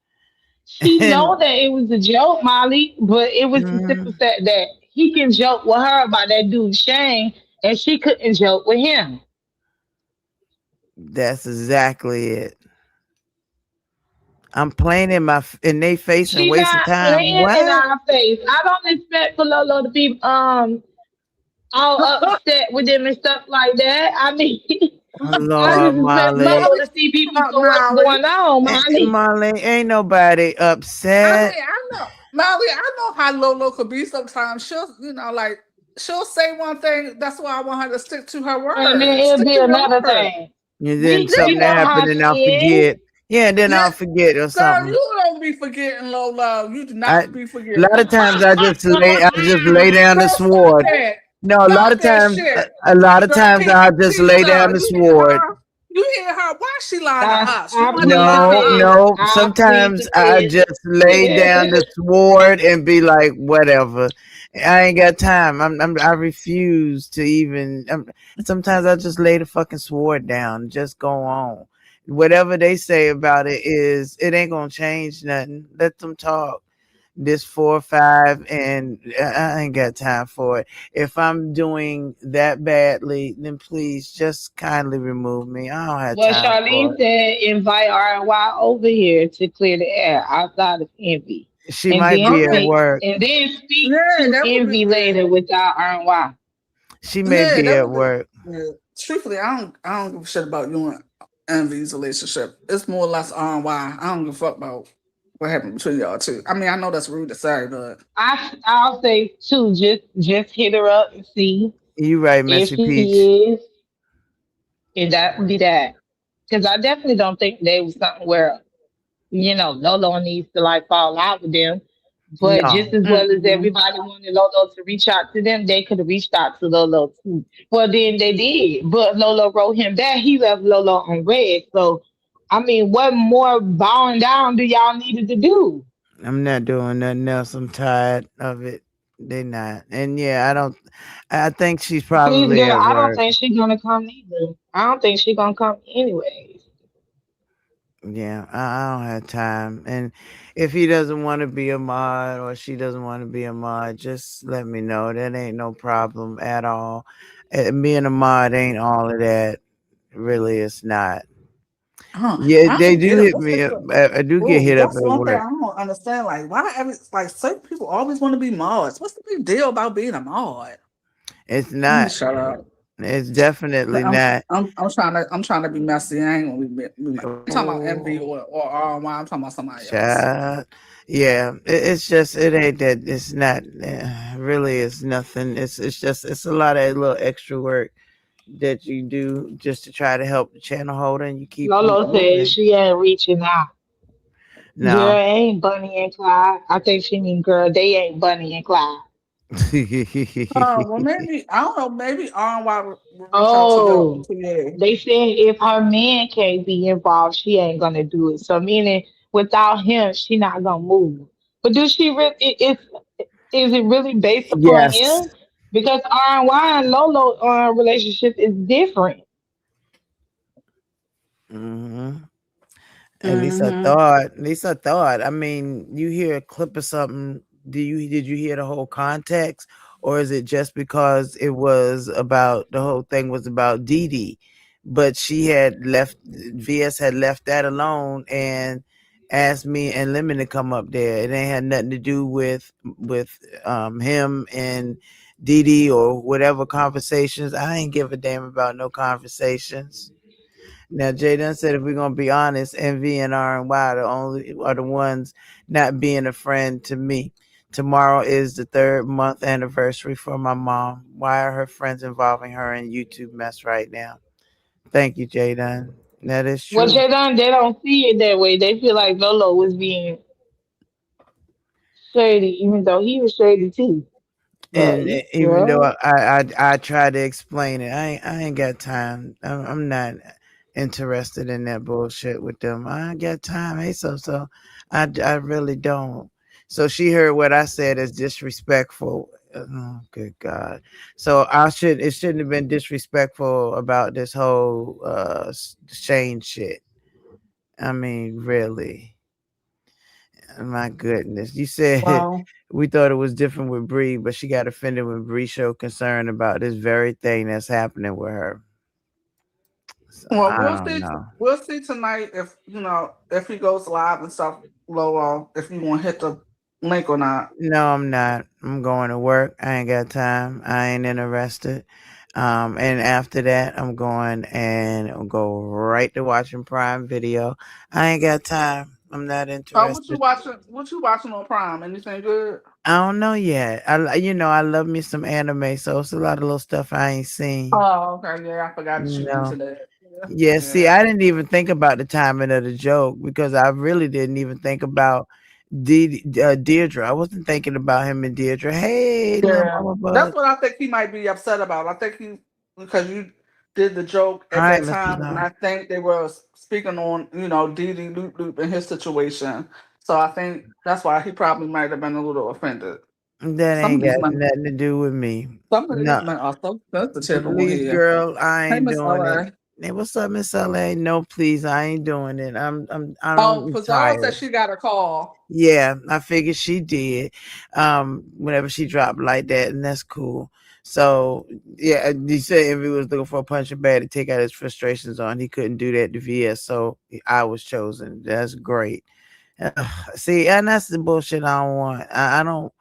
She And know that it was a joke, Molly, but it was the simple mm, fact that he can joke with her about that dude Shane, and she couldn't joke with him. that's exactly it. I'm playing in their face and She wasting not time. playing in What? our face. I don't expect for Lolo to be all upset with them and stuff like that. I mean, I Lord, just expect Molly. Lolo Molly, to see people stop, for what's Molly. going on, Molly. Molly, ain't nobody I upset. mean, I know, Molly. I know how Lolo could be sometimes. She'll, like she'll say one thing. That's why I want her to stick to her And then word. it'll Stick be to your another word. thing. And then We something Yeah, that know how happened and I'll she is. forget. Yeah, and then yeah, I'll forget or girl. something. You don't be forgetting Lolo. You do I not be a lot of forgetting. times I just lay down the Girl, stop sword. that. No, a lot Stop of that times shit. a lot of Girl, times I'll just lay down Keisha, the you hear sword. her? You hear her? Why she lying to us? She I want to plead the lie to No, fifth. us. no. I plead Sometimes the I just lay down the fifth. sword and be like, whatever. I ain't got time. I refuse to even. Sometimes I just lay the fucking sword down. Just go on. Whatever they say about it is, it ain't gonna change nothing. Let them talk. This 4 or 5, and I ain't got time for it. If I'm doing that badly, then please just kindly remove me. I don't have Well, time for Charlene it. said invite R&Y over here to clear the air outside of Envy, She might be at work. and then speak Yeah, to that would be. Envy later without R&Y. She may Yeah, be that at would be. work. Yeah. Truthfully, I don't give a shit about you and Envy's relationship. It's more or less on why I don't give a fuck about what happened between y'all two. I mean, I know that's rude to say, but I'll say too, just hit her up and see You right, if Messy Peach. she is, and that would be that. Because I definitely don't think they was something where Lolo needs to like fall out with them. But just No, as well as mm-hmm. everybody wanted Lolo to reach out to them, they could have reached out to Lolo too. Well, then they did, but Lolo wrote him back. He left Lolo on red. So, I mean, what more bowing down do y'all needed to do? I'm not doing nothing else. I'm tired of it. They not. And yeah, I don't. I think she's Please, probably girl, at I don't work. think she's gonna come either. I don't think she's gonna come anyways. Yeah, I don't have time. And if he doesn't want to be a mod or she doesn't want to be a mod, just let me know. That ain't no problem at all. Being a mod ain't all of that. Really, it's not. Yeah, I they don't do get it. hit What's me the up. I do get oh, hit up that's at one thing I work. don't understand. Like, why every like certain people always want to be mods? What's the big deal about being a mod? It's Let me not. shut up. It's definitely I'm not. I'm trying to be messy. I ain't gonna I'm talking about envy Oh, or RY. I'm talking about somebody else. child. Yeah, it's just it ain't that. It's not really. It's nothing. It's just it's a lot of little extra work that you do just to try to help the channel holder and you keep them Lolo said moving. she ain't reaching out. Girl No. ain't Bunny and Clyde. I think she mean girl, they ain't Bunny and Clyde. Oh well, maybe I don't know. Maybe RY will reach out to y'all Oh, to you. they said if her man can't be involved, she ain't gonna do it. So meaning without him, she not gonna move. But do she really? Is it really based upon Yes. him? Because R&Y and Lolo relationship is different. Hmm. At least I Mm-hmm. thought. At least I thought. I mean, you hear a clip of something. Did you hear the whole context, or is it just because it was about the whole thing was about Dee Dee, but she had left. VS had left that alone and asked me and Lemon to come up there. It ain't had nothing to do with him and Dee Dee or whatever conversations. I ain't give a damn about no conversations. Now, Jaden said, if we're gonna be honest, Envy and R and Y are the ones not being a friend to me. Tomorrow is the 3rd month anniversary for my mom. Why are her friends involving her in YouTube mess right now? Thank you, Jaden. That is What true. they don't see it that way. They feel like Lolo was being shady, even though he was shady too. And you even though girl. I try to explain it, I ain't got time. I'm not interested in that bullshit with them. I ain't got time. Hey, so I really don't. So she heard what I said as disrespectful. Oh, good God. So it shouldn't have been disrespectful about this whole Shane shit. I mean, really. My goodness. You said Well, we thought it was different with Bree, but she got offended when Bree showed concern about this very thing that's happening with her. So well, I don't know. we'll see tonight if if he goes live and stuff. Low, if you want to hit the link or not. No, I'm not. I'm going to work. I ain't got time. I ain't interested. And after that, I'm going and I'll go right to watching Prime Video. I ain't got time. I'm not What you interested. watching? What you watching on Prime? Anything good? I don't know yet. I love me some anime, so it's a lot of little stuff I ain't seen. Oh, okay. Yeah, I forgot that You you know. into that. Yeah. Yeah, see, Yeah. I didn't even think about the timing of the joke because I really didn't even think about Deirdre. I wasn't thinking about him and Deirdre. Hey, little Yeah. mama That's bug. what I think he might be upset about. I think he because you did the joke All at right, that Mr. time, and Love. I think they were speaking on Dee Dee Loop Loop in his situation. So I think that's why he probably might have been a little offended. That Some ain't of these got men, nothing to do with me. some of these No, men are so sensitive on please, here. girl, I Hey, ain't Miss doing it. LA. Hey, what's up, Miss LA? No, please, I ain't doing it. Oh, I'm Fazara said tired. she got a call. Yeah, I figured she did. Whenever she dropped like that, and that's cool. So yeah, you said if he was looking for a punching bag to take out his frustrations on, he couldn't do that to VS. So I was chosen. That's great. See, and that's the bullshit I don't want. I don't.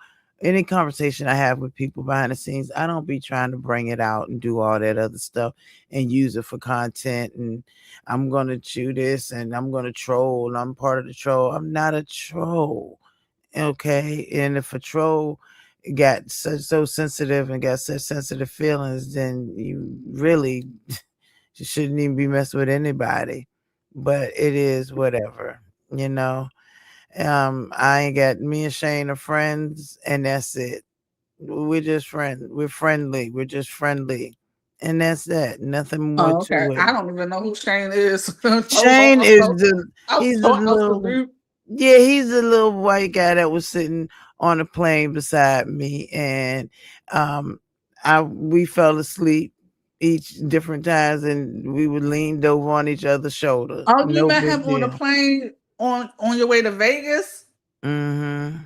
Any conversation I have with people behind the scenes, I don't be trying to bring it out and do all that other stuff and use it for content. And I'm gonna chew this and I'm gonna troll. And I'm part of the troll. I'm not a troll, okay? And if a troll got so sensitive and got such sensitive feelings, then you really shouldn't even be messing with anybody. But it is whatever, you know. I ain't got me and Shane are friends, and that's it. We're just friends. We're friendly. We're just friendly, and that's that. Nothing more Oh, okay. to it. I don't even know who Shane is. Hold Shane on. is the I was he's the so out the little loop. yeah, he's the little white guy that was sitting on a plane beside me, and um, I we fell asleep each different times, and we would leaned over on each other's shoulder. Oh, you No met big him on the deal. plane on your way to Vegas? Mm-hmm.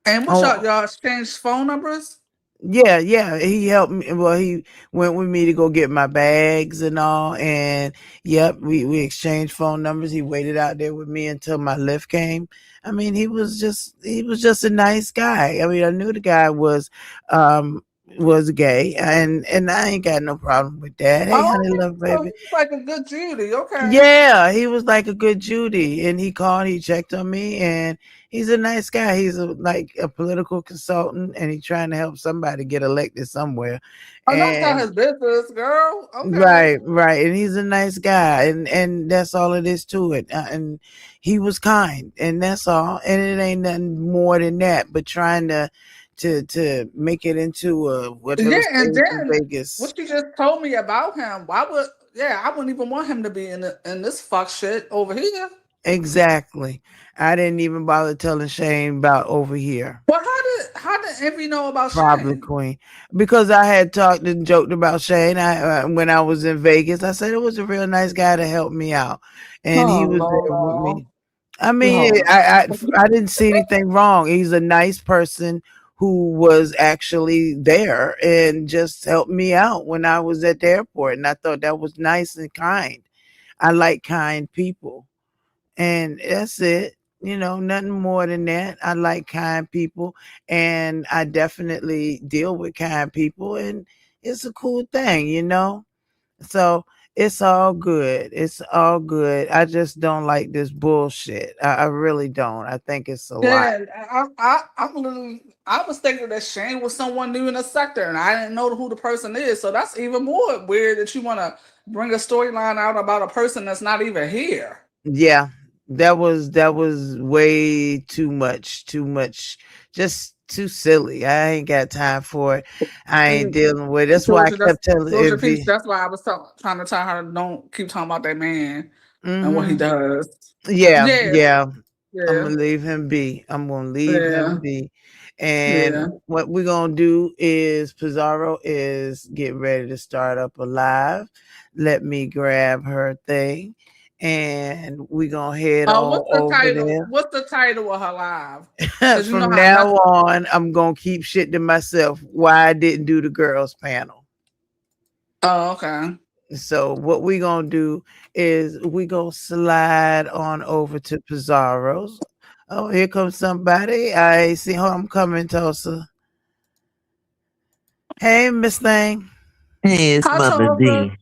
And what Oh, y'all exchanged phone numbers? yeah, yeah. He helped me. Well, he went with me to go get my bags and all. And yep, we exchanged phone numbers. He waited out there with me until my lift came. I mean, he was just a nice guy. I mean, I knew the guy was gay, and I ain't got no problem with that. Hey, Oh, honey, okay. love, So baby. he's like a good Judy. Okay. Yeah, he was like a good Judy, and he called, he checked on me, and he's a nice guy. He's like a political consultant, and he's trying to help somebody get elected somewhere. Oh, don't tell And his business, girl. Okay. right, and he's a nice guy, and that's all it is to it. And he was kind, and that's all. And it ain't nothing more than that. But trying to make it into what Yeah, those and things in then Vegas. what you just told me about him, why would I wouldn't even want him to be in this fuck shit over here. Exactly. I didn't even bother telling Shane about over here. Well, how did Envy know about Probably Shane? Queen, because I had talked and joked about Shane. When I was in Vegas, I said it was a real nice guy to help me out, and he Oh, was there with me. Lord. I mean, Oh, I didn't see anything wrong. He's a nice person who was actually there and just helped me out when I was at the airport, and I thought that was nice and kind. I like kind people. And that's it. You know, nothing more than that. I like kind people, and I definitely deal with kind people, and it's a cool thing, you know? So it's all good. It's all good. I just don't like this bullshit. I really don't. I think it's a lot. yeah. I'm literally. I was thinking that Shane was someone new in the sector, and I didn't know who the person is. So that's even more weird that you want to bring a storyline out about a person that's not even here. Yeah. That was way too much, just too silly. I ain't got time for it. I ain't And dealing with it. That's why I Georgia, kept telling Georgia Peach. Envy. That's why I was trying to tell her don't keep talking about that man and what he Hmm. does. Yeah, Yes, yeah. I'm yeah, gonna leave him be. I'm gonna leave yeah, him be. And yeah. what we're gonna do is Pizarro is get ready to start up a live. Let me grab her thing, and we gonna head on What's the over title? there. What's the title of her live? Because you know From how now nothing. on, I'm gonna keep shit to myself why I didn't do the girls panel. Oh, okay. So what we gonna do is we gonna slide on over to Pizarro's. Oh, here comes somebody. I see her. I'm coming, Tulsa. Hey, Miss Thing. Hey, it's Hi, Mama Tulsa. D.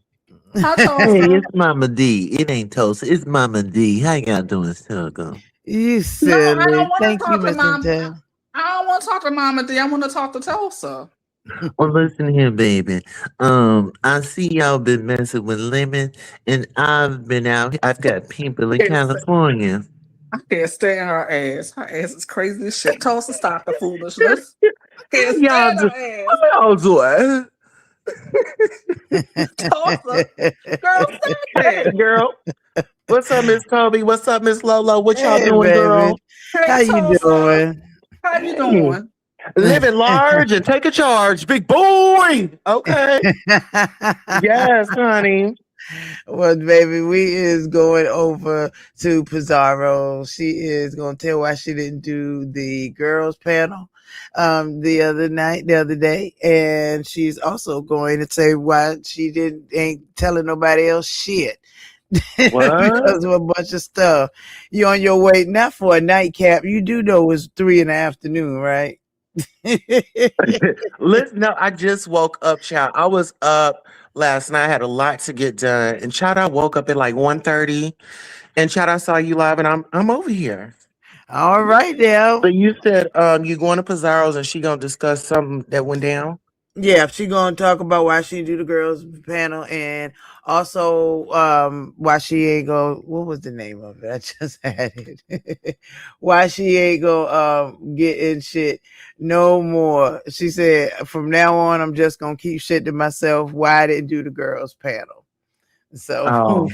Hi, Hey, Tulsa. it's Mama D. It ain't Tulsa. It's Mama D. How y'all doing, Sugar? You No, I don't silly. want to Thank you, talk to Miss mom. Intel. I don't want to talk to Mama D. I want to talk to Tulsa. Well, listen here, baby. I see y'all been messing with Lemon, and I've been out. I've got people in Yes. California. I can't stand her ass. Her ass is crazy as shit. Tulsa, stop the foolishness. I How can't y'all stand do? her ass. How y'all doing? Tulsa, girl, stop Hey, it. girl. What's up, Miss Toby? What's up, Miss Lolo? What y'all Hey, doing, baby. girl? Hey, How you Tulsa, doing? how you Hey, doing? living large and take a charge, big boy. Okay. Yes, honey. Well, baby, we is going over to Pizarro. She is going to tell why she didn't do the girls panel the other day, and she's also going to say why she didn't ain't telling nobody else shit. What? Because of a bunch of stuff. You on your way not for a nightcap. You do know it's 3 in the afternoon, right? Listen, no, I just woke up, child. I was up last night. I had a lot to get done. And child, I woke up at like 1:30. And child, I saw you live and I'm over here. All right now. So you said you going to Pizarro's and she gonna discuss something that went down? Yeah, she gonna talk about why she do the girls panel, and also why she ain't go. What was the name of it? I just had it. Why she ain't go get in shit no more. She said from now on I'm just gonna keep shit to myself. Why I didn't do the girls panel. So Oh.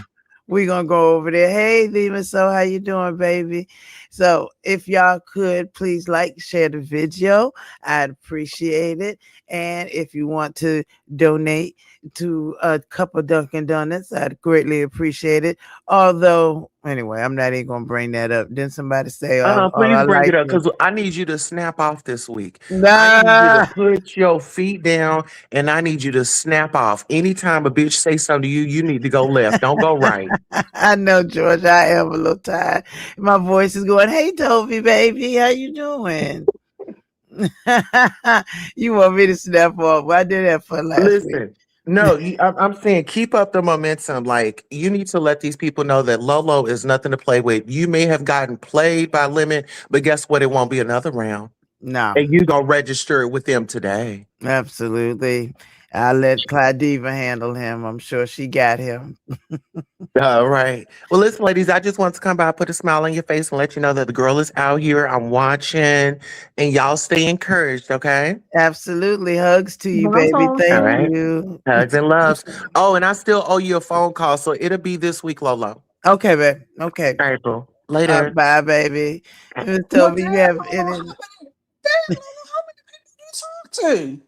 we gonna go over there. Hey, Lima, so how you doing, baby? So if y'all could please like, share the video, I'd appreciate it. And if you want to donate to a cup of Dunkin' Donuts, I'd greatly appreciate it. Although, anyway, I'm not even gonna bring that up. Then somebody say, "Oh, Please I bring it like up you." because I need you to snap off this week. I need you to Nah, put your feet down and I need you to snap off. Anytime a bitch say something to you, you need to go left. Don't go right. I know, George. I am a little tired. My voice is going. Hey, Toby, baby, how you doing? You want me to snap off? Well, I did that for last week. Listen, no, I'm saying keep up the momentum. Like you need to let these people know that Lolo is nothing to play with. You may have gotten played by Lemon, but guess what? It won't be another round. No, And you gonna register it with them today. absolutely. I'll let Claudiva handle him. I'm sure she got him. All right. Well, listen, ladies, I just want to come by, put a smile on your face, and let you know that the girl is out here. I'm watching, and y'all stay encouraged, okay? Absolutely. Hugs to you, Hi, baby. All Thank Tulsa. right. you. Hugs and loves. Oh, and I still owe you a phone call, so it'll be this week, Lolo. Okay, babe. Okay. All right, boo. Later. Bye, baby. Miss Well, Toby, damn, you have Lolo, any? how many people do you talk to?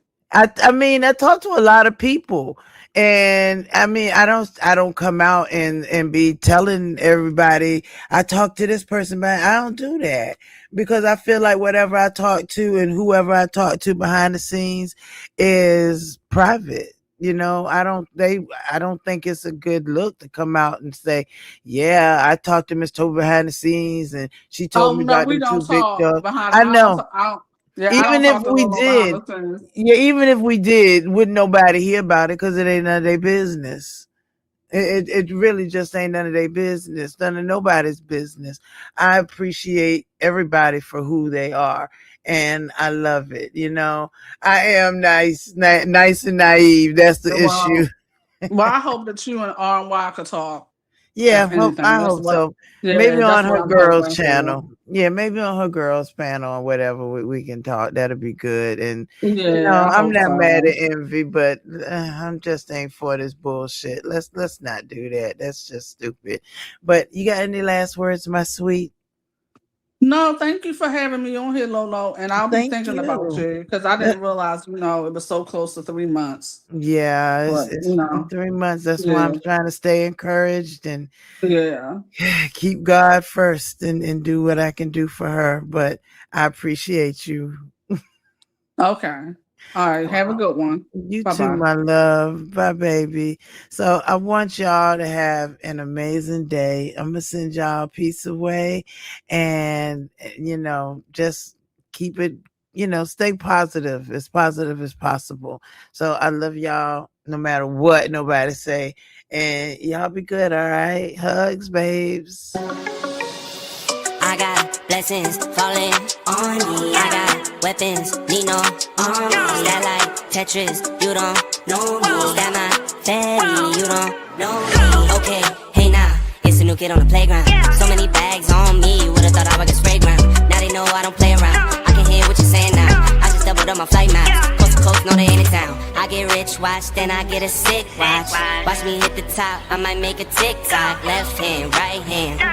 I mean, I talk to a lot of people, and I mean, I don't come out and be telling everybody I talk to this person, but I don't do that because I feel like whatever I talk to and whoever I talk to behind the scenes is private. I don't think it's a good look to come out and say, yeah, I talked to Miss Toby behind the scenes and she told Oh me no, about we them don't two big talk dogs. behind. I I don't. know. I don't. Yeah, I don't Even if talk to we Lolo behind did, the scenes. yeah, even if we did, wouldn't nobody hear about it because it ain't none of their business. It really just ain't none of their business, none of nobody's business. I appreciate everybody for who they are, and I love it. I am nice and naive. That's the issue. Well, I hope that you and RY could talk. Yeah, anything. I That's hope what. so. Yeah, Maybe that's on what her I'm girls hoping for. channel. Yeah, maybe on her girls panel or whatever we can talk. That'll be good. And Yeah, I I'm hope not mad so. at Envy, but I'm just ain't for this bullshit. Let's not do that. That's just stupid. But you got any last words, my sweet? No, thank you for having me on here, Lolo. And I'll be Thank thinking about you. you because I didn't realize, it was so close to 3 months. Yeah, But it's been 3 months. That's why yeah, I'm trying to stay encouraged and yeah. keep God first and do what I can do for her. But I appreciate you. Okay. All right. Have a good one. You Bye too, bye. my love. Bye, baby. So I want y'all to have an amazing day. I'm gonna send y'all a piece away, and just keep it. Stay positive as possible. So I love y'all, no matter what nobody say, and y'all be good. All right, hugs, babes. I got blessings falling on me. I got weapons, need no army. That like Tetris, you don't know me. That my fatty, you don't know me. Okay, hey now, it's a new kid on the playground. So many bags on me, you would've thought I would get sprayed ground. Now they know I don't play around. I can hear what you're saying now. I just doubled up my flight miles. Coast to coast, no they ain't in town. I get rich, watch, then I get a sick watch. Watch me hit the top, I might make a TikTok. Left hand, right hand.